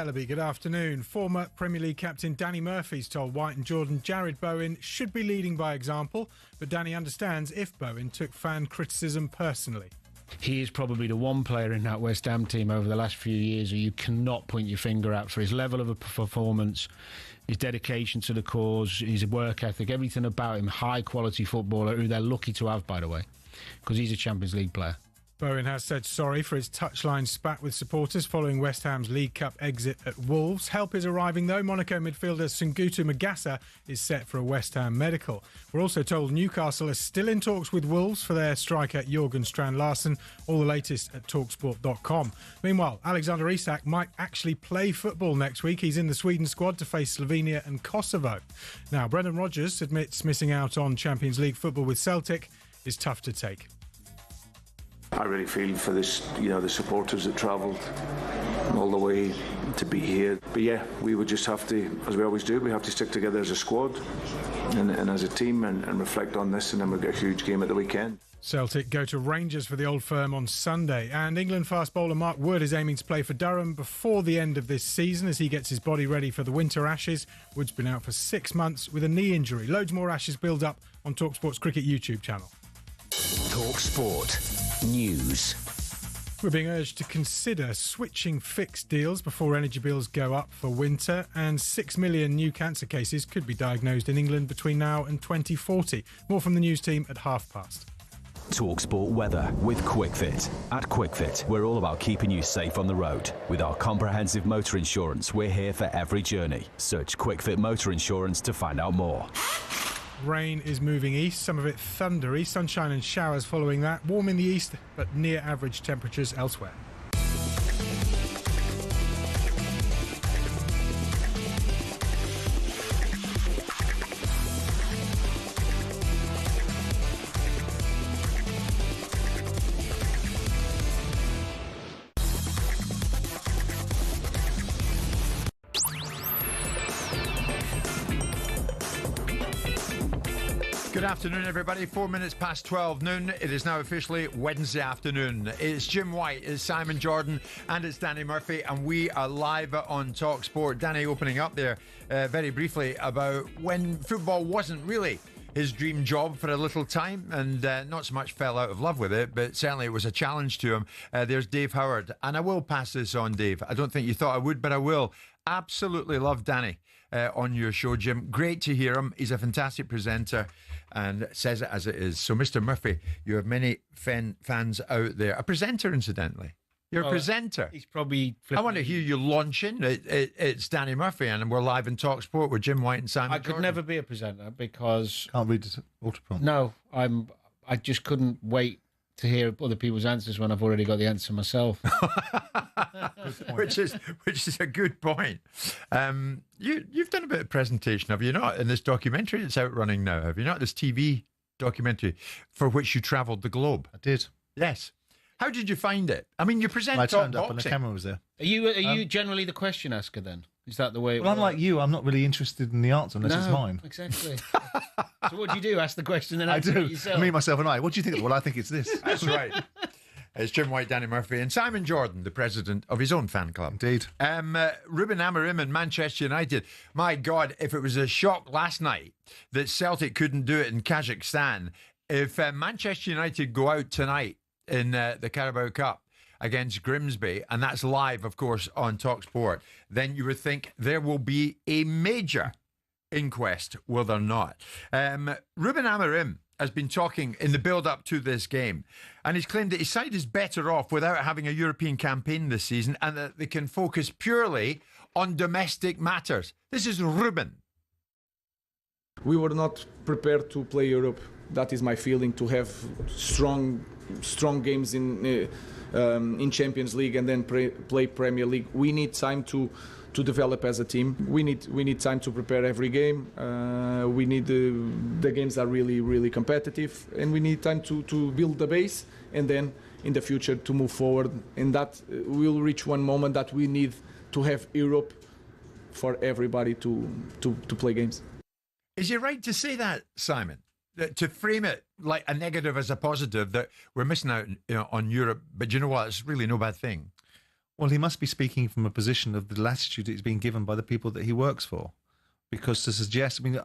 Ellaby, good afternoon. Former Premier League captain Danny Murphy's told White and Jordan Jared Bowen should be leading by example, but Danny understands if Bowen took fan criticism personally. He is probably the one player in that West Ham team over the last few years who you cannot point your finger at for his level of a performance, his dedication to the cause, his work ethic, everything about him. High quality footballer who they're lucky to have, by the way, because he's a Champions League player. Bowen has said sorry for his touchline spat with supporters following West Ham's League Cup exit at Wolves. Help is arriving though. Monaco midfielder Sungutu Magassa is set for a West Ham medical. We're also told Newcastle are still in talks with Wolves for their striker Jorgen Strand-Larsen. All the latest at talksport.com. Meanwhile, Alexander Isak might actually play football next week. He's in the Sweden squad to face Slovenia and Kosovo. Now, Brendan Rodgers admits missing out on Champions League football with Celtic is tough to take. I really feel for this, the supporters that travelled all the way to be here. But yeah, we would just have to, as we always do, we have to stick together as a squad and as a team and reflect on this, and then we've got a huge game at the weekend. Celtic go to Rangers for the Old Firm on Sunday, and England fast bowler Mark Wood is aiming to play for Durham before the end of this season as he gets his body ready for the winter Ashes. Wood's been out for 6 months with a knee injury. Loads more Ashes build up on talkSPORT's cricket YouTube channel. talkSPORT News. We're being urged to consider switching fixed deals before energy bills go up for winter, and 6 million new cancer cases could be diagnosed in England between now and 2040. More from the news team at past. talkSPORT weather with QuickFit. At QuickFit, we're all about keeping you safe on the road. With our comprehensive motor insurance, we're here for every journey. Search QuickFit Motor Insurance to find out more. Rain is moving east, some of it thundery, sunshine and showers following that. Warm in the east, but near average temperatures elsewhere. Good afternoon, everybody. 4 minutes past 12 noon. It is now officially Wednesday afternoon. It's Jim White, it's Simon Jordan, and it's Danny Murphy, and we are live on talkSPORT. Danny opening up there very briefly about when football wasn't really his dream job for a little time, and not so much fell out of love with it, but certainly it was a challenge to him. There's Dave Howard, and I will pass this on, Dave. I don't think you thought I would, but I will. Absolutely love Danny on your show, Jim. Great to hear him. He's a fantastic presenter and says it as it is. So, Mr. Murphy, you have many fans out there. A presenter, incidentally. You're a presenter. He's probably... I want to hear you launch in. It's Danny Murphy, and we're live in talkSPORT with Jim White and Simon I could Jordan. never be a presenter because... Can't read the autoprompt. No, I just couldn't wait to hear other people's answers when I've already got the answer myself. which is a good point. You've done a bit of presentation, have you not, in this documentary that's out running now? Have you not? This TV documentary for which you travelled the globe. I did. Yes. How did you find it? I mean, you present I top turned up and the boxing. camera was there. Are you generally the question asker then? Is that the way? Well, unlike you, I'm not really interested in the answer unless it's mine. Exactly. So what do you do? Ask the question and I answer do. it yourself. Me, myself, and I. What do you think? Well, I think it's this. That's right. It's Jim White, Danny Murphy, and Simon Jordan, the president of his own fan club. Indeed. Ruben Amorim and Manchester United. My God, if it was a shock last night that Celtic couldn't do it in Kazakhstan, if Manchester United go out tonight in the Carabao Cup against Grimsby, and that's live, of course, on talkSPORT, then you would think there will be a major inquest, will there not? Ruben Amorim has been talking in the build-up to this game, and he's claimed that his side is better off without having a European campaign this season, and that they can focus purely on domestic matters. This is Ruben. We were not prepared to play Europe. That is my feeling, to have strong games in Champions League and then play Premier League. We need time to develop as a team. We need time to prepare every game. We need the games are really competitive, and we need time to build the base, and then in the future to move forward. And that will reach one moment that we need to have Europe for everybody to play games. Is it right to say that, Simon? To frame it like a negative as a positive, that we're missing out on Europe, but you know what? It's really no bad thing. Well, he must be speaking from a position of the latitude that he's being given by the people that he works for. Because to suggest, I mean,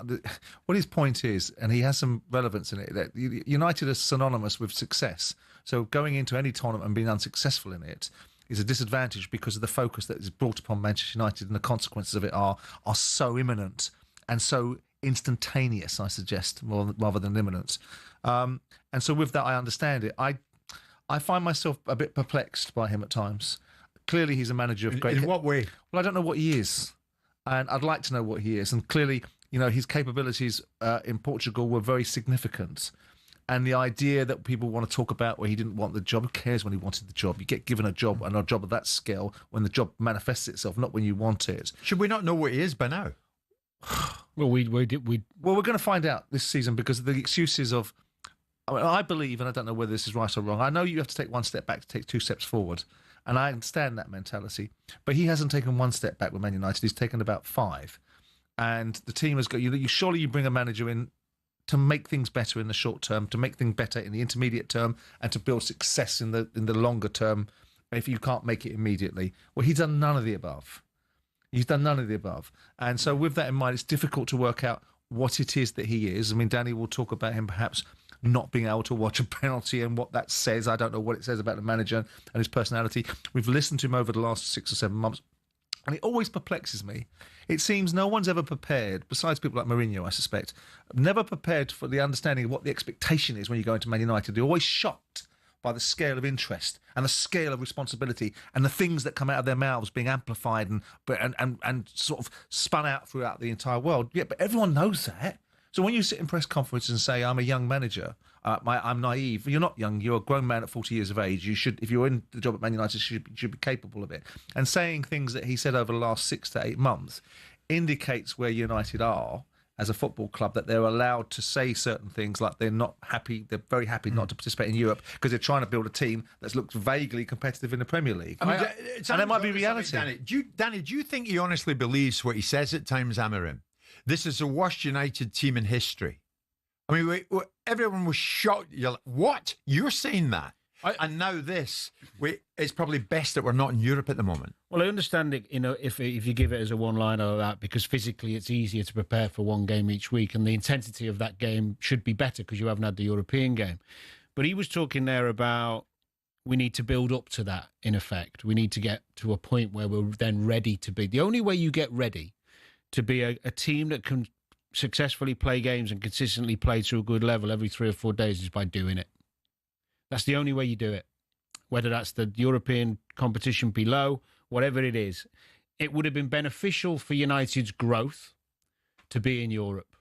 what his point is, and he has some relevance in it, that United is synonymous with success. So going into any tournament and being unsuccessful in it is a disadvantage because of the focus that is brought upon Manchester United, and the consequences of it are so imminent and so instantaneous, I suggest, rather than imminent. And so with that, I understand it. I find myself a bit perplexed by him at times. Clearly, he's a manager of great... In what way? Well, I don't know what he is. And I'd like to know what he is. And clearly, his capabilities in Portugal were very significant. And the idea that people want to talk about where he didn't want the job, who cares when he wanted the job? You get given a job, and a job of that scale, when the job manifests itself, not when you want it. Should we not know what he is by now? Well, we're going to find out this season, because of the excuses of... I believe, and I don't know whether this is right or wrong, I know you have to take one step back to take 2 steps forward. And I understand that mentality. But he hasn't taken 1 step back with Man United. He's taken about 5. And the team has got... Surely you bring a manager in to make things better in the short term, to make things better in the intermediate term, and to build success in the longer term if you can't make it immediately. Well, he's done none of the above. He's done none of the above. And so with that in mind, it's difficult to work out what it is that he is. I mean, Danny will talk about him perhaps not being able to watch a penalty and what that says. I don't know what it says about the manager and his personality. We've listened to him over the last 6 or 7 months, and it always perplexes me. It seems no one's ever prepared, besides people like Mourinho, I suspect, never prepared for the understanding of what the expectation is when you go into Man United. They're always shocked by the scale of interest and the scale of responsibility and the things that come out of their mouths being amplified and sort of spun out throughout the entire world. Yeah, but everyone knows that. So when you sit in press conferences and say, I'm a young manager, I'm naive, you're not young, you're a grown man at 40 years of age. You should, if you're in the job at Man United, you should be capable of it. And saying things that he said over the last 6 to 8 months indicates where United are as a football club, that they're allowed to say certain things, like they're not happy, they're very happy not to participate in Europe because they're trying to build a team that looks vaguely competitive in the Premier League. And that might be reality. Danny, do you think he honestly believes what he says at times, Amarim? This is the worst United team in history. I mean, everyone was shocked. You're like, what? You're saying that? And now this. It's probably best that we're not in Europe at the moment. Well, I understand it, if you give it as a one-liner or that, because physically it's easier to prepare for one game each week, and the intensity of that game should be better because you haven't had the European game. But he was talking there about we need to build up to that, in effect. We need to get to a point where we're then ready to be. The only way you get ready to be a team that can successfully play games and consistently play to a good level every 3 or 4 days is by doing it. That's the only way you do it. Whether that's the European competition below, whatever it is. It would have been beneficial for United's growth to be in Europe.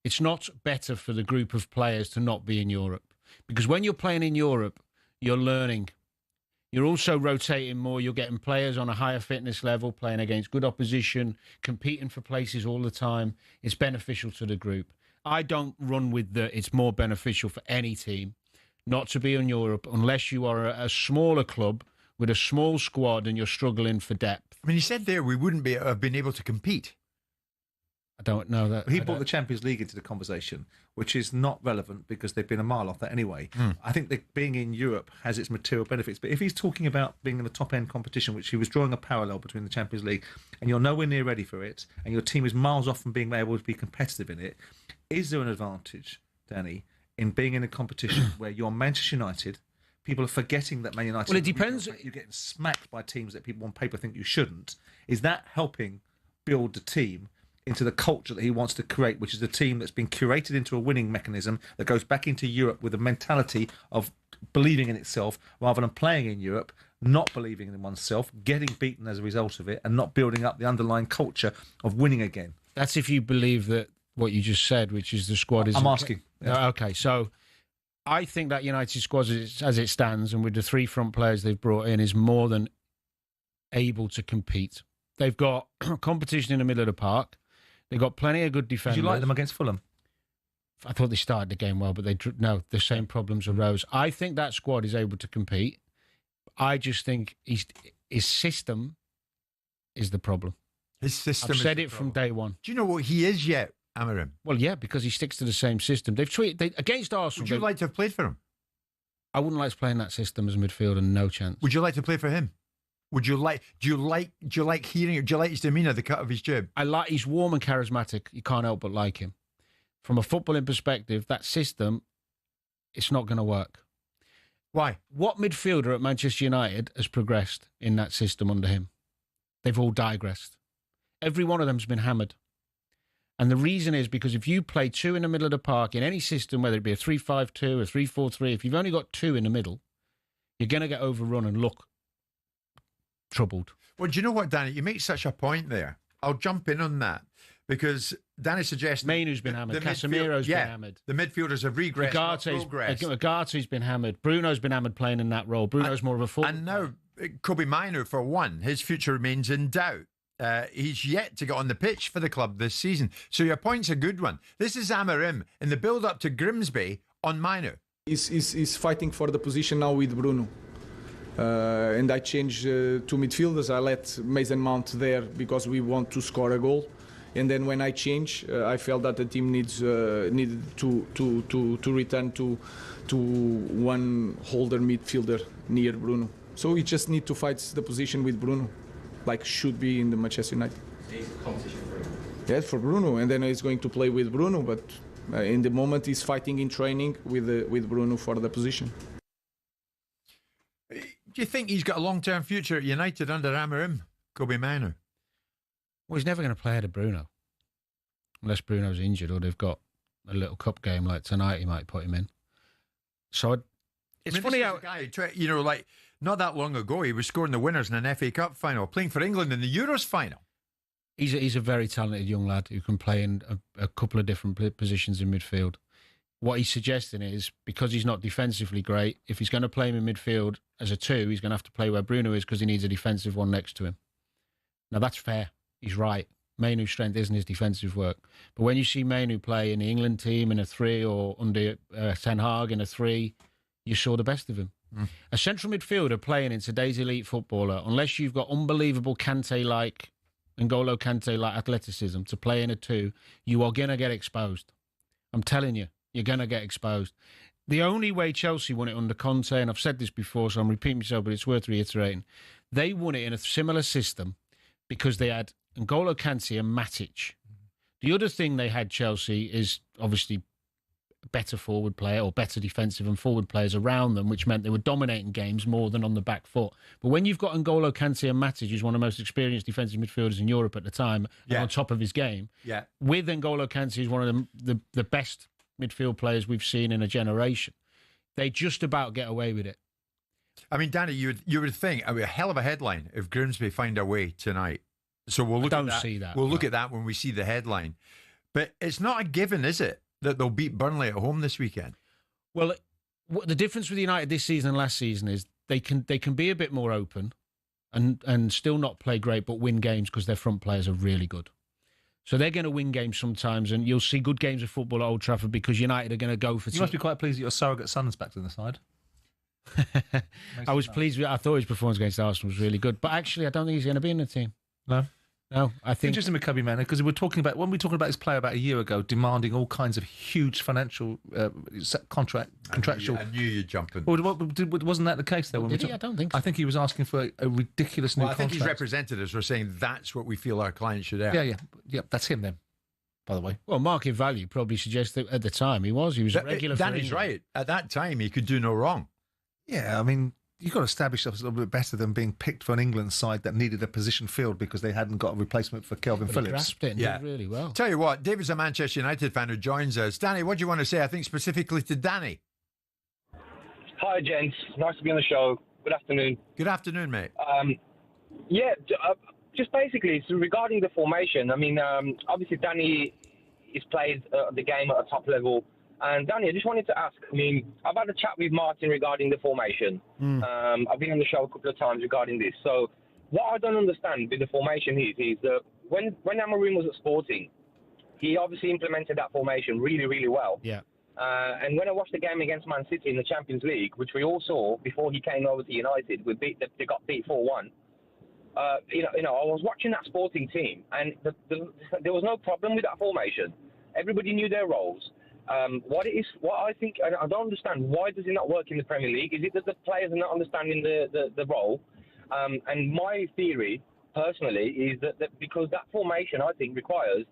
It's not better for the group of players to not be in Europe. Because when you're playing in Europe, you're learning. You're also rotating more. You're getting players on a higher fitness level, playing against good opposition, competing for places all the time. It's beneficial to the group. I don't run with it's more beneficial for any team not to be in Europe unless you are a smaller club with a small squad and you're struggling for depth. I mean, you said there we wouldn't have been able to compete. I don't know that. He brought the Champions League into the conversation, which is not relevant because they've been a mile off that anyway. I think that being in Europe has its material benefits. But if he's talking about being in the top-end competition, which he was drawing a parallel between the Champions League, and you're nowhere near ready for it, and your team is miles off from being able to be competitive in it, is there an advantage, Danny, in being in a competition where you're Manchester United, people are forgetting that Man United... Well, it depends. You're getting smacked by teams that people on paper think you shouldn't. Is that helping build the team into the culture that he wants to create, which is a team that's been curated into a winning mechanism that goes back into Europe with a mentality of believing in itself rather than playing in Europe, not believing in oneself, getting beaten as a result of it, and not building up the underlying culture of winning again? That's if you believe that what you just said, which is the squad is... I'm asking. Yeah. Okay, so I think that United squad, as it stands, and with the 3 front players they've brought in, is more than able to compete. They've got competition in the middle of the park. They've got plenty of good defenders. Did you like them against Fulham? I thought they started the game well, but the same problems arose. I think that squad is able to compete. I just think his system is the problem. His system. I've said it from day one. Do you know what he is yet, Amarim? Well, yeah, because he sticks to the same system. They've tweeted against Arsenal. Would you like to have played for him? I wouldn't like to play in that system as a midfielder. No chance. Would you like to play for him? Do you like hearing it? Do you like his demeanour, the cut of his jib? He's warm and charismatic. You can't help but like him. From a footballing perspective, that system, it's not going to work. Why? What midfielder at Manchester United has progressed in that system under him? They've all digressed. Every one of them's been hammered. And the reason is because if you play two in the middle of the park in any system, whether it be a 3-5-2 or 3-4-3, if you've only got two in the middle, you're going to get overrun and look troubled. Well, do you know what, Danny? You make such a point there. I'll jump in on that because Danny suggests Mainu's been hammered. Casemiro's been hammered. The midfielders have regressed, not progressed. Ugarte's been hammered. Bruno's been hammered playing in that role. Bruno's more of a forward. And now Kobe Mainu, for one, his future remains in doubt. He's yet to get on the pitch for the club this season. So your point's a good one. This is Amarim in the build-up to Grimsby on Mainu. He's fighting for the position now with Bruno. And I changed to midfielders. I let Mason Mount there because we want to score a goal. And then when I change, I felt that the team needed to return to one holder midfielder near Bruno. So we just need to fight the position with Bruno, like should be in the Manchester United. He's competition for him. Yes, for Bruno, and then he's going to play with Bruno. But in the moment, he's fighting in training with Bruno for the position. Do you think he's got a long-term future at United under Amarim, Kobe Mainu? Well, he's never going to play ahead of Bruno. Unless Bruno's injured or they've got a little cup game like tonight, he might put him in. So it's funny how... Guy, like not that long ago, he was scoring the winners in an FA Cup final, playing for England in the Euros final. He's a very talented young lad who can play in a couple of different positions in midfield. What he's suggesting is, because he's not defensively great, if he's going to play him in midfield as a two, he's going to have to play where Bruno is because he needs a defensive one next to him. Now, that's fair. He's right. Mainu's strength isn't his defensive work. But when you see Mainu play in the England team in a three or under Ten Hag in a three, you saw the best of him. A central midfielder playing in today's elite footballer, unless you've got unbelievable Kante-like, N'Golo Kante-like athleticism to play in a two, you are going to get exposed. I'm telling you. You're going to get exposed. The only way Chelsea won it under Conte, and I've said this before, so I'm repeating myself, but it's worth reiterating, they won it in a similar system because they had N'Golo Kante and Matic. The other thing they had, Chelsea, is obviously better forward player or better defensive and forward players around them, which meant they were dominating games more than on the back foot. But when you've got N'Golo Kante and Matic, who's one of the most experienced defensive midfielders in Europe at the time, and on top of his game, with N'Golo Kante, who's one of the best midfield players we've seen in a generation, they just about get away with it. I mean, Danny, you would think a hell of a headline if Grimsby find a way tonight. So we'll look at that. See that. We'll look at that when we see the headline. But it's not a given, is it, that they'll beat Burnley at home this weekend? Well, the difference with United this season and last season is they can be a bit more open and still not play great, but win games because their front players are really good. So they're going to win games sometimes, and you'll see good games of football at Old Trafford because United are going to go for... You must be quite pleased that your surrogate son's back to the side. I was pleased with... I thought his performance against Arsenal was really good, but actually I don't think he's going to be in the team. No, I think... Interesting with Kobe Manu, because when we were talking about his player about a year ago, demanding all kinds of huge financial contractual... I knew you'd jump in. Well, wasn't that the case, though? Did he? I don't think so. I think he was asking for a ridiculous new contract. I think his representatives were saying that's what we feel our client should have. Yeah, that's him then, by the way. Well, market value probably suggests that at the time he was a regular for Danny's right. At that time, he could do no wrong. Yeah, I mean... You've got to establish yourself a little bit better than being picked for an England side that needed a position filled because they hadn't got a replacement for Kelvin Phillips. Grasped it and did really well. Tell you what, David's a Manchester United fan who joins us. Danny, what do you want to say? I think specifically to Danny. Hi, gents. Nice to be on the show. Good afternoon. Good afternoon, mate. Just basically, so regarding the formation, I mean, obviously Danny has played the game at a top level. And Danny, I just wanted to ask, I mean, I've had a chat with Martin regarding the formation. I've been on the show a couple of times regarding this. So what I don't understand with the formation is that when Amarim was at Sporting, he obviously implemented that formation really, really well. Yeah. And when I watched the game against Man City in the Champions League, which we all saw before he came over to United, they got beat 4-1. I was watching that Sporting team, and there was no problem with that formation. Everybody knew their roles. What I think, I don't understand, why does it not work in the Premier League? Is it that the players are not understanding the role? And my theory, personally, is that because that formation, I think, requires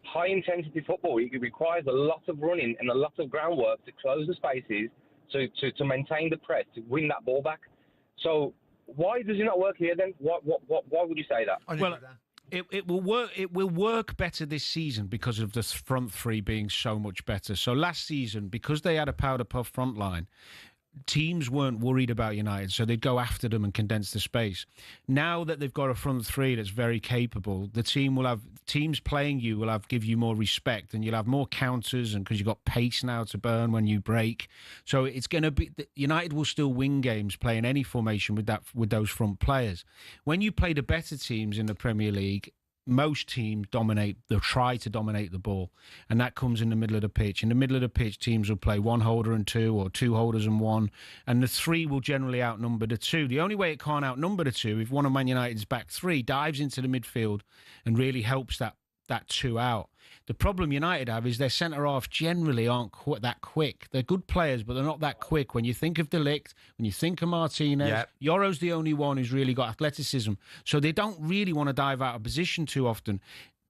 high-intensity football. It requires a lot of running and a lot of groundwork to close the spaces, to maintain the press, to win that ball back. So why does it not work here then? Why would you say that? Well, it will work. It will work better this season because of the front three being so much better. So last season, because they had a powder puff front line, teams weren't worried about United, so they'd go after them and condense the space. Now that they've got a front three that's very capable, the team will have teams playing you will have give you more respect, and you'll have more counters, and because you've got pace now to burn when you break. So it's going to be United will still win games playing any formation with those front players. When you play the better teams in the Premier League, most teams try to dominate the ball, and that comes in the middle of the pitch. In the middle of the pitch, teams will play one holder and two, or two holders and one, and the three will generally outnumber the two. The only way it can't outnumber the two if one of Man United's back three dives into the midfield and really helps that two out. The problem United have is their centre-halves generally aren't that quick. They're good players, but they're not that quick. When you think of De Ligt, when you think of Martinez, Yoro's the only one who's really got athleticism. So they don't really want to dive out of position too often.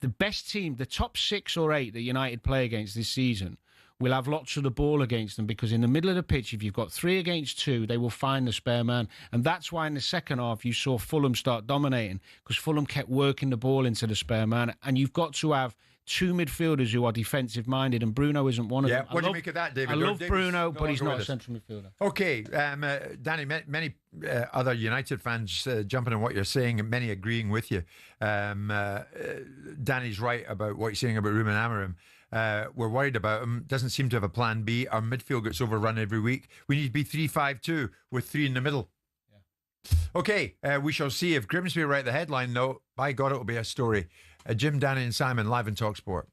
The best team, the top 6 or 8 that United play against this season, will have lots of the ball against them, because in the middle of the pitch, if you've got 3 against 2, they will find the spare man. And that's why in the second half you saw Fulham start dominating, because Fulham kept working the ball into the spare man. And you've got to have 2 midfielders who are defensive minded, and Bruno isn't one of them. What do you make of that, David? I love Bruno, but he's not a us. central midfielder. Okay, Danny, many other United fans jumping on what you're saying, and many agreeing with you. Danny's right about what he's saying about Ruben Amorim. We're worried about him. Doesn't seem to have a plan B. Our midfield gets overrun every week. We need to be 3-5-2 with 3 in the middle. Okay, we shall see. If Grimsby write the headline, though, by God, it'll be a story. Jim, Danny and Simon live on talkSPORT.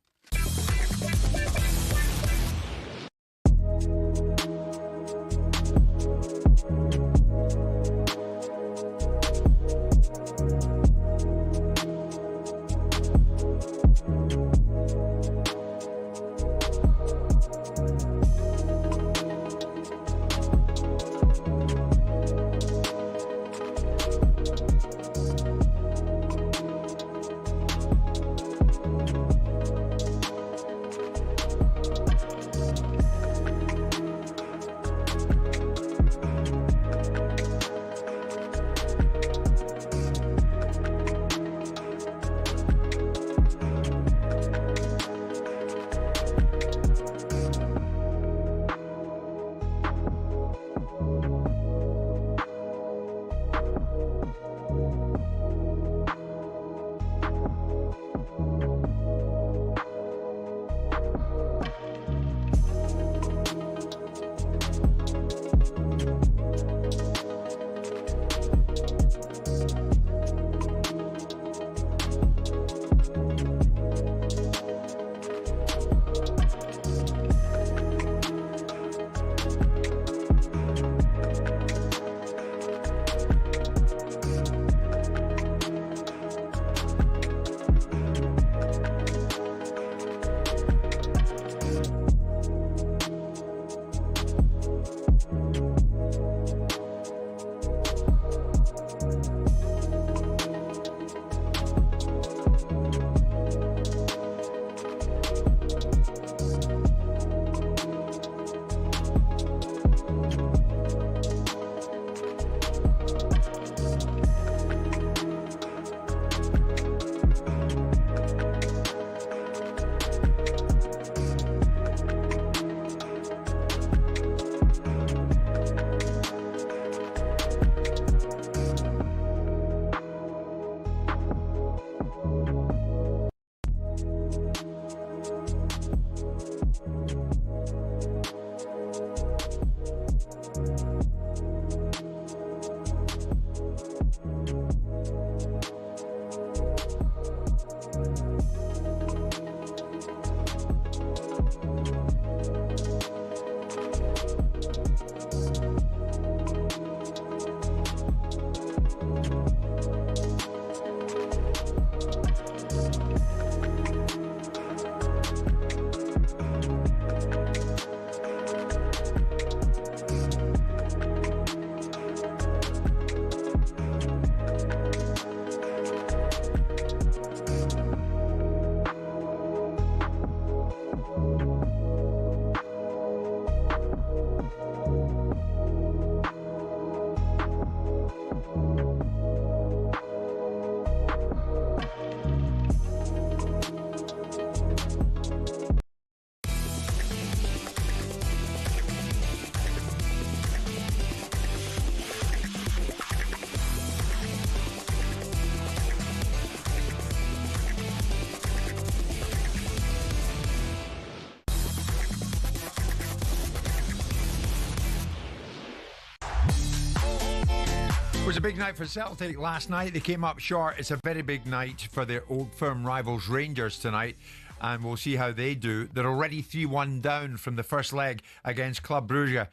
was a big night for Celtic last night. They came up short. It's a very big night for their old firm rivals Rangers tonight, and we'll see how they do. They're already 3-1 down from the first leg against Club Brugge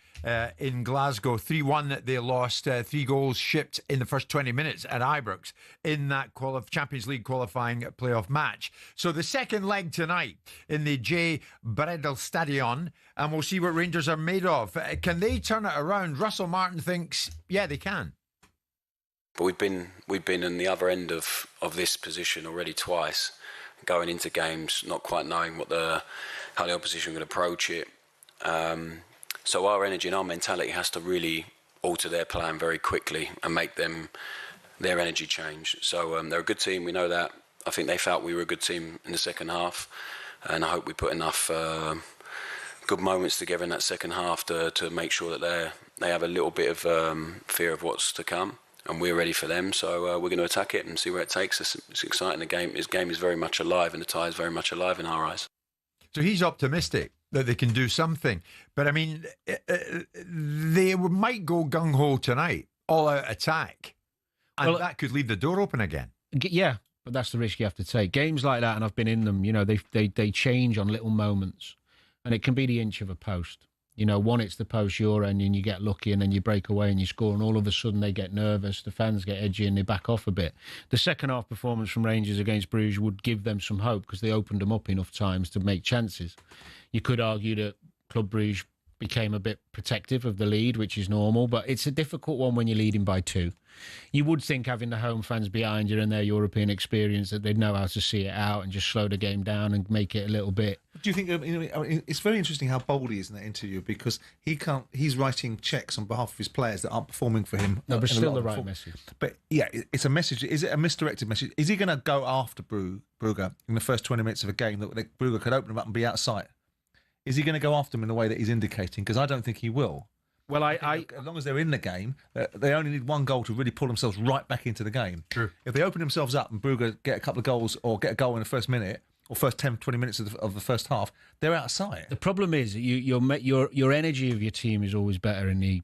in Glasgow. 3-1 they lost, 3 goals shipped in the first 20 minutes at Ibrox in that Champions League qualifying playoff match. So the second leg tonight in the J. Bredel Stadion, and we'll see what Rangers are made of. Can they turn it around? Russell Martin thinks, yeah, they can. But we've been in the other end of this position already twice, going into games not quite knowing how the opposition would approach it. So our energy and our mentality has to really alter their plan very quickly and make their energy change. So they're a good team, we know that. I think they felt we were a good team in the second half, and I hope we put enough good moments together in that second half to make sure that they have a little bit of fear of what's to come. And we're ready for them, so we're going to attack it and see where it takes us. It's exciting. His game is very much alive, and the tie is very much alive in our eyes. So he's optimistic that they can do something. But, I mean, they might go gung-ho tonight, all-out attack, and that could leave the door open again. Yeah, but that's the risk you have to take. Games like that, and I've been in them, they change on little moments, and it can be the inch of a post. One, it's the post your end and you get lucky and then you break away and you score, and all of a sudden they get nervous, the fans get edgy and they back off a bit. The second half performance from Rangers against Bruges would give them some hope because they opened them up enough times to make chances. You could argue that Club Bruges became a bit protective of the lead, which is normal, but it's a difficult one when you're leading by 2. You would think, having the home fans behind you and their European experience, that they'd know how to see it out and just slow the game down and make it a little bit. Do you think it's very interesting how bold he is in that interview, because he's writing checks on behalf of his players that aren't performing for him. No, but still the right message. But yeah, it's a message. Is it a misdirected message? Is he going to go after Brugge in the first 20 minutes of a game that Brugge could open him up and be out of sight? Is he going to go after them in the way that he's indicating? Because I don't think he will. Well, as long as they're in the game, they only need one goal to really pull themselves right back into the game. True. If they open themselves up and Brugge get a couple of goals or get a goal in the first minute or first 10, 20 minutes of the first half, they're out of sight. The problem is your energy of your team is always better in the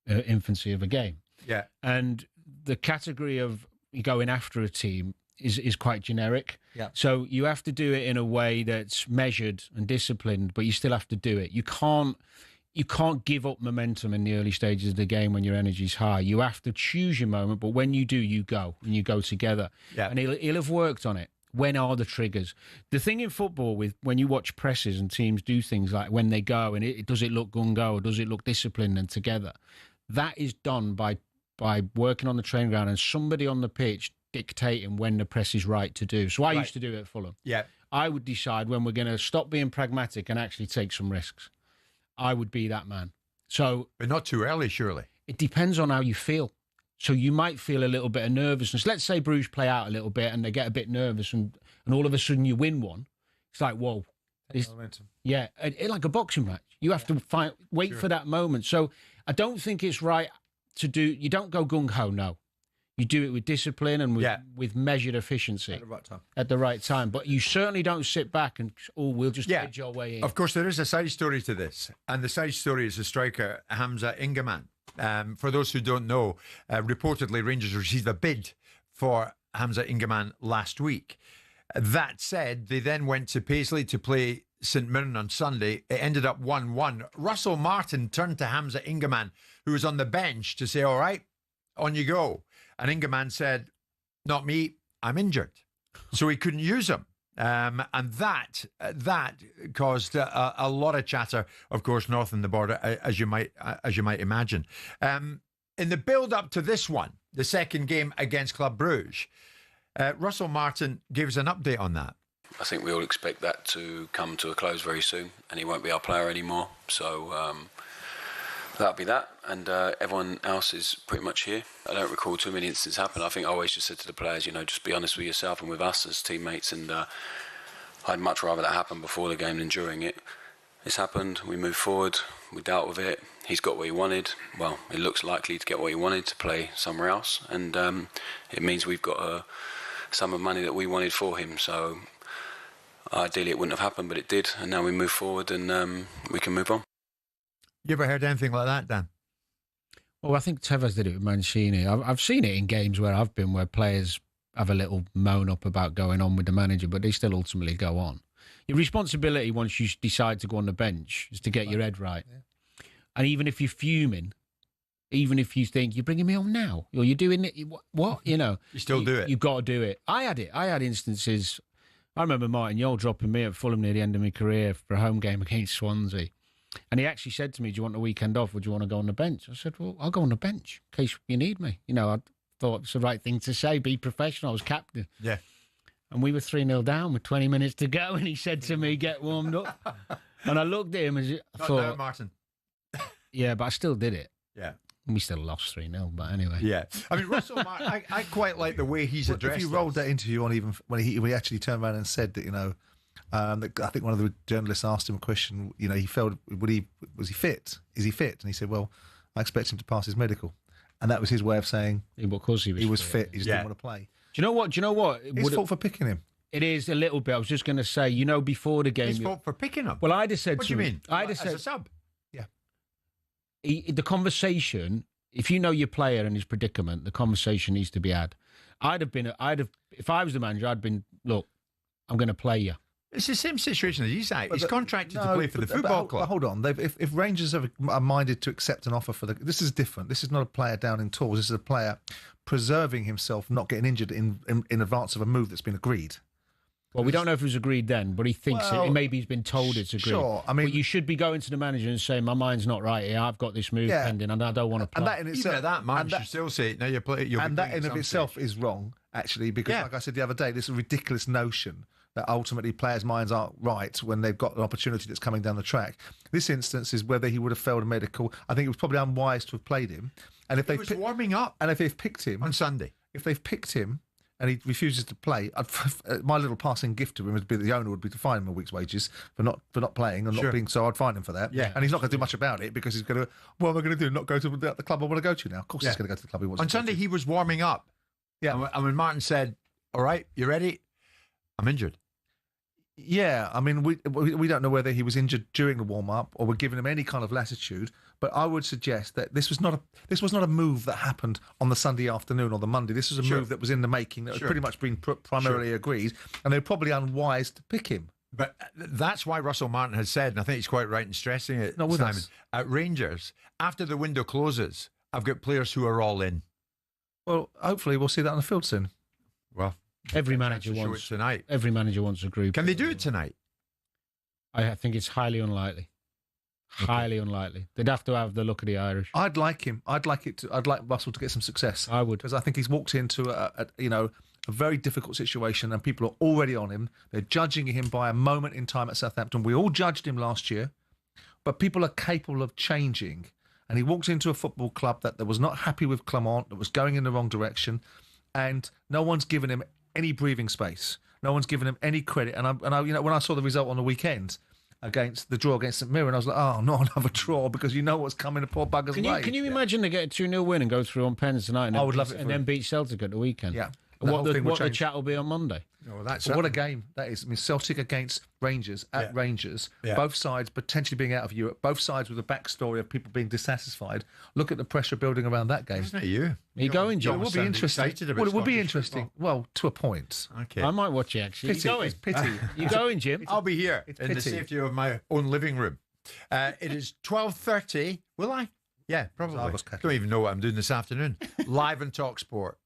infancy of a game. Yeah. And the category of going after a team is quite generic. Yeah. So you have to do it in a way that's measured and disciplined, but you still have to do it. You can't give up momentum in the early stages of the game when your energy's high. You have to choose your moment, but when you do, you go, and you go together. Yeah. And he'll have worked on it. When are the triggers? The thing in football, when you watch presses and teams do things like when they go, and does it look gung-go or does it look disciplined and together? That is done by working on the training ground and somebody on the pitch dictating when the press is right to do. So I used to do it at Fulham. Yeah. I would decide when we're going to stop being pragmatic and actually take some risks. I would be that man. So, but not too early, surely. It depends on how you feel. So you might feel a little bit of nervousness. Let's say Bruges play out a little bit and they get a bit nervous, and all of a sudden you win one. It's like, whoa. Yeah, like a boxing match. You have to wait for that moment. So I don't think it's right to do. You don't go gung-ho, no. You do it with discipline and with measured efficiency. At the right time. At the right time. But you certainly don't sit back and, we'll just edge our way in. Of course, there is a side story to this. And the side story is the striker, Hamza Ingeman. For those who don't know, reportedly Rangers received a bid for Hamza Ingeman last week. That said, they then went to Paisley to play St Mirren on Sunday. It ended up 1-1. Russell Martin turned to Hamza Ingeman, who was on the bench, to say, all right, on you go. And Ingeman said, not me, I'm injured. So he couldn't use him. And that caused a lot of chatter, of course, north of the border, as you might imagine. In the build-up to this one, the second game against Club Bruges, Russell Martin gave us an update on that. I think we all expect that to come to a close very soon, and he won't be our player anymore. So that'll be that, and everyone else is pretty much here. I don't recall too many instances happen. I think I always just said to the players, just be honest with yourself and with us as teammates, and I'd much rather that happen before the game than during it. It's happened, we moved forward, we dealt with it. He's got what he wanted. Well, it looks likely to get what he wanted, to play somewhere else, and it means we've got a sum of money that we wanted for him. So ideally it wouldn't have happened, but it did, and now we move forward and we can move on. You ever heard anything like that, Dan? Oh, I think Tevez did it with Mancini. I've seen it in games where I've been, where players have a little moan up about going on with the manager, but they still ultimately go on. Your responsibility once you decide to go on the bench is to get your head right. Yeah. And even if you're fuming, even if you think you're bringing me on now, or you're doing it, what you know, you still do it. You've got to do it. I had instances. I remember Martin Yole dropping me at Fulham near the end of my career for a home game against Swansea. And he actually said to me, do you want the weekend off or do you want to go on the bench? I said, well, I'll go on the bench in case you need me. You know, I thought it's the right thing to say, be professional. I was captain. Yeah. And we were 3-0 down with 20 minutes to go. And he said to me, get warmed up. And I looked at him and I thought... Not now, Martin. Yeah, but I still did it. Yeah. We still lost 3-0, but anyway. Yeah. I mean, Russell, I quite like the way he's addressed If you rolled that interview on, even when he actually turned around and said that, you know, that I think one of the journalists asked him a question, you know, he felt, was he fit? Is he fit? And he said, well, I expect him to pass his medical. And that was his way of saying, of course he was fit. He just didn't want to play. Do you know what? His fault for picking him. It is a little bit. I was just going to say, you know, before the game... His fault for picking him? Well, I'd have said what do you mean? I'd have said, as a sub? Yeah. The conversation, if you know your player and his predicament, the conversation needs to be had. If I was the manager, I'd been, look, I'm going to play you. It's the same situation as he's at. He's contracted to play for the football club. But hold on. If Rangers are minded to accept an offer for this is different. This is not a player down in tools. This is a player preserving himself, not getting injured in advance of a move that's been agreed. Well, we don't know if it was agreed then, but he thinks it. Maybe he's been told it's agreed. Sure, I mean, but you should be going to the manager and saying, "My mind's not right here. I've got this move pending, and I don't want to play." And that in itself, even at that, man, should still say, "Now you play." And that in of itself is wrong, actually, because, like I said the other day, this is a ridiculous notion that ultimately players' minds aren't right when they've got an opportunity that's coming down the track. This instance is whether he would have failed a medical. I think it was probably unwise to have played him. And if he was warming up, and if they've picked him on Sunday, if they've picked him and he refuses to play, my little passing gift to him would be the owner would be to fine him a week's wages for not playing and not being. So I'd fine him for that. Yeah, and he's not going to do much about it because he's going to. What am I going to do? Not go to the club I want to go to now? Of course, he's going to go to the club he wants. On Sunday, he was warming up. Yeah, and when Martin said, "All right, you ready? I'm injured." Yeah, I mean, we don't know whether he was injured during the warm up or we're giving him any kind of latitude. But I would suggest that this was not a move that happened on the Sunday afternoon or the Monday. This was a move that was in the making that was pretty much been primarily agreed, and they're probably unwise to pick him. But that's why Russell Martin has said, and I think he's quite right in stressing it, Simon, at Rangers, after the window closes, I've got players who are all in. Well, hopefully we'll see that on the field soon. Well, every manager wants tonight. Every manager wants a group. Can they do it tonight? I think it's highly unlikely. Highly unlikely. They'd have to have the look of the Irish. I'd like him. I'd like Russell to get some success. I would, because I think he's walked into a very difficult situation, and people are already on him. They're judging him by a moment in time at Southampton. We all judged him last year, but people are capable of changing. And he walked into a football club that was not happy with Clement, that was going in the wrong direction, and no one's given him any breathing space. No one's given him any credit. And I, when I saw the result on the weekend against the draw against St Mirren, I was like, oh, not another draw, because you know what's coming the poor bugger's way. Can you imagine they get a 2-0 win and go through on pens tonight? And I would love it. And then beat Celtic at the weekend. Yeah. What the chat will be on Monday. Oh, that's what a game that is. I mean, Celtic against Rangers at Rangers. Yeah. Both sides potentially being out of Europe. Both sides with a backstory of people being dissatisfied. Look at the pressure building around that game. Isn't it you? Are you going, Jim? It will be interesting. Well, it will be interesting. Well, to a point. Okay. I might watch it, actually. Pity. You going? It's pity. You going, Jim? I'll be here in the pity. safety of my own living room. It is 12:30. Will I? Yeah, probably. I don't even know what I'm doing this afternoon. Live on talkSPORT.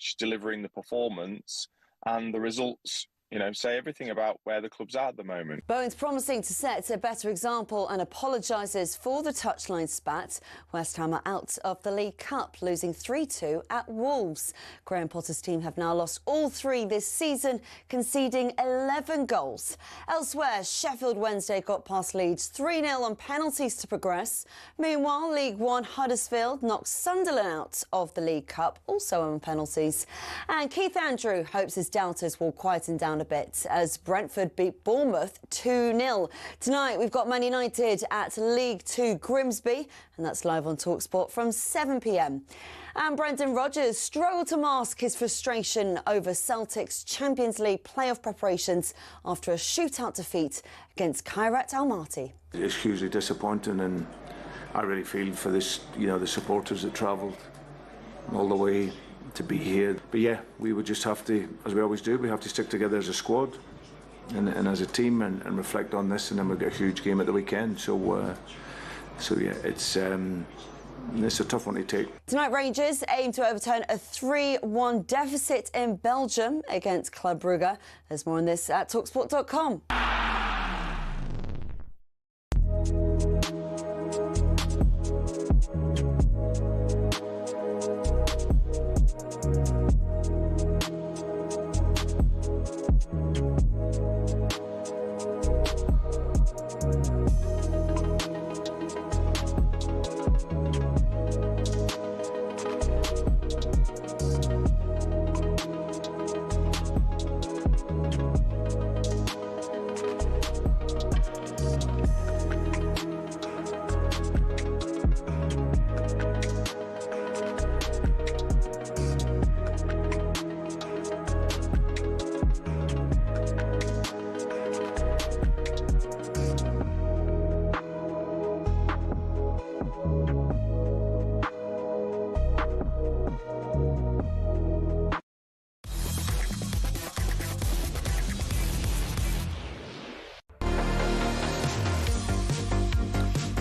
pitch, delivering the performance, and the results, say everything about where the club's at the moment. Bowen's promising to set a better example and apologises for the touchline spat. West Ham are out of the League Cup, losing 3-2 at Wolves. Graham Potter's team have now lost all 3 this season, conceding 11 goals. Elsewhere, Sheffield Wednesday got past Leeds 3-0 on penalties to progress. Meanwhile, League One Huddersfield knocked Sunderland out of the League Cup, also on penalties. And Keith Andrew hopes his doubters will quieten down a bit as Brentford beat Bournemouth 2-0. Tonight we've got Man United at League 2 Grimsby, and that's live on talkSPORT from 7 p.m. And Brendan Rodgers struggled to mask his frustration over Celtic's Champions League playoff preparations after a shootout defeat against Kairat Almaty. It's hugely disappointing, and I really feel for this, the supporters that travelled all the way to be here. But yeah, we would just have to, as we always do, we have to stick together as a squad and as a team and reflect on this, and then we've got a huge game at the weekend. So yeah, it's a tough one to take. Tonight, Rangers aim to overturn a 3-1 deficit in Belgium against Club Brugge. There's more on this at talksport.com.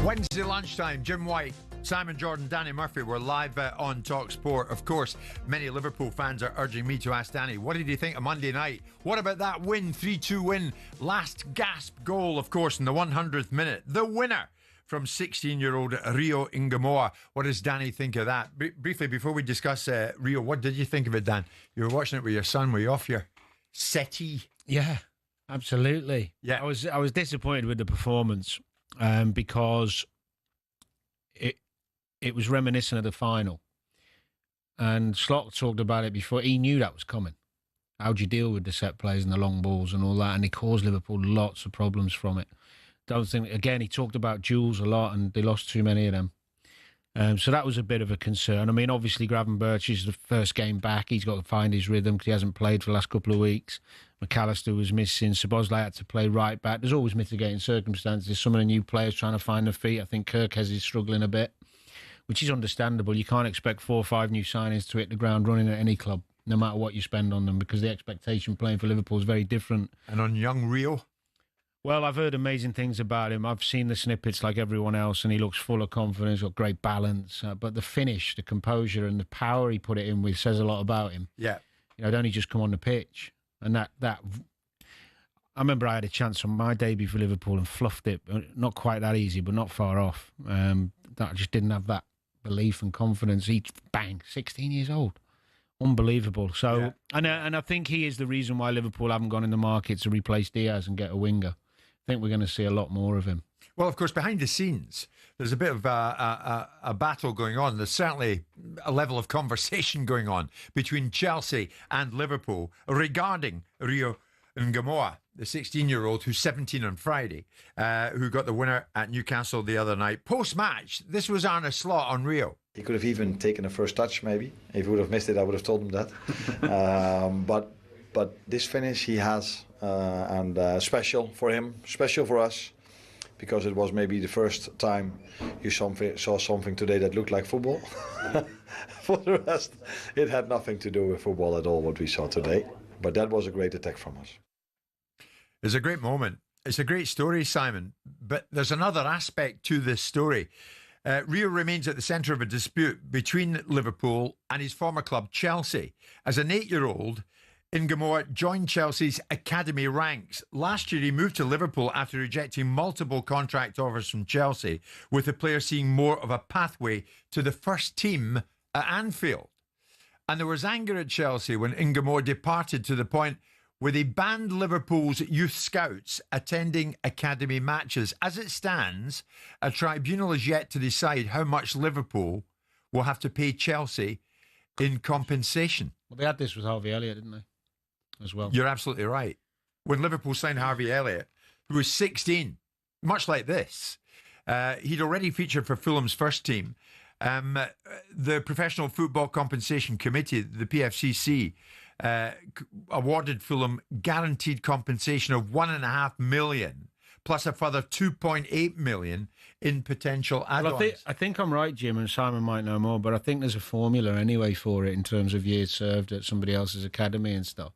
Wednesday lunchtime, Jim White, Simon Jordan, Danny Murphy. We're live on talkSPORT. Of course, many Liverpool fans are urging me to ask Danny, what did you think of Monday night? What about that win, 3-2 win? Last gasp goal, of course, in the 100th minute. The winner from 16-year-old Rio Ngamoa. What does Danny think of that? Briefly, before we discuss Rio, what did you think of it, Dan? You were watching it with your son. Were you off your settee? Yeah, absolutely. Yeah, I was disappointed with the performance because it was reminiscent of the final. And Slot talked about it before. He knew that was coming. How do you deal with the set plays and the long balls and all that? And he caused Liverpool lots of problems from it. Don't think, again, he talked about duels a lot and they lost too many of them. So that was a bit of a concern. I mean, obviously, Gravenberch is the first game back. He's got to find his rhythm because he hasn't played for the last couple of weeks. McAllister was missing. Szoboszlai had to play right back. There's always mitigating circumstances. Some of the new players trying to find their feet. I think Kirkes is struggling a bit, which is understandable. You can't expect 4 or 5 new signings to hit the ground running at any club, no matter what you spend on them, because the expectation playing for Liverpool is very different. And on young Rio? Well, I've heard amazing things about him. I've seen the snippets like everyone else, and he looks full of confidence, got great balance. But the finish, the composure, and the power he put it in with says a lot about him. Yeah, it only just come on the pitch, and that. I remember I had a chance on my debut for Liverpool and fluffed it. Not quite that easy, but not far off. That I just didn't have that belief and confidence. Each bang, 16 years old. Unbelievable. So, yeah. And I think he is the reason why Liverpool haven't gone in the market to replace Diaz and get a winger. I think we're going to see a lot more of him. Well, of course, behind the scenes, there's a bit of a battle going on. There's certainly a level of conversation going on between Chelsea and Liverpool regarding Rio Ngamoa, the 16-year-old who's 17 on Friday, who got the winner at Newcastle the other night. Post-match, this was Arne Slot on Rio. He could have even taken a first touch, maybe. If he would have missed it, I would have told him that. But this finish he has, and special for him, special for us, because it was maybe the first time you saw something today that looked like football. For the rest, it had nothing to do with football at all, what we saw today. But that was a great attack from us. It's a great moment. It's a great story, Simon. But there's another aspect to this story. Rio remains at the centre of a dispute between Liverpool and his former club, Chelsea. As an 8-year-old, Ingemore joined Chelsea's academy ranks. Last year, he moved to Liverpool after rejecting multiple contract offers from Chelsea, with the player seeing more of a pathway to the first team at Anfield. And there was anger at Chelsea when Ingemore departed, to the point where they banned Liverpool's youth scouts attending academy matches. As it stands, a tribunal is yet to decide how much Liverpool will have to pay Chelsea in compensation. Well, they had this with Harvey Elliott, didn't they? As well. You're absolutely right. When Liverpool signed Harvey Elliott, who was 16, much like this, he'd already featured for Fulham's first team. The Professional Football Compensation Committee, the PFCC, awarded Fulham guaranteed compensation of $1.5 million, plus a further $2.8 million in potential add-ons. Well, I think I'm right, Jim, and Simon might know more, but I think there's a formula anyway for it in terms of years served at somebody else's academy and stuff.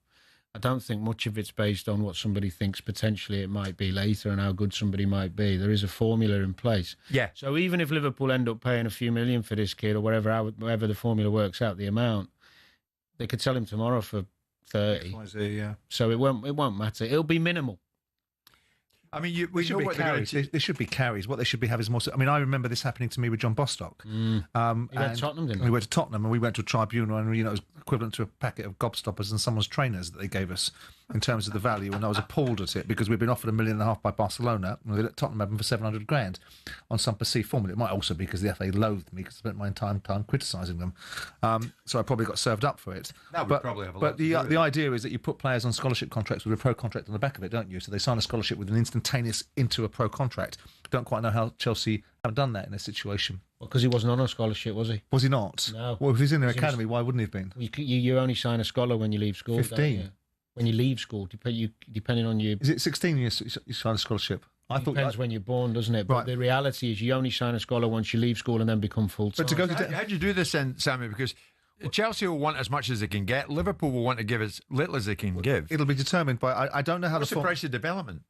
I don't think much of it's based on what somebody thinks potentially it might be later and how good somebody might be. There is a formula in place. Yeah. So even if Liverpool end up paying a few million for this kid or whatever the formula works out, the amount, they could sell him tomorrow for 30. Yeah. So it won't matter. It'll be minimal. I mean, There should be carries. What they should be having is more. I mean, I remember this happening to me with John Bostock. He went to Tottenham, didn't he? We went to Tottenham and we went to a tribunal, and it was equivalent to a packet of gobstoppers and someone's trainers that they gave us in terms of the value. And I was appalled at it because we'd been offered $1.5 million by Barcelona, and we let Tottenham have them for $700,000 on some perceived formula. It might also be because the FA loathed me because I spent my entire time criticising them. So I probably got served up for it. That would probably have a lot But the idea is that you put players on scholarship contracts with a pro contract on the back of it, don't you? So they sign a scholarship with an instantaneous into a pro contract. Don't quite know how Chelsea have done that in this situation. Well, because he wasn't on a scholarship, was he? Was he not? No. Well, if he's in their academy, why wouldn't he have been? You only sign a scholar when you leave school. 15. When you leave school, depending on your... Is it 16 you sign a scholarship? Depends when you're born, doesn't it? But Right. the reality is you only sign a scholar once you leave school and then become full-time. But to go to How do you do this then, Sammy? Because Chelsea will want as much as they can get. Liverpool will want to give as little as they can give. It'll be determined by... I don't know how What's the price of development?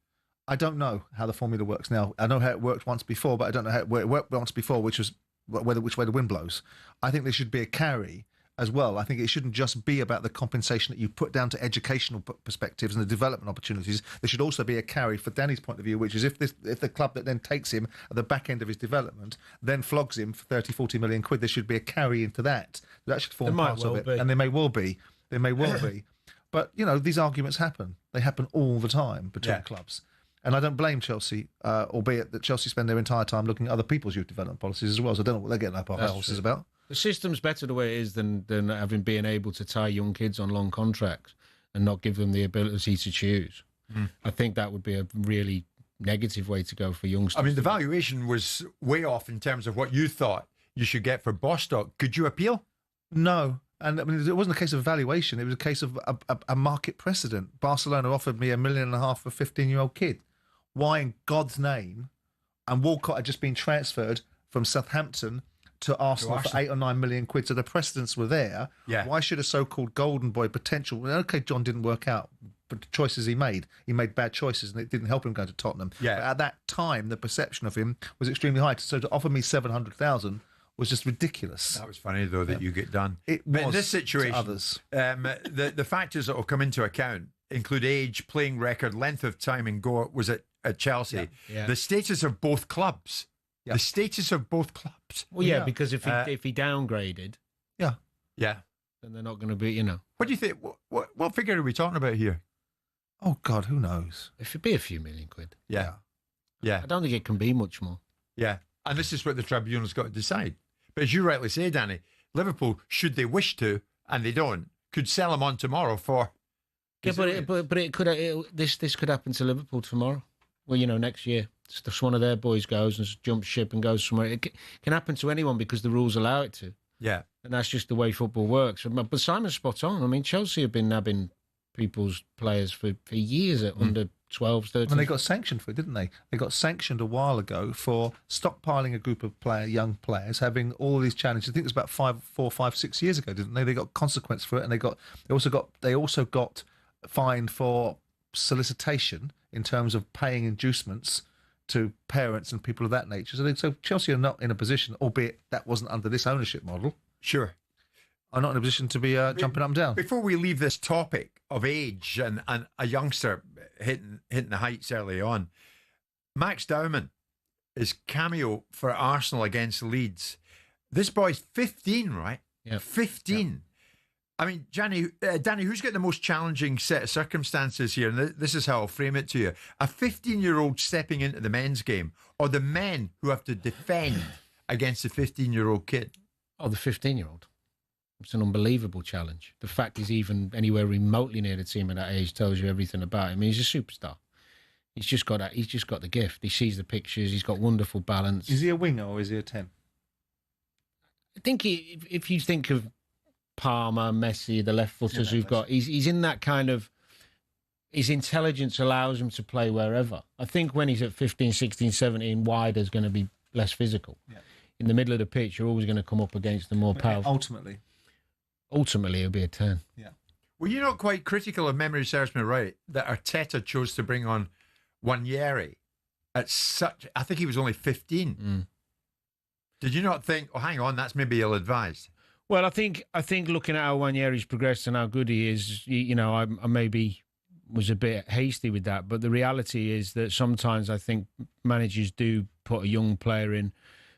I don't know how the formula works now. I know how it worked once before, but I don't know how it worked once before, which was which way the wind blows. I think there should be a carry as well. I think it shouldn't just be about the compensation that you put down to educational perspectives and the development opportunities. There should also be a carry for Danny's point of view, which is if the club that then takes him at the back end of his development then flogs him for 30, 40 million quid, there should be a carry into that. That should form part of it. And there may well be. There may well be. But, these arguments happen. They happen all the time between clubs. And I don't blame Chelsea, albeit that Chelsea spend their entire time looking at other people's youth development policies as well. So I don't know what they're getting up our houses about. The system's better the way it is than being able to tie young kids on long contracts and not give them the ability to choose. I think that would be a really negative way to go for youngsters. I mean, the valuation was way off in terms of what you thought you should get for Bostock. Could you appeal? No. And I mean, it wasn't a case of evaluation. It was a case of a market precedent. Barcelona offered me $1.5 million for a 15-year-old kid. Why in God's name? And Walcott had just been transferred from Southampton to Arsenal for 8 or 9 million quid. So the precedents were there. Yeah. Why should a so-called golden boy potential? Okay, John didn't work out, but the choices he made bad choices, and it didn't help him go to Tottenham. Yeah. But at that time, the perception of him was extremely high. So to offer me 700,000 was just ridiculous. That was funny though that you get done. It But was in this situation, to others. The factors that will come into account include age, playing record, length of time in go was at Chelsea, the status of both clubs. The status of both clubs. Well, because if he downgraded, yeah, then they're not going to be. What do you think? What figure are we talking about here? Oh God, who knows? It should be a few million quid. Yeah. I don't think it can be much more. Yeah, and this is what the tribunal's got to decide. But as you rightly say, Danny, Liverpool, should they wish to, and they don't, could sell him on tomorrow for. Yeah, but it could. This could happen to Liverpool tomorrow. Well, next year, just one of their boys goes and jumps ship and goes somewhere. It can happen to anyone because the rules allow it to. Yeah. And that's just the way football works. But Simon's spot on. I mean, Chelsea have been nabbing people's players for years at under 12s, 13s. And they got sanctioned for it, didn't they? They got sanctioned a while ago for stockpiling a group of young players, having all these challenges. I think it was about 4, 5, 6 years ago, didn't they? They got consequence for it, and they also got fined for solicitation in terms of paying inducements to parents and people of that nature. So Chelsea are not in a position, albeit that wasn't under this ownership model. Sure. Are not in a position to be jumping up and down. Before we leave this topic of age and a youngster hitting the heights early on, Max Dowman, his cameo for Arsenal against Leeds. This boy's 15, right? Yeah. 15. Yep. I mean, Danny, who's got the most challenging set of circumstances here? And this is how I'll frame it to you. A 15-year-old stepping into the men's game, or the men who have to defend against a 15-year-old kid? Oh, the 15-year-old. It's an unbelievable challenge. The fact he's even anywhere remotely near the team at that age tells you everything about him. He's a superstar. He's just got that. He's just got the gift. He sees the pictures. He's got wonderful balance. Is he a winger or is he a 10? I think if you think of Palmer, Messi, the left footers who've got, he's in that kind of, his intelligence allows him to play wherever. I think when he's at 15, 16, 17, wider is going to be less physical. Yeah. In the middle of the pitch, you're always going to come up against the more powerful. Ultimately, it'll be a 10. Yeah. Well, you're not quite critical, if memory serves me right, that Arteta chose to bring on Wanyeri at such, I think he was only 15. Mm. Did you not think, oh, hang on, that's maybe ill-advised? Well, I think looking at how Wanyeri's progressed and how good he is, I maybe was a bit hasty with that. But the reality is that sometimes I think managers do put a young player in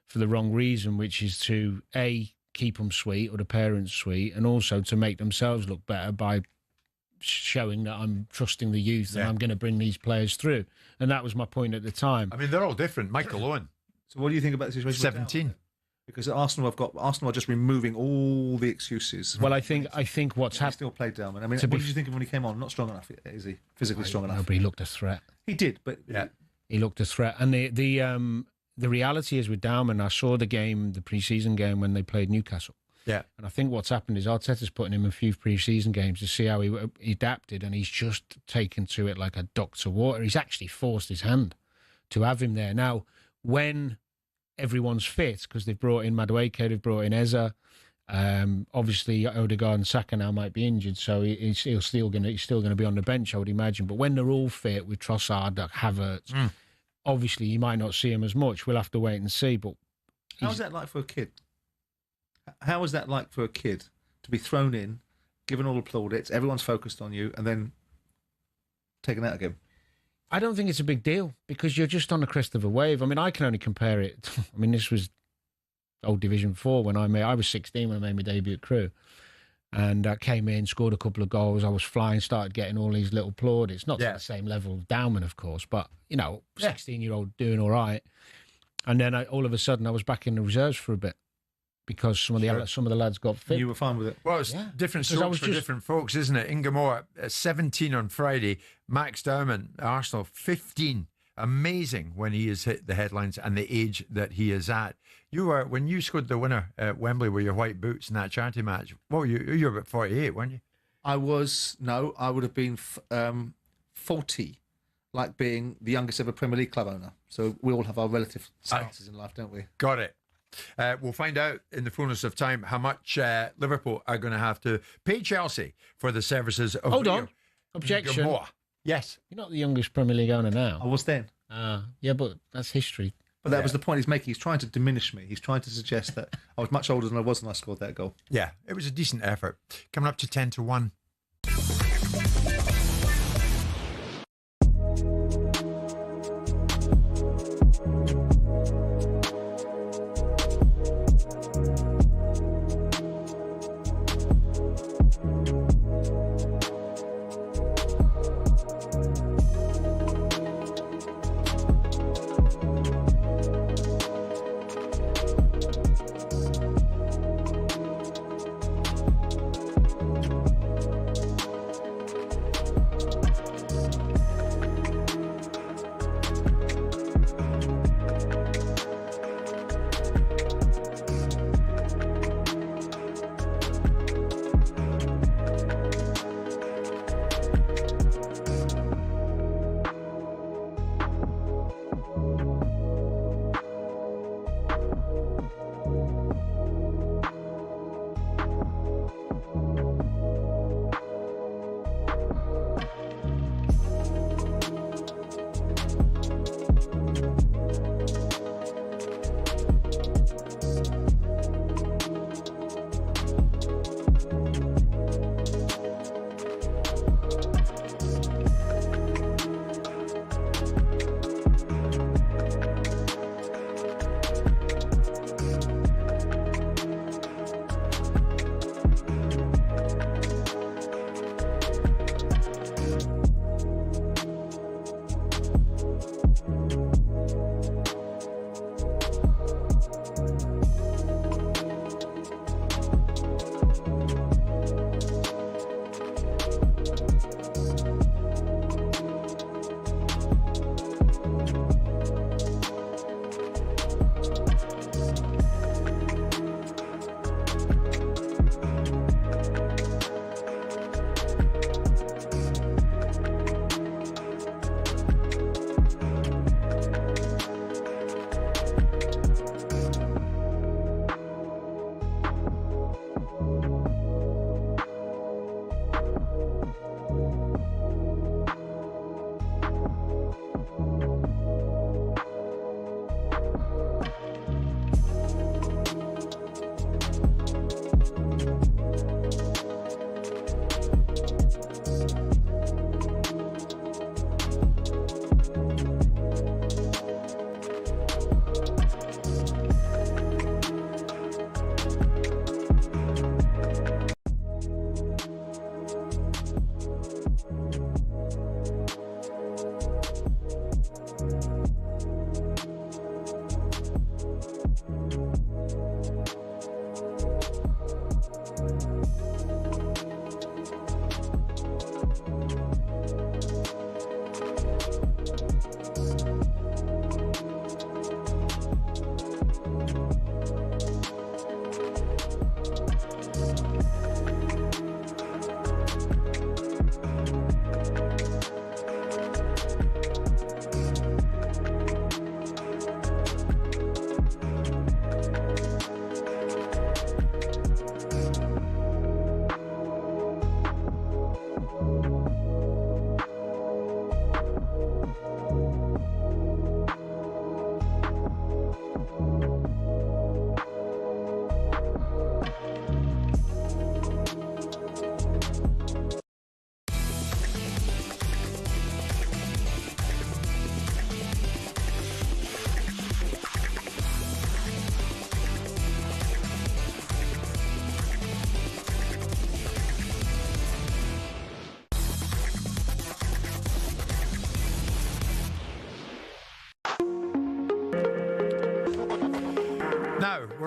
for the wrong reason, which is to, A, keep them sweet or the parents sweet, and also to make themselves look better by showing that I'm trusting the youth and I'm going to bring these players through. And that was my point at the time. I mean, they're all different. Michael Owen. So what do you think about the situation? 17. Because Arsenal are just removing all the excuses. Well, I think what's happened. Still played Dowman. I mean, what did you think of when he came on? Not strong enough, is he? Physically strong enough? No, but he looked a threat. He did, but he looked a threat. And the reality is with Dowman, I saw the pre-season game when they played Newcastle. Yeah. And I think what's happened is Arteta's putting him in a few pre-season games to see how he adapted, and he's just taken to it like a duck to water. He's actually forced his hand to have him there. Now, when everyone's fit, because they've brought in Madueke, they've brought in Eza, obviously Odegaard and Saka now might be injured, so he's still going to be on the bench, I would imagine. But when they're all fit with Trossard, Havertz, obviously you might not see him as much. We'll have to wait and see. But how's that like for a kid? How is that like for a kid to be thrown in, given all the plaudits, everyone's focused on you, and then taken out again? I don't think it's a big deal because you're just on the crest of a wave. I mean, I can only compare it. I mean, this was old Division 4 when I was 16 when I made my debut at Crewe. And I came in, scored a couple of goals. I was flying, started getting all these little plaudits. Not to the same level of Dowman, of course, but, 16-year-old doing all right. And then all of a sudden I was back in the reserves for a bit because some of the lads got fit. You were fine with it? Well, it's different strokes for different folks, isn't it? Inga Moore, 17 on Friday. Max Dowman, Arsenal, 15. Amazing when he has hit the headlines and the age that he is at. When you scored the winner at Wembley with your white boots in that charity match, what were you were about 48, weren't you? I would have been 40, like being the youngest ever Premier League club owner. So we all have our relative statuses in life, don't we? Got it. We'll find out in the fullness of time how much Liverpool are going to have to pay Chelsea for the services of Hold on. Objection. Gilmore. Yes. You're not the youngest Premier League owner now. I was then. Yeah, but that's history. But that was the point he's making. He's trying to diminish me. He's trying to suggest that I was much older than I was when I scored that goal. Yeah, it was a decent effort. Coming up to 10-1.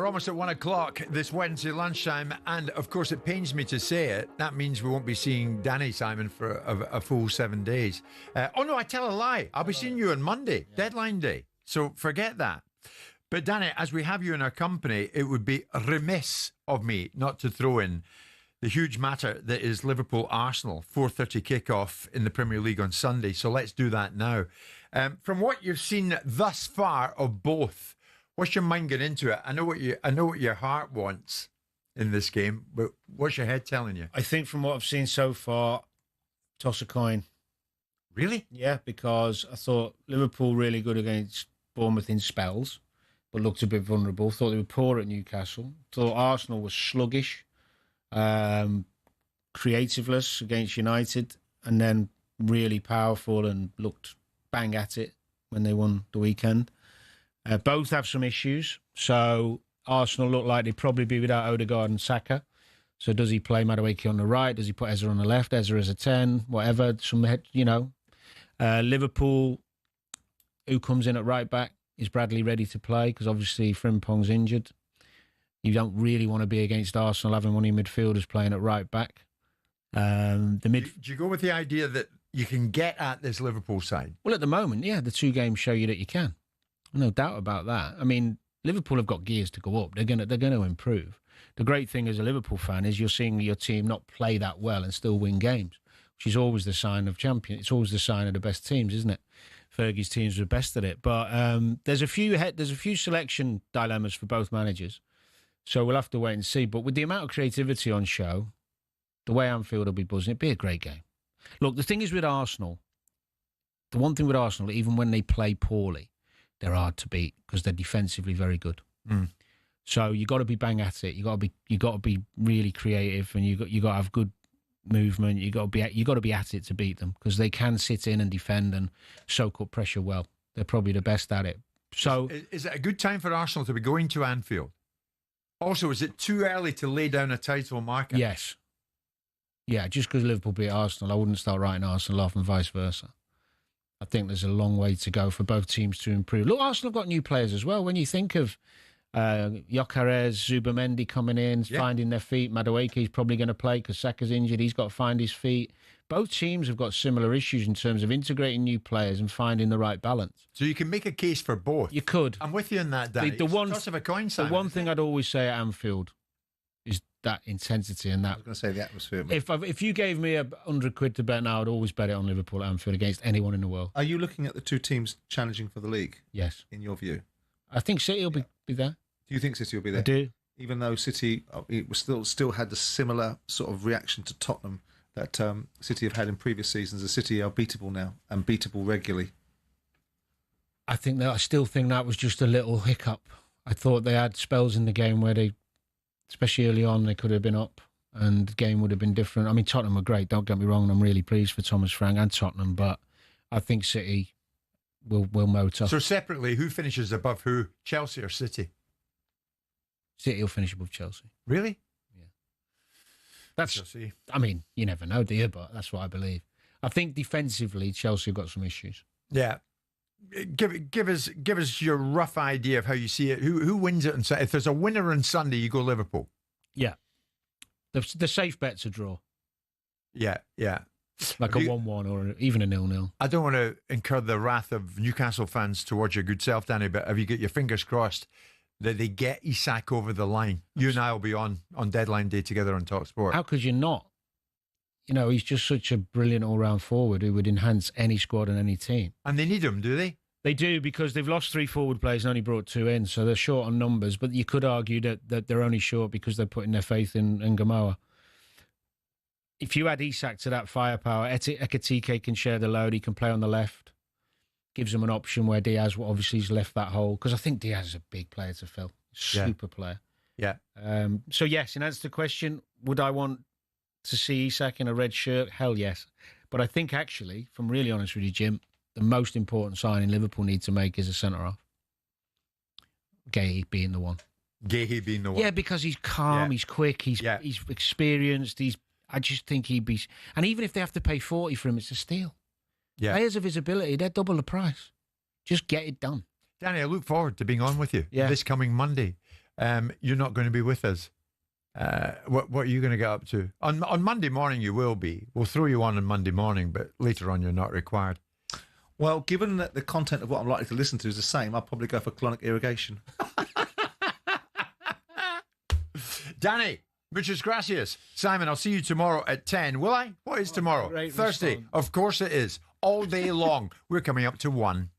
almost at 1 o'clock this Wednesday lunchtime, and of course it pains me to say it, that means we won't be seeing Danny Simon for a full 7 days. Oh no, I tell a lie. I'll be seeing you on Monday, deadline day. So forget that. But Danny, as we have you in our company, it would be remiss of me not to throw in the huge matter that is Liverpool-Arsenal, 4:30 kickoff in the Premier League on Sunday. So let's do that now. From what you've seen thus far of both, what's your mind going into it? I know what your heart wants in this game, but what's your head telling you? I think from what I've seen so far, toss a coin. Really? Yeah, because I thought Liverpool really good against Bournemouth in spells, but looked a bit vulnerable. Thought they were poor at Newcastle. Thought Arsenal was sluggish. Creativeless against United, and then really powerful and looked bang at it when they won the weekend. Both have some issues. So Arsenal look like they'd probably be without Odegaard and Saka. So does he play Madueke on the right? Does he put Ezra on the left? Ezra as a 10, whatever. Liverpool, who comes in at right back? Is Bradley ready to play? Because obviously Frimpong's injured. You don't really want to be against Arsenal having one of your midfielders playing at right back. Do you go with the idea that you can get at this Liverpool side? Well, at the moment, yeah, the two games show you that you can. No doubt about that. I mean, Liverpool have got gears to go up. They're going to improve. The great thing as a Liverpool fan is you're seeing your team not play that well and still win games, which is always the sign of champion. It's always the sign of the best teams, isn't it? Fergie's teams were best at it. But there's a few selection dilemmas for both managers. So we'll have to wait and see. But with the amount of creativity on show, the way Anfield will be buzzing, it'd be a great game. Look, the thing is with Arsenal, the one thing with Arsenal, even when they play poorly, they're hard to beat because they're defensively very good. Mm. So you got to be bang at it. You got to be really creative, and you got to have good movement. You got to be at it to beat them because they can sit in and defend and soak up pressure well. They're probably the best at it. So is it a good time for Arsenal to be going to Anfield? Also, is it too early to lay down a title marker? Yes. Yeah, just because Liverpool beat Arsenal, I wouldn't start writing Arsenal off and vice versa. I think there's a long way to go for both teams to improve. Look, Arsenal have got new players as well. When you think of Gyökeres, Zubamendi coming in, finding their feet, Madueke's probably going to play because Saka's injured. He's got to find his feet. Both teams have got similar issues in terms of integrating new players and finding the right balance. So you can make a case for both. You could. I'm with you on that, Danny. Toss of a coin, Simon. The one thing I'd always say at Anfield is that intensity and that. I was going to say the atmosphere. If you gave me £100 to bet now, I'd always bet it on Liverpool at Anfield against anyone in the world. Are you looking at the two teams challenging for the league? Yes. In your view? I think City will be there. Do you think City will be there? I do. Even though City was still had the similar sort of reaction to Tottenham that City have had in previous seasons. The City are beatable now and beatable regularly. I still think that was just a little hiccup. I thought they had spells in the game where they, especially early on, they could have been up and the game would have been different. I mean, Tottenham were great, don't get me wrong. I'm really pleased for Thomas Frank and Tottenham, but I think City will motor. So separately, who finishes above who? Chelsea or City? City will finish above Chelsea. Really? That's. I mean, you never know, do you? But that's what I believe. I think defensively, Chelsea have got some issues. Yeah. Give us your rough idea of how you see it. Who wins it? And if there's a winner on Sunday, you go Liverpool. Yeah. The safe bet's a draw. Yeah. Like a 1-1 or even a 0-0. I don't want to incur the wrath of Newcastle fans towards your good self, Danny, but have you got your fingers crossed that they get Isak over the line? You and I will be on deadline day together on talkSPORT. How could you not? You know, he's just such a brilliant all-round forward who would enhance any squad and any team. And they need him, do they? They do, because they've lost 3 forward players and only brought 2 in, so they're short on numbers. But you could argue that they're only short because they're putting their faith in Gamoa. If you add Isak to that firepower, Ekitike can share the load. He can play on the left. Gives them an option where Diaz obviously has left that hole, because I think Diaz is a big player to fill. Super player. Yeah. So yes, in answer to the question, would I want to see Isak in a red shirt? Hell yes. But I think actually, if I'm really honest with you, Jim, the most important signing Liverpool need to make is a centre-half. Gay being the one. Gay being the one. Yeah, because he's calm, he's quick, he's experienced, I just think he'd be... And even if they have to pay 40 for him, it's a steal. Yeah. Players of his ability, they're double the price. Just get it done. Danny, I look forward to being on with you this coming Monday. you're not going to be with us. What are you going to get up to? On Monday morning, you will be. We'll throw you on Monday morning, but later on, you're not required. Well, given that the content of what I'm likely to listen to is the same, I'll probably go for colonic irrigation. Danny, muchas gracias. Simon, I'll see you tomorrow at 10. Will I? What is tomorrow? Thursday. Of course it is. All day long. We're coming up to 1.